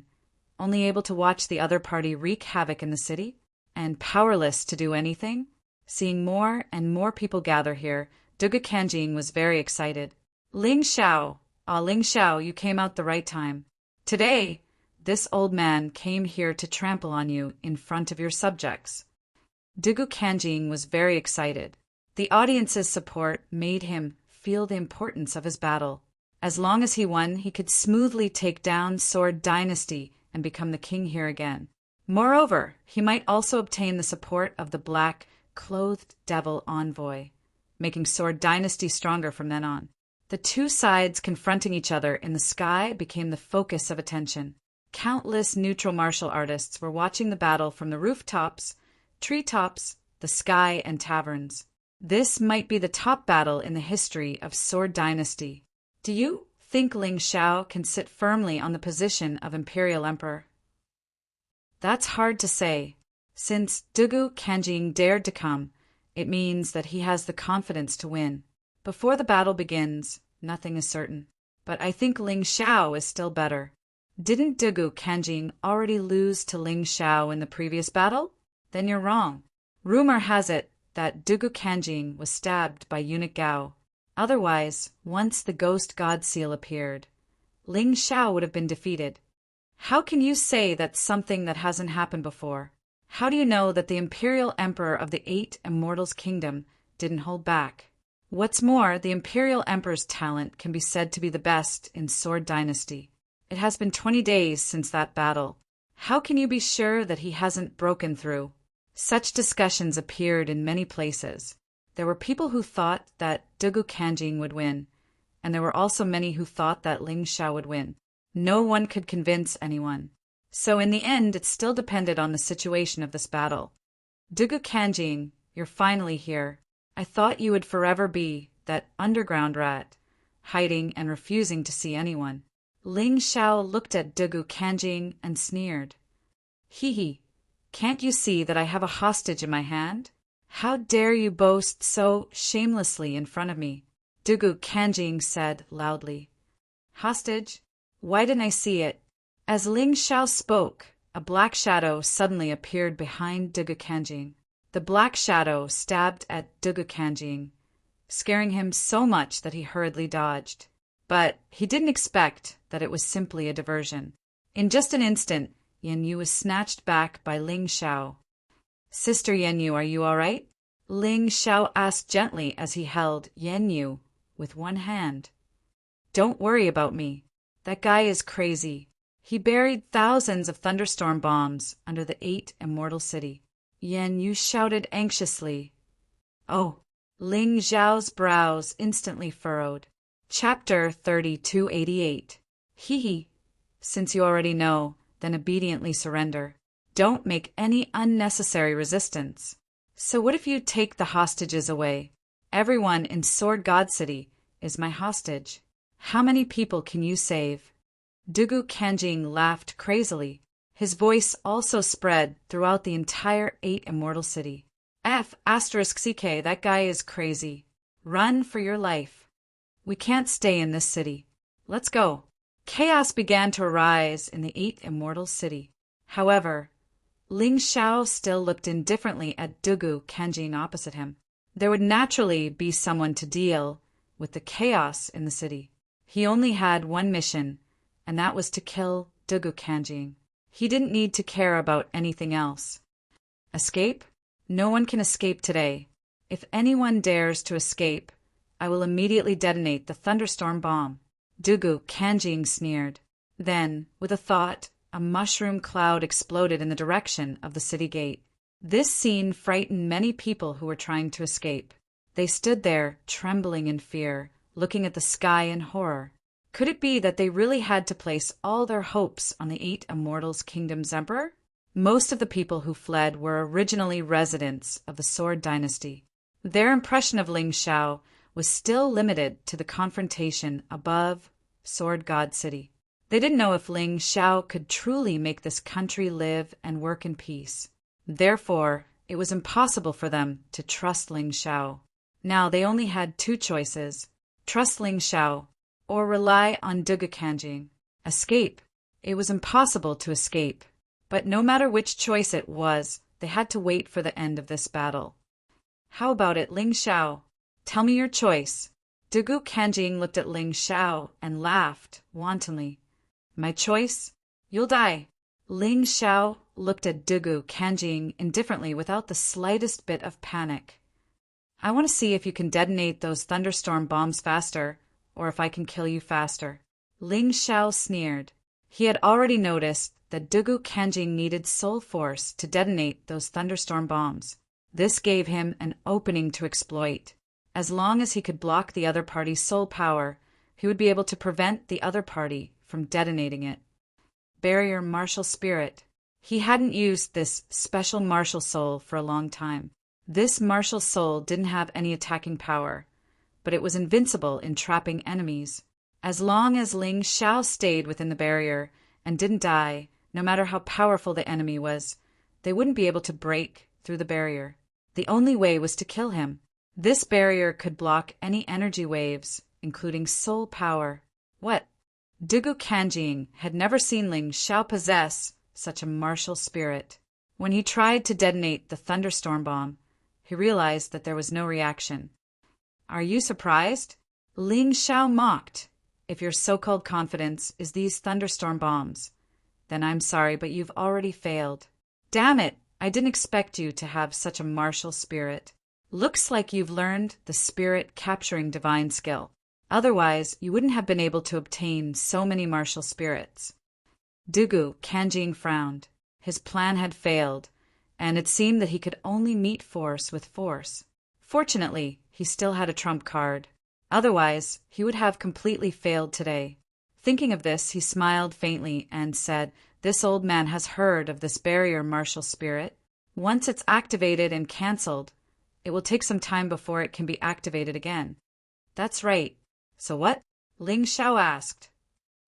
Speaker 1: only able to watch the other party wreak havoc in the city, and powerless to do anything? Seeing more and more people gather here, Dugu Kanjing was very excited. Ling Xiao, Ling Xiao, you came out the right time. Today, this old man came here to trample on you in front of your subjects. Dugu Kanjing was very excited. The audience's support made him feel the importance of his battle. As long as he won, he could smoothly take down Sword Dynasty and become the king here again. Moreover, he might also obtain the support of the black-clothed devil envoy, making Sword Dynasty stronger from then on. The two sides confronting each other in the sky became the focus of attention. Countless neutral martial artists were watching the battle from the rooftops, treetops, the sky, and taverns. This might be the top battle in the history of Sword Dynasty. Do you think Ling Xiao can sit firmly on the position of Imperial Emperor? That's hard to say. Since Dugu Kanjing dared to come, it means that he has the confidence to win. Before the battle begins, nothing is certain. But I think Ling Xiao is still better. Didn't Dugu Kanjing already lose to Ling Xiao in the previous battle? Then you're wrong. Rumor has it that Dugu Kanjing was stabbed by eunuch Gao. Otherwise, once the ghost god seal appeared, Ling Xiao would have been defeated. How can you say that's something that hasn't happened before? How do you know that the Imperial Emperor of the Eight Immortals Kingdom didn't hold back? What's more, the Imperial Emperor's talent can be said to be the best in Sword Dynasty. It has been 20 days since that battle. How can you be sure that he hasn't broken through? Such discussions appeared in many places. There were people who thought that Dugu Kanjing would win, and there were also many who thought that Ling Xiao would win. No one could convince anyone. So in the end, it still depended on the situation of this battle. Dugu Kanjing, you're finally here. I thought you would forever be that underground rat, hiding and refusing to see anyone. Ling Xiao looked at Dugu Kanjing and sneered. Hee, can't you see that I have a hostage in my hand? How dare you boast so shamelessly in front of me? Dugu Kanjing said loudly. Hostage? Why didn't I see it? As Ling Xiao spoke, a black shadow suddenly appeared behind Dugu Kanjing. The black shadow stabbed at Dugu Kanjing, scaring him so much that he hurriedly dodged. But he didn't expect that it was simply a diversion. In just an instant, Yan Yu was snatched back by Ling Xiao. Sister Yan Yu, are you all right? Ling Xiao asked gently as he held Yan Yu with one hand. Don't worry about me. That guy is crazy. He buried thousands of thunderstorm bombs under the Eight Immortal City. Yan Yu shouted anxiously. Oh, Ling Xiao's brows instantly furrowed. Chapter 3288. Hee. Since you already know, then obediently surrender. Don't make any unnecessary resistance. So what if you take the hostages away? Everyone in Sword God City is my hostage. How many people can you save? Dugu Kanjing laughed crazily. His voice also spread throughout the entire Eight Immortal City. *CK, that guy is crazy. Run for your life. We can't stay in this city. Let's go. Chaos began to arise in the Eight Immortal City. However, Ling Xiao still looked indifferently at Dugu Kanjing opposite him. There would naturally be someone to deal with the chaos in the city. He only had one mission, and that was to kill Dugu Kanjing. He didn't need to care about anything else. Escape? No one can escape today. If anyone dares to escape, I will immediately detonate the thunderstorm bomb. Dugu Kanjing sneered. Then, with a thought, a mushroom cloud exploded in the direction of the city gate. This scene frightened many people who were trying to escape. They stood there, trembling in fear, looking at the sky in horror. Could it be that they really had to place all their hopes on the Eight Immortals Kingdom's emperor? Most of the people who fled were originally residents of the Sword Dynasty. Their impression of Ling Xiao was still limited to the confrontation above Sword God City. They didn't know if Ling Xiao could truly make this country live and work in peace. Therefore, it was impossible for them to trust Ling Xiao. Now they only had two choices: trust Ling Xiao or rely on Dugu Kanjing. Escape. It was impossible to escape. But no matter which choice it was, they had to wait for the end of this battle. How about it, Ling Xiao? Tell me your choice. Dugu Kanjing looked at Ling Xiao and laughed wantonly. My choice? You'll die. Ling Xiao looked at Dugu Kanjing indifferently without the slightest bit of panic. I want to see if you can detonate those thunderstorm bombs faster, or if I can kill you faster. Ling Xiao sneered. He had already noticed that Dugu Kanjing needed soul force to detonate those thunderstorm bombs. This gave him an opening to exploit. As long as he could block the other party's soul power, he would be able to prevent the other party from detonating it. barrier martial spirit. He hadn't used this special martial soul for a long time. This martial soul didn't have any attacking power, but it was invincible in trapping enemies. As long as Ling Xiao stayed within the barrier and didn't die, no matter how powerful the enemy was, they wouldn't be able to break through the barrier. The only way was to kill him. This barrier could block any energy waves, including soul power. What? Dugu Kanjing had never seen Ling Xiao possess such a martial spirit. When he tried to detonate the thunderstorm bomb, he realized that there was no reaction. Are you surprised? Ling Xiao mocked. If your so-called confidence is these thunderstorm bombs, then I'm sorry, but you've already failed. Damn it, I didn't expect you to have such a martial spirit. Looks like you've learned the spirit capturing divine skill. Otherwise, you wouldn't have been able to obtain so many martial spirits. Dugu Kanjing frowned. His plan had failed, and it seemed that he could only meet force with force. Fortunately, he still had a trump card. Otherwise, he would have completely failed today. Thinking of this, he smiled faintly and said, "This old man has heard of this barrier martial spirit. Once it's activated and cancelled, it will take some time before it can be activated again." "That's right. So what?" Ling Xiao asked.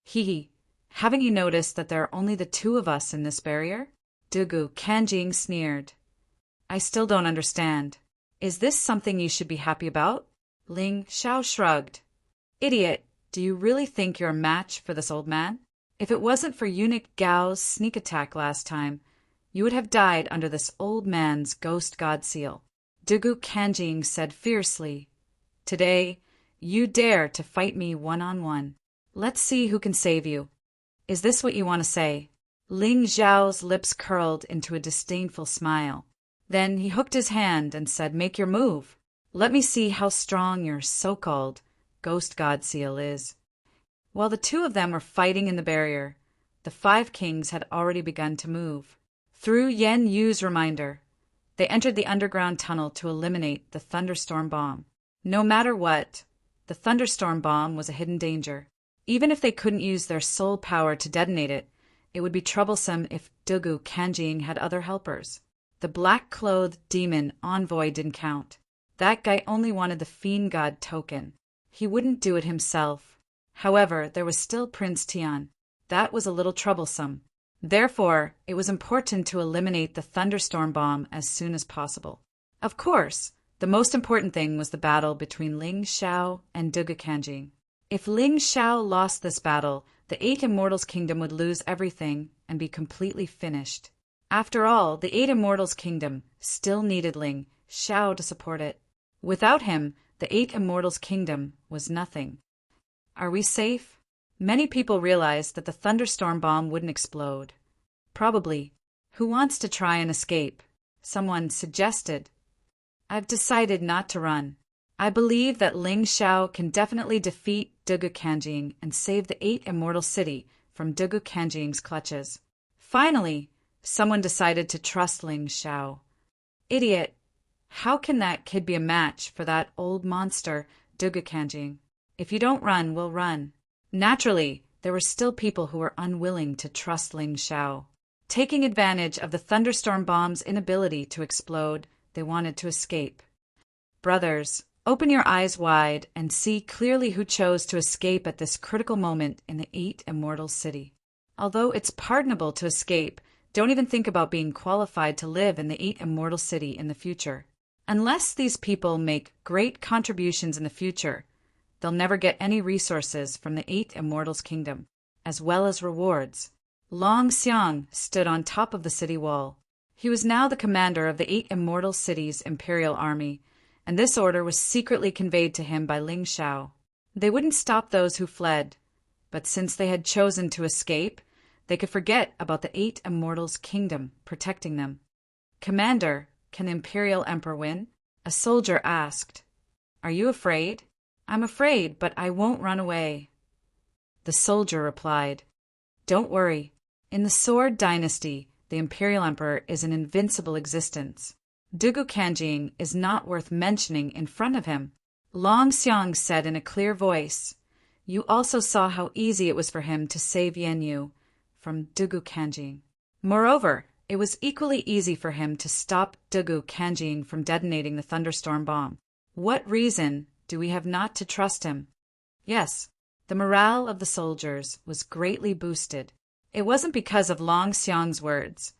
Speaker 1: "Hee. Haven't you noticed that there are only the two of us in this barrier?" Dugu Kanjing sneered. "I still don't understand. Is this something you should be happy about?" Ling Xiao shrugged. "Idiot, do you really think you're a match for this old man? If it wasn't for eunuch Gao's sneak attack last time, you would have died under this old man's ghost god seal." Dugu Kanjing said fiercely, "Today, you dare to fight me one-on-one. Let's see who can save you. Is this what you want to say?" Ling Xiao's lips curled into a disdainful smile. Then he hooked his hand and said, "Make your move. Let me see how strong your so-called ghost god seal is." While the two of them were fighting in the barrier, the five kings had already begun to move. Through Yen Yu's reminder, they entered the underground tunnel to eliminate the thunderstorm bomb. No matter what, the thunderstorm bomb was a hidden danger. Even if they couldn't use their soul power to detonate it, it would be troublesome if Dugu Kanjing had other helpers. The black-clothed demon envoy didn't count. That guy only wanted the fiend god token. He wouldn't do it himself. However, there was still Prince Tian. That was a little troublesome. Therefore, it was important to eliminate the thunderstorm bomb as soon as possible. Of course, the most important thing was the battle between Ling Xiao and Dugu Kanjing. If Ling Xiao lost this battle, the Eight Immortals' Kingdom would lose everything and be completely finished. After all, the Eight Immortals' Kingdom still needed Ling Xiao to support it. Without him, the Eight Immortals' Kingdom was nothing. Are we safe? Many people realized that the thunderstorm bomb wouldn't explode. Probably. Who wants to try and escape? Someone suggested. I've decided not to run. I believe that Ling Xiao can definitely defeat Dugu Kanjing and save the Eight Immortal City from Dugu Kanjing's clutches. Finally, someone decided to trust Ling Xiao. Idiot! How can that kid be a match for that old monster, Dugu Kanjing? If you don't run, we'll run. Naturally, there were still people who were unwilling to trust Ling Xiao. Taking advantage of the thunderstorm bomb's inability to explode, they wanted to escape. Brothers, open your eyes wide and see clearly who chose to escape at this critical moment in the Eight Immortal City. Although it's pardonable to escape, don't even think about being qualified to live in the Eight Immortal City in the future. Unless these people make great contributions in the future, they'll never get any resources from the Eight Immortals' Kingdom, as well as rewards. Long Xiang stood on top of the city wall. He was now the commander of the Eight Immortal Cities' imperial army, and this order was secretly conveyed to him by Ling Xiao. They wouldn't stop those who fled, but since they had chosen to escape, they could forget about the Eight Immortals' Kingdom protecting them. "Commander, can the Imperial Emperor win?" a soldier asked. "Are you afraid?" "I'm afraid, but I won't run away." The soldier replied, "Don't worry. In the Sword Dynasty, the Imperial Emperor is an invincible existence. Dugu Kanjing is not worth mentioning in front of him." Long Xiang said in a clear voice, "You also saw how easy it was for him to save Yen Yu. from Dugu Kanjing. Moreover, it was equally easy for him to stop Dugu Kanjing from detonating the thunderstorm bomb. What reason do we have not to trust him? Yes, the morale of the soldiers was greatly boosted. It wasn't because of Long Xiang's words,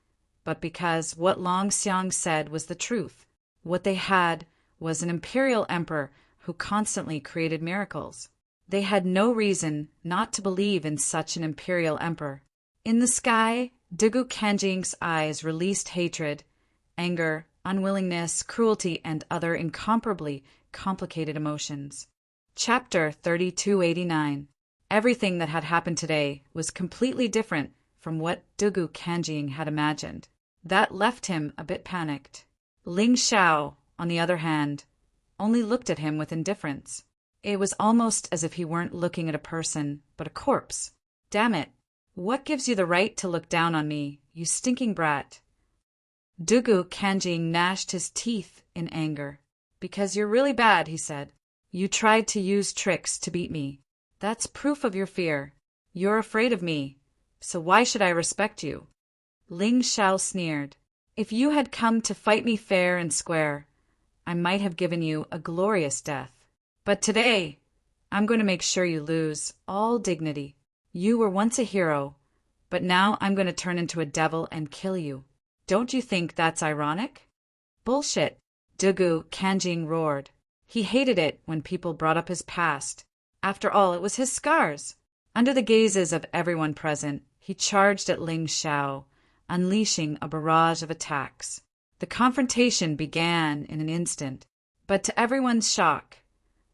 Speaker 1: but because what Long Xiang said was the truth. What they had was an imperial emperor who constantly created miracles. They had no reason not to believe in such an imperial emperor. In the sky, Dugu Kanjing's eyes released hatred, anger, unwillingness, cruelty, and other incomparably complicated emotions. Chapter 3289. Everything that had happened today was completely different from what Dugu Kanjing had imagined. That left him a bit panicked. Ling Xiao, on the other hand, only looked at him with indifference. It was almost as if he weren't looking at a person, but a corpse. Damn it! What gives you the right to look down on me, you stinking brat? Dugu Kanjing gnashed his teeth in anger. Because you're really bad, he said. You tried to use tricks to beat me. That's proof of your fear. You're afraid of me, so why should I respect you? Ling Xiao sneered. If you had come to fight me fair and square, I might have given you a glorious death. But today, I'm going to make sure you lose all dignity. You were once a hero, but now I'm going to turn into a devil and kill you. Don't you think that's ironic? Bullshit, Dugu Kanjing roared. He hated it when people brought up his past. After all, it was his scars. Under the gazes of everyone present, he charged at Ling Xiao, unleashing a barrage of attacks. The confrontation began in an instant, but to everyone's shock,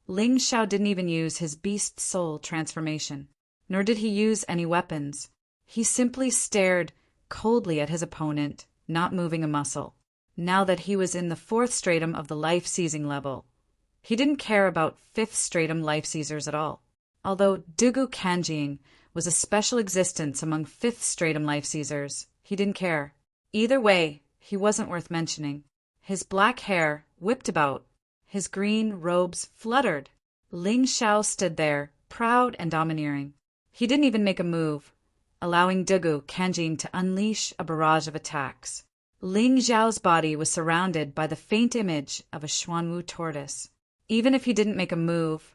Speaker 1: Ling Xiao didn't even use his beast soul transformation, nor did he use any weapons. He simply stared coldly at his opponent, not moving a muscle. Now that he was in the 4th stratum of the life-seizing level, he didn't care about 5th stratum life-seizers at all. Although Dugu Kanjing was a special existence among 5th stratum life-seizers, he didn't care. Either way, he wasn't worth mentioning. His black hair whipped about. His green robes fluttered. Ling Xiao stood there, proud and domineering. He didn't even make a move, allowing Dugu Kanjing to unleash a barrage of attacks. Ling Xiao's body was surrounded by the faint image of a Xuanwu tortoise. Even if he didn't make a move,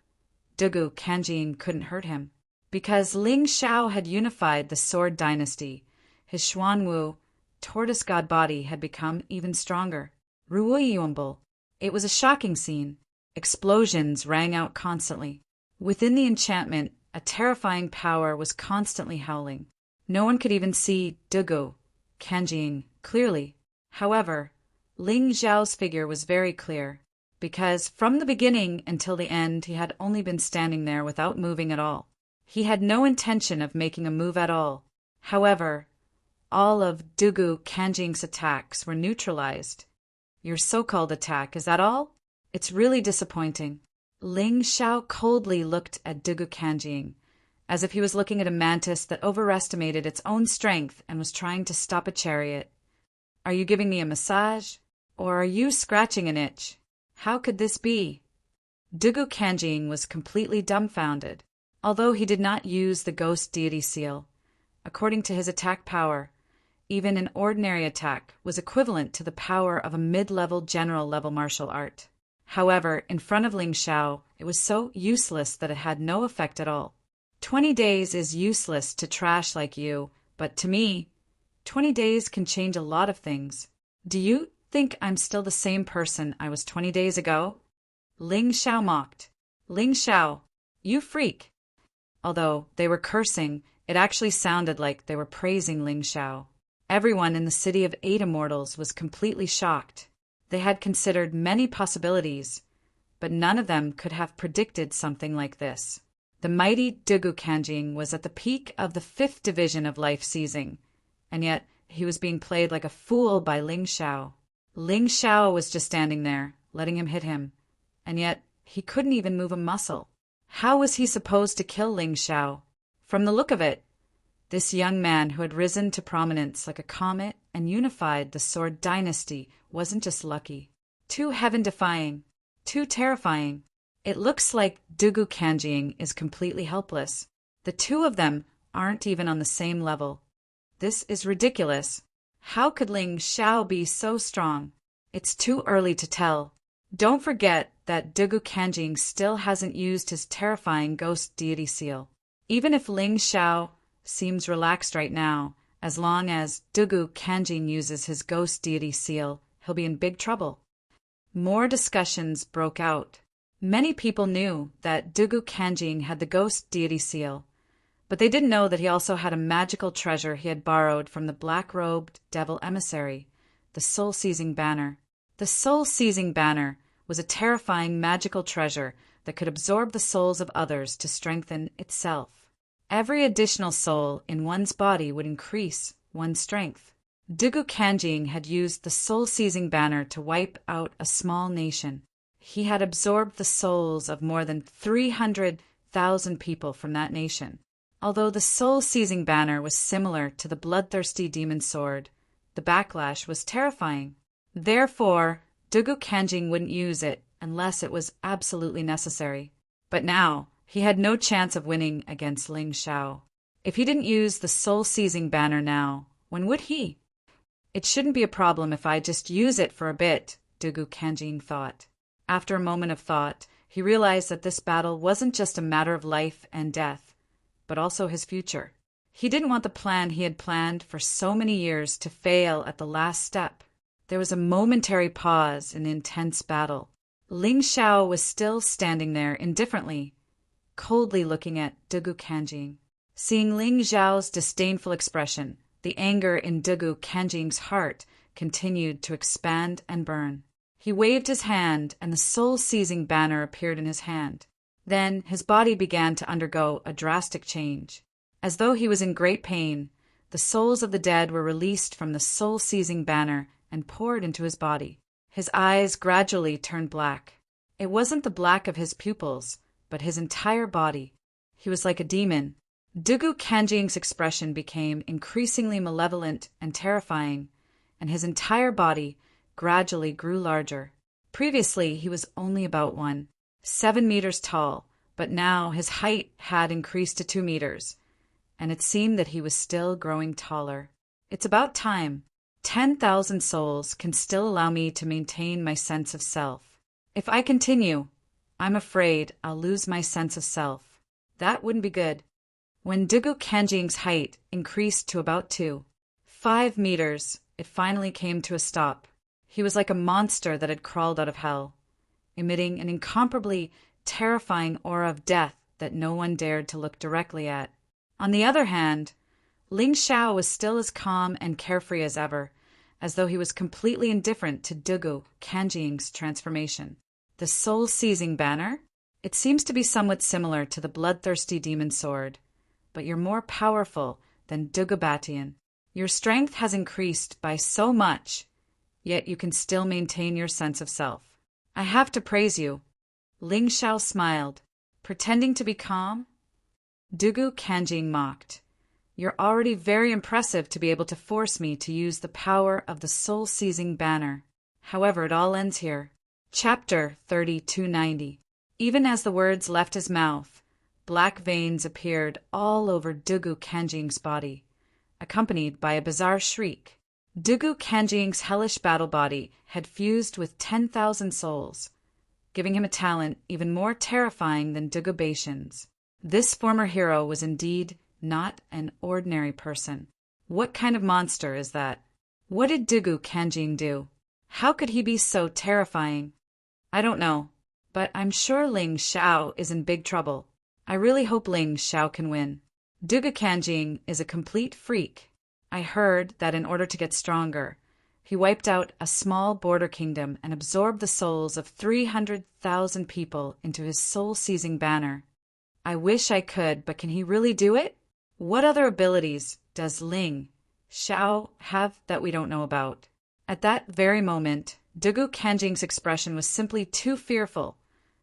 Speaker 1: Dugu Kanjing couldn't hurt him. Because Ling Xiao had unified the Sword Dynasty, his Xuanwu tortoise god body had become even stronger. Ruoyumbel. It was a shocking scene. Explosions rang out constantly. Within the enchantment, a terrifying power was constantly howling. No one could even see Dugu Kanjing clearly. However, Ling Xiao's figure was very clear, because from the beginning until the end he had only been standing there without moving at all. He had no intention of making a move at all. However, all of Dugu Kanjing's attacks were neutralized. Your so-called attack, is that all? It's really disappointing. Ling Xiao coldly looked at Dugu Kanjing, as if he was looking at a mantis that overestimated its own strength and was trying to stop a chariot. Are you giving me a massage? Or are you scratching an itch? How could this be? Dugu Kanjing was completely dumbfounded. Although he did not use the ghost deity seal, according to his attack power, even an ordinary attack was equivalent to the power of a mid-level general-level martial art. However, in front of Ling Xiao, it was so useless that it had no effect at all. 20 days is useless to trash like you, but to me, 20 days can change a lot of things. Do you think I'm still the same person I was 20 days ago? Ling Xiao mocked. Ling Xiao, you freak. Although they were cursing, it actually sounded like they were praising Ling Xiao. Everyone in the city of 8 immortals was completely shocked. They had considered many possibilities, but none of them could have predicted something like this. The mighty Dugu Kanjing was at the peak of the 5th division of life seizing, and yet he was being played like a fool by Ling Xiao. Ling Xiao was just standing there, letting him hit him, and yet he couldn't even move a muscle. How was he supposed to kill Ling Xiao? From the look of it, this young man who had risen to prominence like a comet and unified the Sword Dynasty wasn't just lucky. Too heaven-defying, too terrifying. It looks like Dugu Kanjing is completely helpless. The two of them aren't even on the same level. This is ridiculous. How could Ling Xiao be so strong? It's too early to tell. Don't forget that Dugu Kanjing still hasn't used his terrifying ghost deity seal. Even if Ling Xiao seems relaxed right now, as long as Dugu Kanjing uses his ghost deity seal, he'll be in big trouble. More discussions broke out. Many people knew that Dugu Kanjing had the ghost deity seal, but they didn't know that he also had a magical treasure he had borrowed from the black-robed devil emissary, the soul-seizing banner. The soul-seizing banner was a terrifying magical treasure that could absorb the souls of others to strengthen itself. Every additional soul in one's body would increase one's strength. Dugu Kanjing had used the soul-seizing banner to wipe out a small nation. He had absorbed the souls of more than 300,000 people from that nation. Although the soul-seizing banner was similar to the bloodthirsty demon sword, the backlash was terrifying. Therefore, Dugu Kanjing wouldn't use it unless it was absolutely necessary. But now, he had no chance of winning against Ling Xiao. If he didn't use the soul-seizing banner now, when would he? It shouldn't be a problem if I just use it for a bit, Dugu Kanjing thought. After a moment of thought, he realized that this battle wasn't just a matter of life and death, but also his future. He didn't want the plan he had planned for so many years to fail at the last step. There was a momentary pause in the intense battle. Ling Xiao was still standing there indifferently, coldly looking at Dugu Kanjing. Seeing Ling Xiao's disdainful expression, the anger in Dugu Kanjing's heart continued to expand and burn. He waved his hand, and the soul-seizing banner appeared in his hand. Then his body began to undergo a drastic change. As though he was in great pain, the souls of the dead were released from the soul-seizing banner and poured into his body. His eyes gradually turned black. It wasn't the black of his pupils, but his entire body. He was like a demon. Dugu Kanjing's expression became increasingly malevolent and terrifying, and his entire body gradually grew larger. Previously, he was only about 7 meters tall, but now his height had increased to 2 meters, and it seemed that he was still growing taller. It's about time. 10,000 souls can still allow me to maintain my sense of self. If I continue, I'm afraid I'll lose my sense of self. That wouldn't be good. When Dugu Kanjing's height increased to about 5 meters, it finally came to a stop. He was like a monster that had crawled out of hell, emitting an incomparably terrifying aura of death that no one dared to look directly at. On the other hand, Ling Xiao was still as calm and carefree as ever, as though he was completely indifferent to Dugu Kanjing's transformation. The soul-seizing banner? It seems to be somewhat similar to the bloodthirsty demon sword, but you're more powerful than Dugu Batian. Your strength has increased by so much, yet you can still maintain your sense of self. I have to praise you. Ling Xiao smiled, pretending to be calm. Dugu Kanjing mocked. You're already very impressive to be able to force me to use the power of the soul-seizing banner. However, it all ends here. Chapter 3290. Even as the words left his mouth, black veins appeared all over Dugu Kanjing's body, accompanied by a bizarre shriek. Dugu Kanjing's hellish battle body had fused with 10,000 souls, giving him a talent even more terrifying than Dugu Baishan's. This former hero was indeed not an ordinary person. What kind of monster is that? What did Dugu Kanjing do? How could he be so terrifying? I don't know, but I'm sure Ling Xiao is in big trouble. I really hope Ling Xiao can win. Dugu Kanjing is a complete freak. I heard that in order to get stronger, he wiped out a small border kingdom and absorbed the souls of 300,000 people into his soul-seizing banner. I wish I could, but can he really do it? What other abilities does Ling Xiao have that we don't know about? At that very moment, Dugu Kanjing's expression was simply too fearful,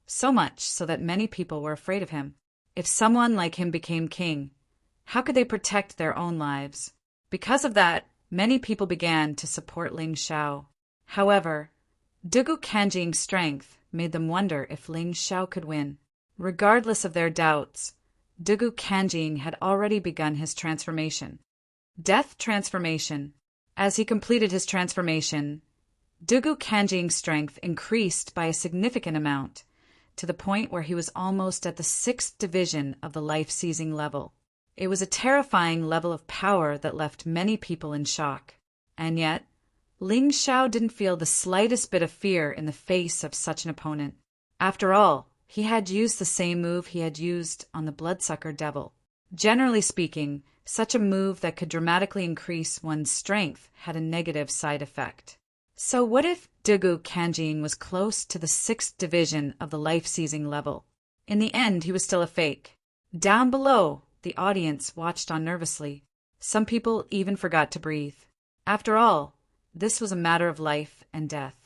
Speaker 1: so much so that many people were afraid of him. If someone like him became king, how could they protect their own lives? Because of that, many people began to support Ling Xiao. However, Dugu Kanjing's strength made them wonder if Ling Xiao could win. Regardless of their doubts, Dugu Kanjing had already begun his transformation. Death transformation. As he completed his transformation, Dugu Kanjing's strength increased by a significant amount, to the point where he was almost at the 6th division of the life-seizing level. It was a terrifying level of power that left many people in shock. And yet, Ling Xiao didn't feel the slightest bit of fear in the face of such an opponent. After all, he had used the same move he had used on the Bloodsucker Devil. Generally speaking, such a move that could dramatically increase one's strength had a negative side effect. So what if Dugu Kanjing was close to the 6th division of the life-seizing level? In the end, he was still a fake. Down below, the audience watched on nervously. Some people even forgot to breathe. After all, this was a matter of life and death.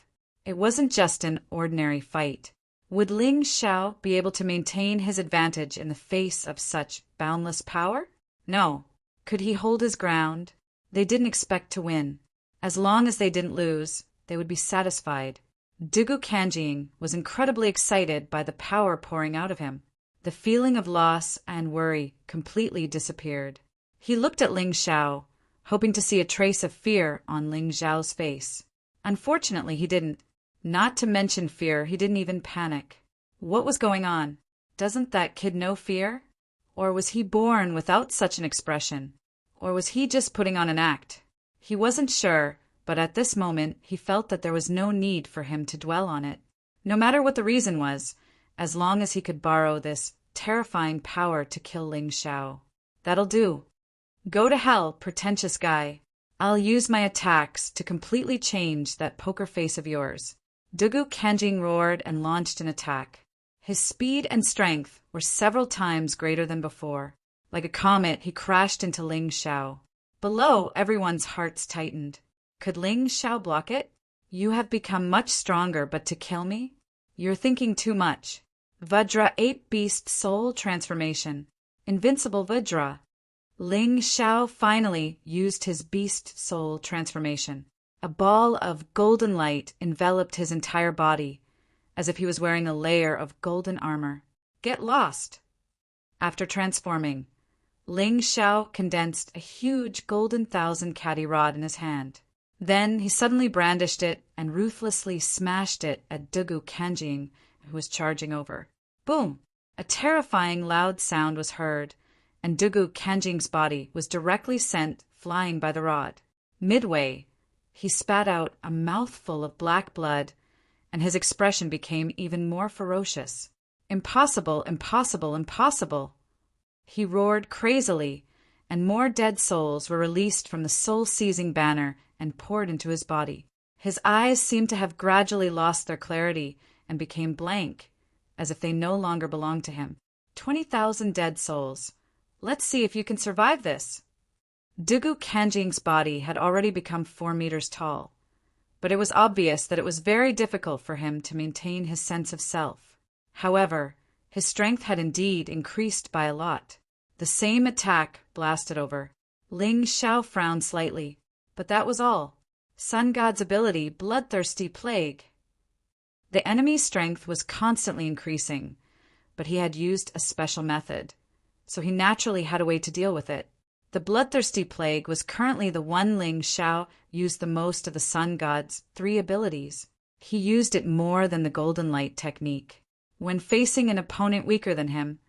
Speaker 1: It wasn't just an ordinary fight. Would Ling Xiao be able to maintain his advantage in the face of such boundless power? No. Could he hold his ground? They didn't expect to win. As long as they didn't lose, they would be satisfied. Dugu Kanjing was incredibly excited by the power pouring out of him. The feeling of loss and worry completely disappeared. He looked at Ling Xiao, hoping to see a trace of fear on Ling Xiao's face. Unfortunately, he didn't. Not to mention fear, he didn't even panic. What was going on? Doesn't that kid know fear? Or was he born without such an expression? Or was he just putting on an act? He wasn't sure, but at this moment he felt that there was no need for him to dwell on it. No matter what the reason was, as long as he could borrow this terrifying power to kill Ling Xiao. That'll do. Go to hell, pretentious guy. I'll use my attacks to completely change that poker face of yours. Dugu Kanjing roared and launched an attack. His speed and strength were several times greater than before. Like a comet, he crashed into Ling Xiao. Below, everyone's hearts tightened. Could Ling Xiao block it? You have become much stronger, but to kill me? You're thinking too much. Vajra 8 Beast Soul Transformation. Invincible Vajra. Ling Xiao finally used his Beast Soul Transformation. A ball of golden light enveloped his entire body, as if he was wearing a layer of golden armor. Get lost! After transforming, Ling Xiao condensed a huge golden 1,000-catty rod in his hand. Then he suddenly brandished it and ruthlessly smashed it at Dugu Kanjing, who was charging over. Boom! A terrifying loud sound was heard, and Dugu Kanjing's body was directly sent flying by the rod. Midway, he spat out a mouthful of black blood, and his expression became even more ferocious. Impossible, impossible, impossible! He roared crazily, and more dead souls were released from the soul-seizing banner and poured into his body. His eyes seemed to have gradually lost their clarity and became blank, as if they no longer belonged to him. 20,000 dead souls. Let's see if you can survive this. Dugu Kanjing's body had already become 4 meters tall, but it was obvious that it was very difficult for him to maintain his sense of self. However, his strength had indeed increased by a lot. The same attack blasted over. Ling Xiao frowned slightly, but that was all. Sun God's ability, Bloodthirsty Plague. The enemy's strength was constantly increasing, but he had used a special method, so he naturally had a way to deal with it. The Bloodthirsty Plague was currently the one Ling Xiao used the most of the Sun God's 3 abilities. He used it more than the Golden Light technique. When facing an opponent weaker than him,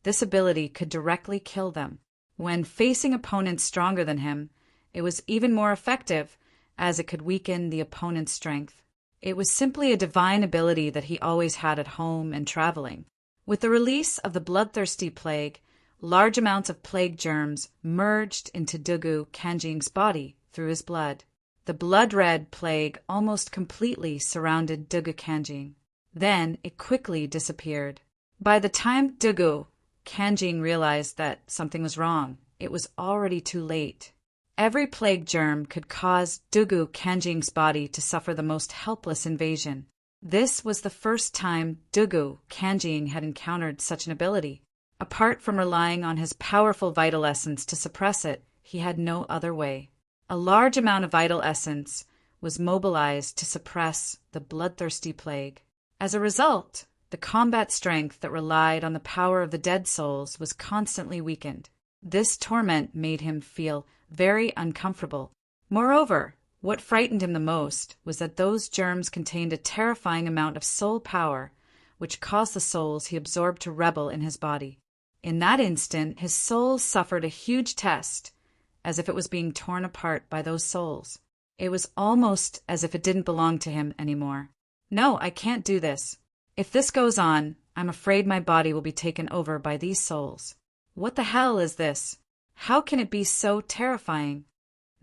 Speaker 1: this ability could directly kill them. When facing opponents stronger than him, it was even more effective, as it could weaken the opponent's strength. It was simply a divine ability that he always had at home and traveling. With the release of the Bloodthirsty Plague, large amounts of plague germs merged into Dugu Kanjing's body through his blood. The blood-red plague almost completely surrounded Dugu Kanjing. Then it quickly disappeared. By the time Dugu Kanjing realized that something was wrong, it was already too late. Every plague germ could cause Dugu Kanjing's body to suffer the most helpless invasion. This was the first time Dugu Kanjing had encountered such an ability. Apart from relying on his powerful vital essence to suppress it, he had no other way. A large amount of vital essence was mobilized to suppress the bloodthirsty plague. As a result, the combat strength that relied on the power of the dead souls was constantly weakened. This torment made him feel very uncomfortable. Moreover, what frightened him the most was that those germs contained a terrifying amount of soul power, which caused the souls he absorbed to rebel in his body. In that instant, his soul suffered a huge test, as if it was being torn apart by those souls. It was almost as if it didn't belong to him anymore. No, I can't do this. If this goes on, I'm afraid my body will be taken over by these souls. What the hell is this? How can it be so terrifying?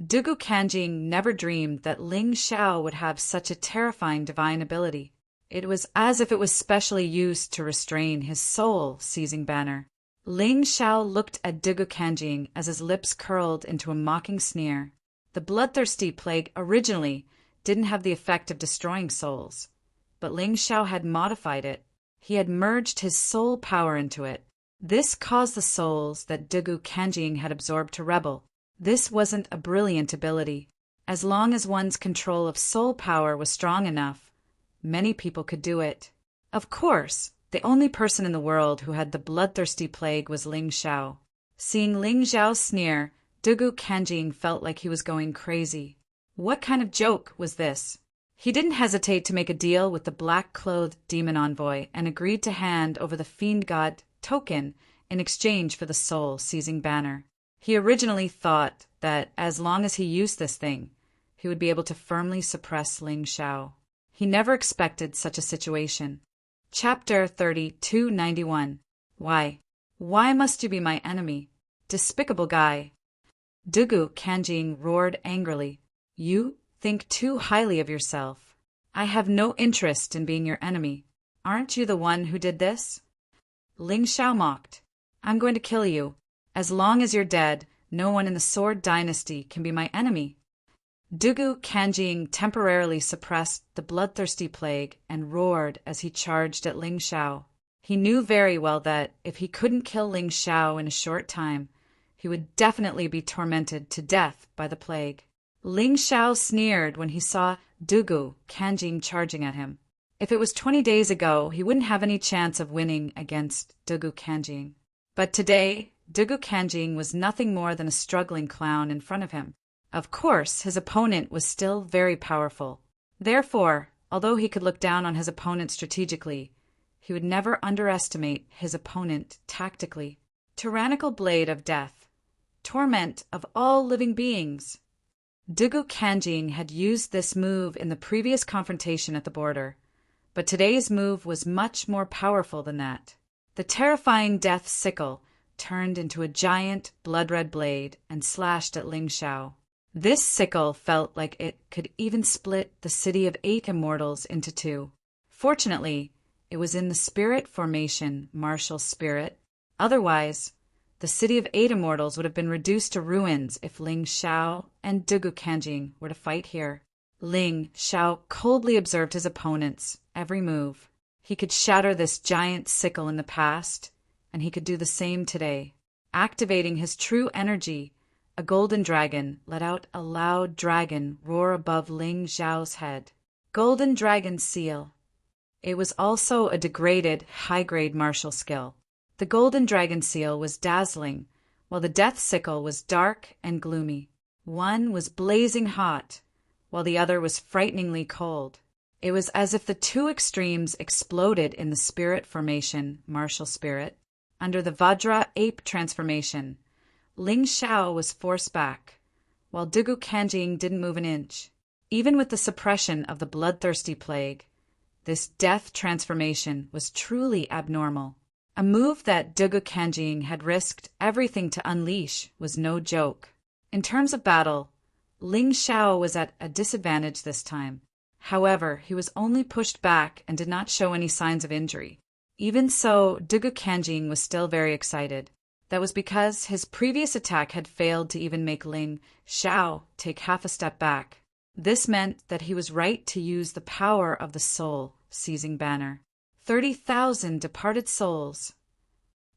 Speaker 1: Dugu Kanjing never dreamed that Ling Xiao would have such a terrifying divine ability. It was as if it was specially used to restrain his soul-seizing banner. Ling Xiao looked at Dugu Kanjing as his lips curled into a mocking sneer. The bloodthirsty plague originally didn't have the effect of destroying souls, but Ling Xiao had modified it. He had merged his soul power into it. This caused the souls that Dugu Kanjing had absorbed to rebel. This wasn't a brilliant ability. As long as one's control of soul power was strong enough, many people could do it. Of course, the only person in the world who had the bloodthirsty plague was Ling Xiao. Seeing Ling Xiao sneer, Dugu Kanjing felt like he was going crazy. What kind of joke was this? He didn't hesitate to make a deal with the black-clothed demon envoy and agreed to hand over the fiend god token in exchange for the soul-seizing banner. He originally thought that as long as he used this thing, he would be able to firmly suppress Ling Xiao. He never expected such a situation. Chapter 3291. Why? Why must you be my enemy? Despicable guy. Dugu Kanjing roared angrily. You think too highly of yourself. I have no interest in being your enemy. Aren't you the one who did this? Ling Xiao mocked. I'm going to kill you. As long as you're dead, no one in the Sword Dynasty can be my enemy. Dugu Kanjing temporarily suppressed the bloodthirsty plague and roared as he charged at Ling Xiao. He knew very well that if he couldn't kill Ling Xiao in a short time, he would definitely be tormented to death by the plague. Ling Xiao sneered when he saw Dugu Kanjing charging at him. If it was 20 days ago, he wouldn't have any chance of winning against Dugu Kanjing. But today, Dugu Kanjing was nothing more than a struggling clown in front of him. Of course, his opponent was still very powerful. Therefore, although he could look down on his opponent strategically, he would never underestimate his opponent tactically. Tyrannical blade of death. Torment of all living beings. Dugu Kanjing had used this move in the previous confrontation at the border, but today's move was much more powerful than that. The terrifying death sickle turned into a giant blood-red blade and slashed at Ling Xiao. This sickle felt like it could even split the city of 8 immortals into 2. Fortunately, it was in the spirit formation, martial spirit. Otherwise, the city of 8 immortals would have been reduced to ruins if Ling Xiao and Dugu Kanjing were to fight here. Ling Xiao coldly observed his opponent's every move. He could shatter this giant sickle in the past, and he could do the same today. Activating his true energy, a golden dragon let out a loud dragon roar above Ling Xiao's head. Golden Dragon Seal. It was also a degraded, high-grade martial skill. The Golden Dragon Seal was dazzling, while the Death Sickle was dark and gloomy. One was blazing hot, while the other was frighteningly cold. It was as if the two extremes exploded in the spirit formation, martial spirit. Under the Vajra ape transformation, Ling Xiao was forced back, while Dugu Kanjing didn't move an inch. Even with the suppression of the bloodthirsty plague, this death transformation was truly abnormal. A move that Dugu Kanjing had risked everything to unleash was no joke. In terms of battle, Ling Xiao was at a disadvantage this time. However, he was only pushed back and did not show any signs of injury. Even so, Dugu Kanjing was still very excited. That was because his previous attack had failed to even make Ling Xiao take half a step back. This meant that he was right to use the power of the soul-seizing banner. 30,000 departed souls.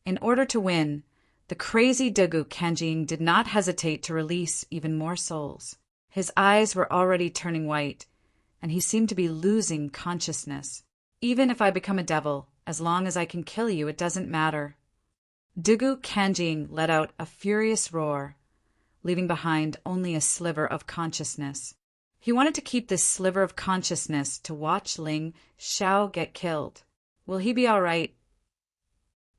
Speaker 1: In order to win, the crazy Dugu Kanjing did not hesitate to release even more souls. His eyes were already turning white, and he seemed to be losing consciousness. Even if I become a devil, as long as I can kill you, it doesn't matter. Dugu Kanjing let out a furious roar. leaving behind only a sliver of consciousness. He wanted to keep this sliver of consciousness to watch Ling Xiao get killed. Will he be all right?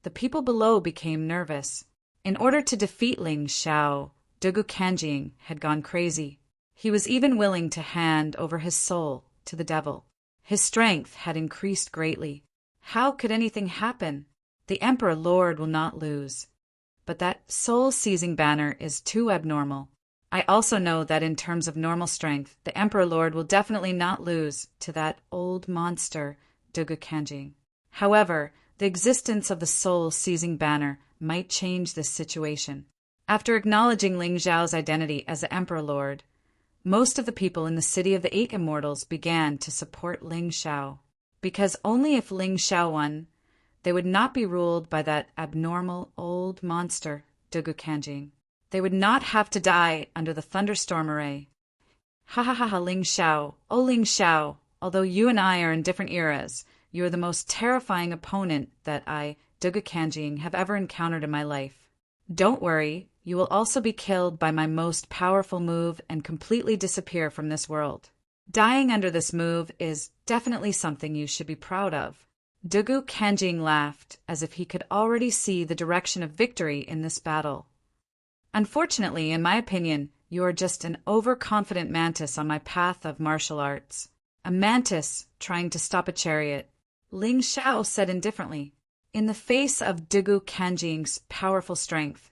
Speaker 1: The people below became nervous. In order to defeat Ling Xiao, Dugu Kanjing had gone crazy. He was even willing to hand over his soul to the devil. His strength had increased greatly. How could anything happen? The Emperor Lord will not lose. But that soul-seizing banner is too abnormal. I also know that in terms of normal strength, the Emperor Lord will definitely not lose to that old monster, Dugu Kanjing. However, the existence of the soul-seizing banner might change this situation. After acknowledging Ling Xiao's identity as the Emperor Lord, most of the people in the City of the Eight Immortals began to support Ling Xiao. Because only if Ling Xiao won, they would not be ruled by that abnormal old monster, Dugu Kanjing. They would not have to die under the thunderstorm array. Ha ha ha ha, Ling Xiao. Oh, Ling Xiao, although you and I are in different eras, you are the most terrifying opponent that I, Dugu Kanjing, have ever encountered in my life. Don't worry, you will also be killed by my most powerful move and completely disappear from this world. Dying under this move is definitely something you should be proud of. Dugu Kanjing laughed as if he could already see the direction of victory in this battle. Unfortunately, in my opinion, you are just an overconfident mantis on my path of martial arts. A mantis trying to stop a chariot. Ling Xiao said indifferently. In the face of Dugu Kanjing's powerful strength,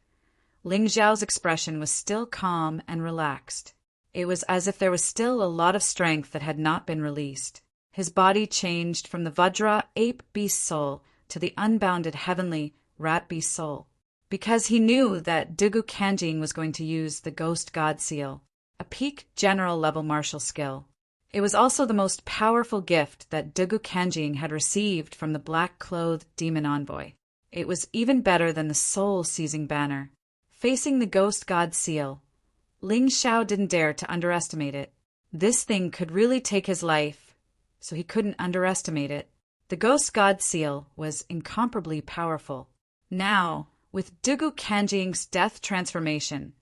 Speaker 1: Ling Xiao's expression was still calm and relaxed. It was as if there was still a lot of strength that had not been released. His body changed from the Vajra ape beast soul to the unbounded heavenly rat beast soul, because he knew that Dugu Kanjing was going to use the Ghost God Seal, a peak general level martial skill. It was also the most powerful gift that Dugu Kanjing had received from the black-clothed demon envoy. It was even better than the soul-seizing banner. Facing the Ghost God Seal, Ling Xiao didn't dare to underestimate it. This thing could really take his life, so he couldn't underestimate it. The Ghost God Seal was incomparably powerful. Now, with Dugu Kanjing's death transformation,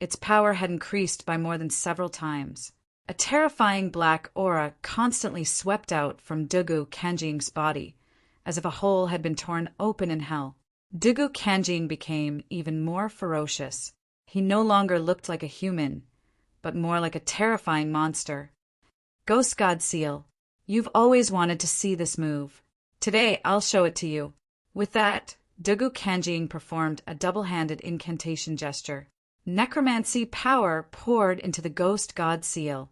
Speaker 1: its power had increased by more than several times. A terrifying black aura constantly swept out from Dugu Kanjing's body, as if a hole had been torn open in hell. Dugu Kanjing became even more ferocious. He no longer looked like a human, but more like a terrifying monster. Ghost God Seal, you've always wanted to see this move. Today I'll show it to you. With that, Dugu Kanjing performed a double-handed incantation gesture. Necromancy power poured into the Ghost God Seal,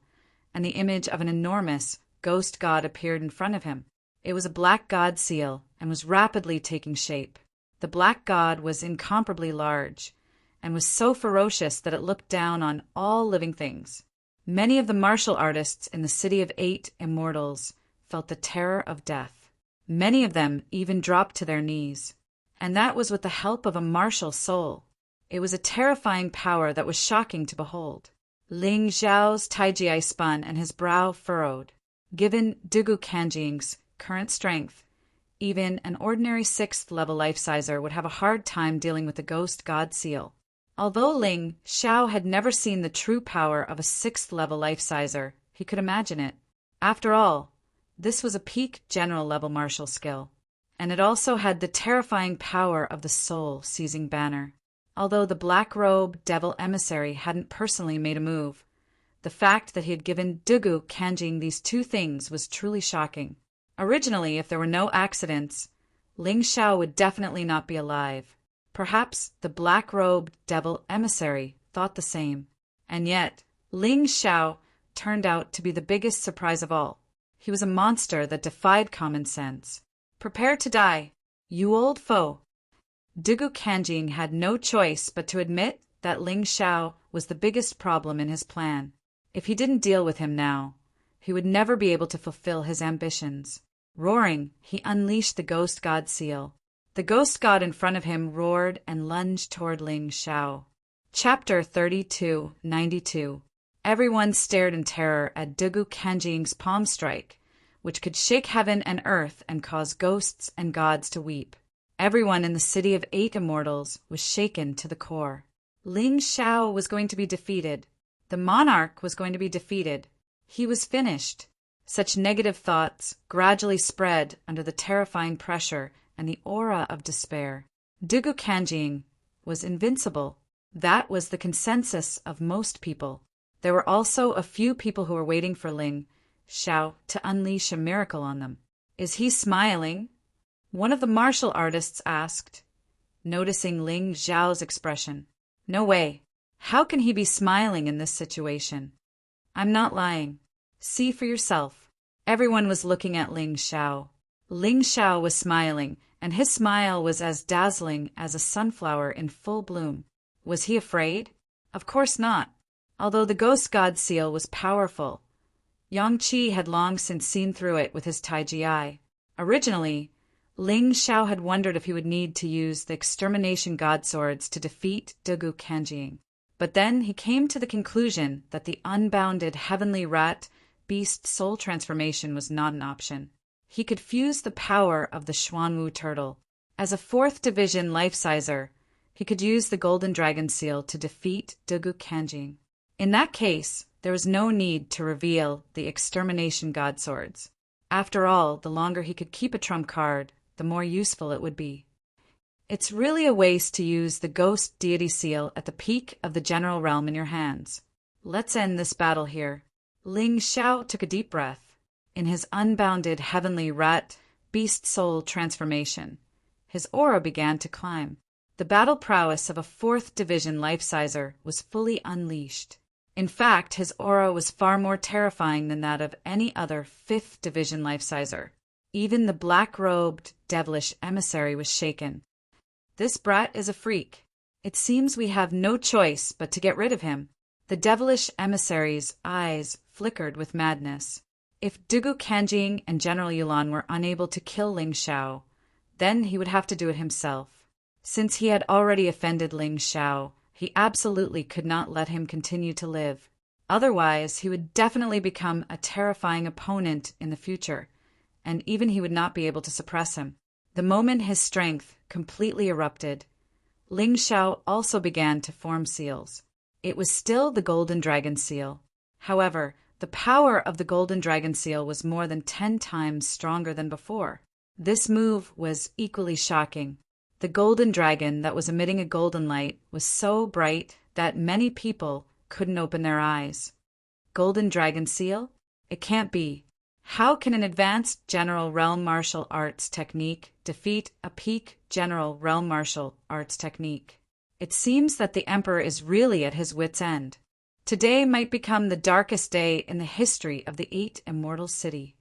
Speaker 1: and the image of an enormous ghost god appeared in front of him. It was a black god seal and was rapidly taking shape. The black god was incomparably large and was so ferocious that it looked down on all living things. Many of the martial artists in the City of Eight Immortals felt the terror of death. Many of them even dropped to their knees. And that was with the help of a martial soul. It was a terrifying power that was shocking to behold. Ling Xiao's Taiji spun and his brow furrowed. Given Dugu Kanjing's current strength, even an ordinary 6th-level life-sizer would have a hard time dealing with the Ghost God Seal. Although Ling Xiao had never seen the true power of a 6th-level life-sizer, he could imagine it. After all, this was a peak general-level martial skill, and it also had the terrifying power of the soul-seizing banner. Although the black-robe devil emissary hadn't personally made a move, the fact that he had given Dugu Kanjing these two things was truly shocking. Originally, if there were no accidents, Ling Xiao would definitely not be alive. Perhaps the black-robed devil emissary thought the same. And yet, Ling Xiao turned out to be the biggest surprise of all. He was a monster that defied common sense. Prepare to die, you old foe. Dugu Kanjing had no choice but to admit that Ling Xiao was the biggest problem in his plan. If he didn't deal with him now, he would never be able to fulfill his ambitions. Roaring, he unleashed the Ghost God Seal. The Ghost God in front of him roared and lunged toward Ling Xiao. Chapter 3292. Everyone stared in terror at Dugu Kanjing's palm strike, which could shake heaven and earth and cause ghosts and gods to weep. Everyone in the City of Eight Immortals was shaken to the core. Ling Xiao was going to be defeated. The monarch was going to be defeated. He was finished. Such negative thoughts gradually spread under the terrifying pressure and the aura of despair. Dugu Kanjing was invincible. That was the consensus of most people. There were also a few people who were waiting for Ling Xiao to unleash a miracle on them. "Is he smiling?" one of the martial artists asked, noticing Ling Xiao's expression. "No way. How can he be smiling in this situation?" "I'm not lying. See for yourself." Everyone was looking at Ling Xiao. Ling Xiao was smiling, and his smile was as dazzling as a sunflower in full bloom. Was he afraid? Of course not. Although the ghost god seal was powerful, Yang Qi had long since seen through it with his Taiji eye. Originally, Ling Xiao had wondered if he would need to use the extermination god swords to defeat Dugu Kanjing. But then he came to the conclusion that the unbounded heavenly rat beast soul transformation was not an option. He could fuse the power of the Xuanwu turtle. As a 4th division life-sizer, he could use the golden dragon seal to defeat Dugu Kanjing. In that case, there was no need to reveal the extermination god swords. After all, the longer he could keep a trump card, the more useful it would be. It's really a waste to use the ghost deity seal at the peak of the general realm in your hands. Let's end this battle here. Ling Xiao took a deep breath. In his unbounded heavenly rat beast soul transformation, his aura began to climb. The battle prowess of a 4th division life-sizer was fully unleashed. In fact, his aura was far more terrifying than that of any other 5th division life-sizer. Even the black-robed, devilish emissary was shaken. This brat is a freak. It seems we have no choice but to get rid of him. The devilish emissary's eyes flickered with madness. If Dugu Kanjing and General Yulan were unable to kill Ling Xiao, then he would have to do it himself. Since he had already offended Ling Xiao, he absolutely could not let him continue to live. Otherwise, he would definitely become a terrifying opponent in the future, and even he would not be able to suppress him. The moment his strength completely erupted, Ling Xiao also began to form seals. It was still the Golden Dragon Seal. However, the power of the Golden Dragon Seal was more than 10 times stronger than before. This move was equally shocking. The golden dragon that was emitting a golden light was so bright that many people couldn't open their eyes. Golden Dragon Seal? It can't be. How can an advanced general realm martial arts technique defeat a peak general realm martial arts technique? It seems that the Emperor is really at his wit's end. Today might become the darkest day in the history of the 8 Immortal City.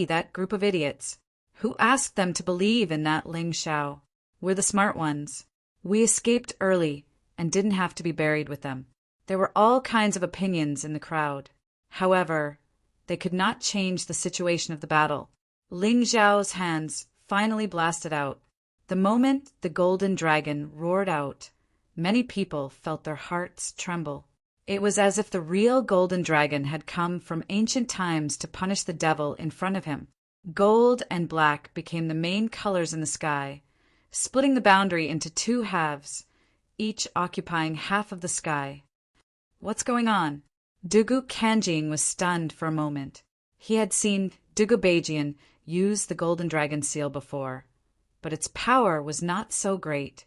Speaker 1: That group of idiots. Who asked them to believe in that Ling Xiao? We're the smart ones. We escaped early and didn't have to be buried with them. There were all kinds of opinions in the crowd. However, they could not change the situation of the battle. Ling Xiao's hands finally blasted out. The moment the golden dragon roared out, many people felt their hearts tremble. It was as if the real golden dragon had come from ancient times to punish the devil in front of him. Gold and black became the main colors in the sky, splitting the boundary into 2 halves, each occupying half of the sky. What's going on? Dugu Kanjing was stunned for a moment. He had seen Dugu Beijian use the Golden Dragon Seal before, but its power was not so great.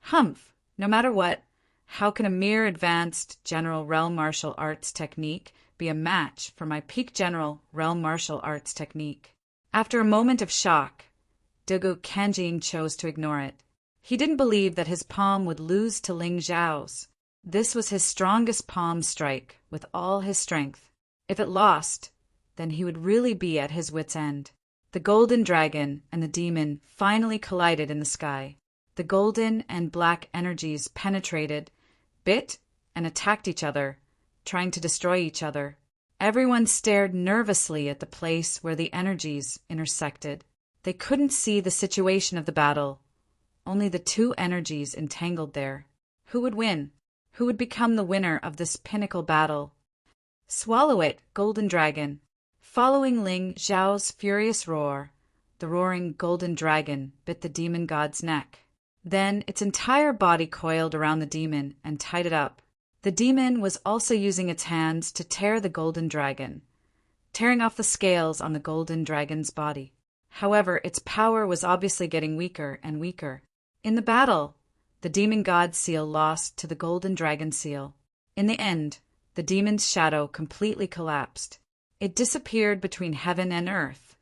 Speaker 1: Humph! No matter what, how can a mere advanced general realm martial arts technique be a match for my peak general realm martial arts technique? After a moment of shock, Dugu Kanjing chose to ignore it. He didn't believe that his palm would lose to Ling Xiao's. This was his strongest palm strike with all his strength. If it lost, then he would really be at his wit's end. The golden dragon and the demon finally collided in the sky. The golden and black energies penetrated, bit, and attacked each other, trying to destroy each other. Everyone stared nervously at the place where the energies intersected. They couldn't see the situation of the battle, only the 2 energies entangled there. Who would win? Who would become the winner of this pinnacle battle? Swallow it, Golden Dragon! Following Ling Xiao's furious roar, the roaring golden dragon bit the demon god's neck. Then its entire body coiled around the demon and tied it up. The demon was also using its hands to tear the golden dragon, tearing off the scales on the golden dragon's body. However, its power was obviously getting weaker and weaker. In the battle, the demon god seal lost to the golden dragon seal. In the end, the demon's shadow completely collapsed. It disappeared between heaven and earth,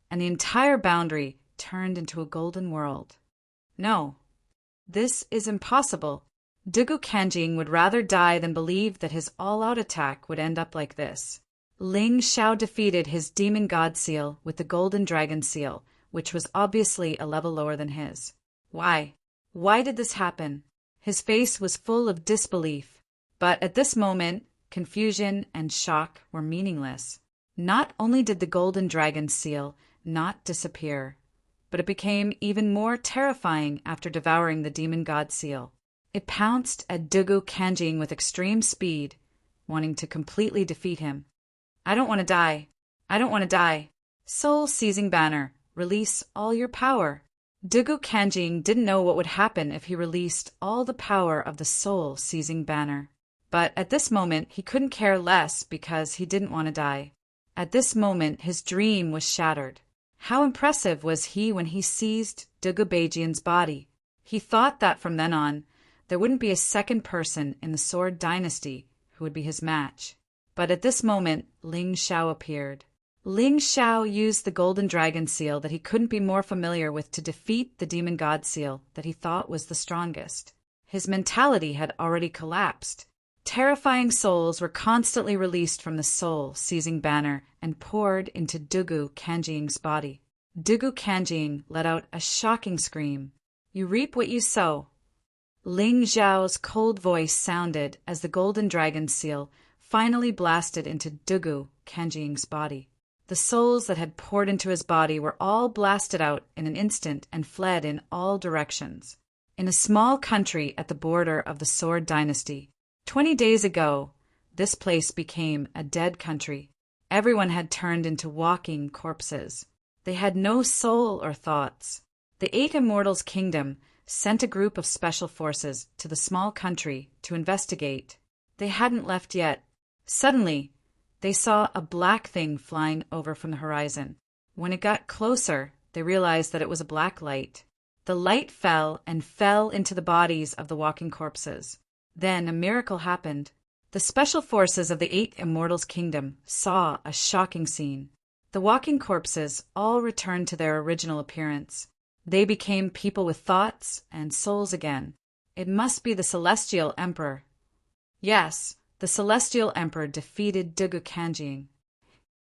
Speaker 1: and the entire boundary turned into a golden world. No, this is impossible. Dugu Kanjing would rather die than believe that his all-out attack would end up like this. Ling Xiao defeated his demon god seal with the golden dragon seal, which was obviously a level lower than his. Why? Why did this happen? His face was full of disbelief. But at this moment, confusion and shock were meaningless. Not only did the golden dragon seal not disappear, but it became even more terrifying after devouring the demon god seal. It pounced at Dugu Kanjing with extreme speed, wanting to completely defeat him. I don't want to die. I don't want to die. Soul-seizing banner. Release all your power. Dugu Kanjing didn't know what would happen if he released all the power of the soul-seizing banner. But at this moment, he couldn't care less because he didn't want to die. At this moment, his dream was shattered. How impressive was he when he seized Dugu Beijian's body? He thought that from then on, there wouldn't be a second person in the Sword Dynasty who would be his match. But at this moment, Ling Xiao appeared. Ling Xiao used the golden dragon seal that he couldn't be more familiar with to defeat the demon god seal that he thought was the strongest. His mentality had already collapsed. Terrifying souls were constantly released from the soul-seizing banner and poured into Dugu Kanjing's body. Dugu Kanjing let out a shocking scream. You reap what you sow. Ling Xiao's cold voice sounded as the golden dragon seal finally blasted into Dugu Kanjing's body. The souls that had poured into his body were all blasted out in an instant and fled in all directions. In a small country at the border of the Sword Dynasty, 20 days ago, this place became a dead country. Everyone had turned into walking corpses. They had no soul or thoughts. The 8 Immortals' Kingdom sent a group of special forces to the small country to investigate. They hadn't left yet. Suddenly, they saw a black thing flying over from the horizon. When it got closer, they realized that it was a black light. The light fell into the bodies of the walking corpses. Then a miracle happened. The special forces of the 8 Immortals' Kingdom saw a shocking scene. The walking corpses all returned to their original appearance. They became people with thoughts and souls again. It must be the Celestial Emperor. Yes, the Celestial Emperor defeated Dugu Kanjing.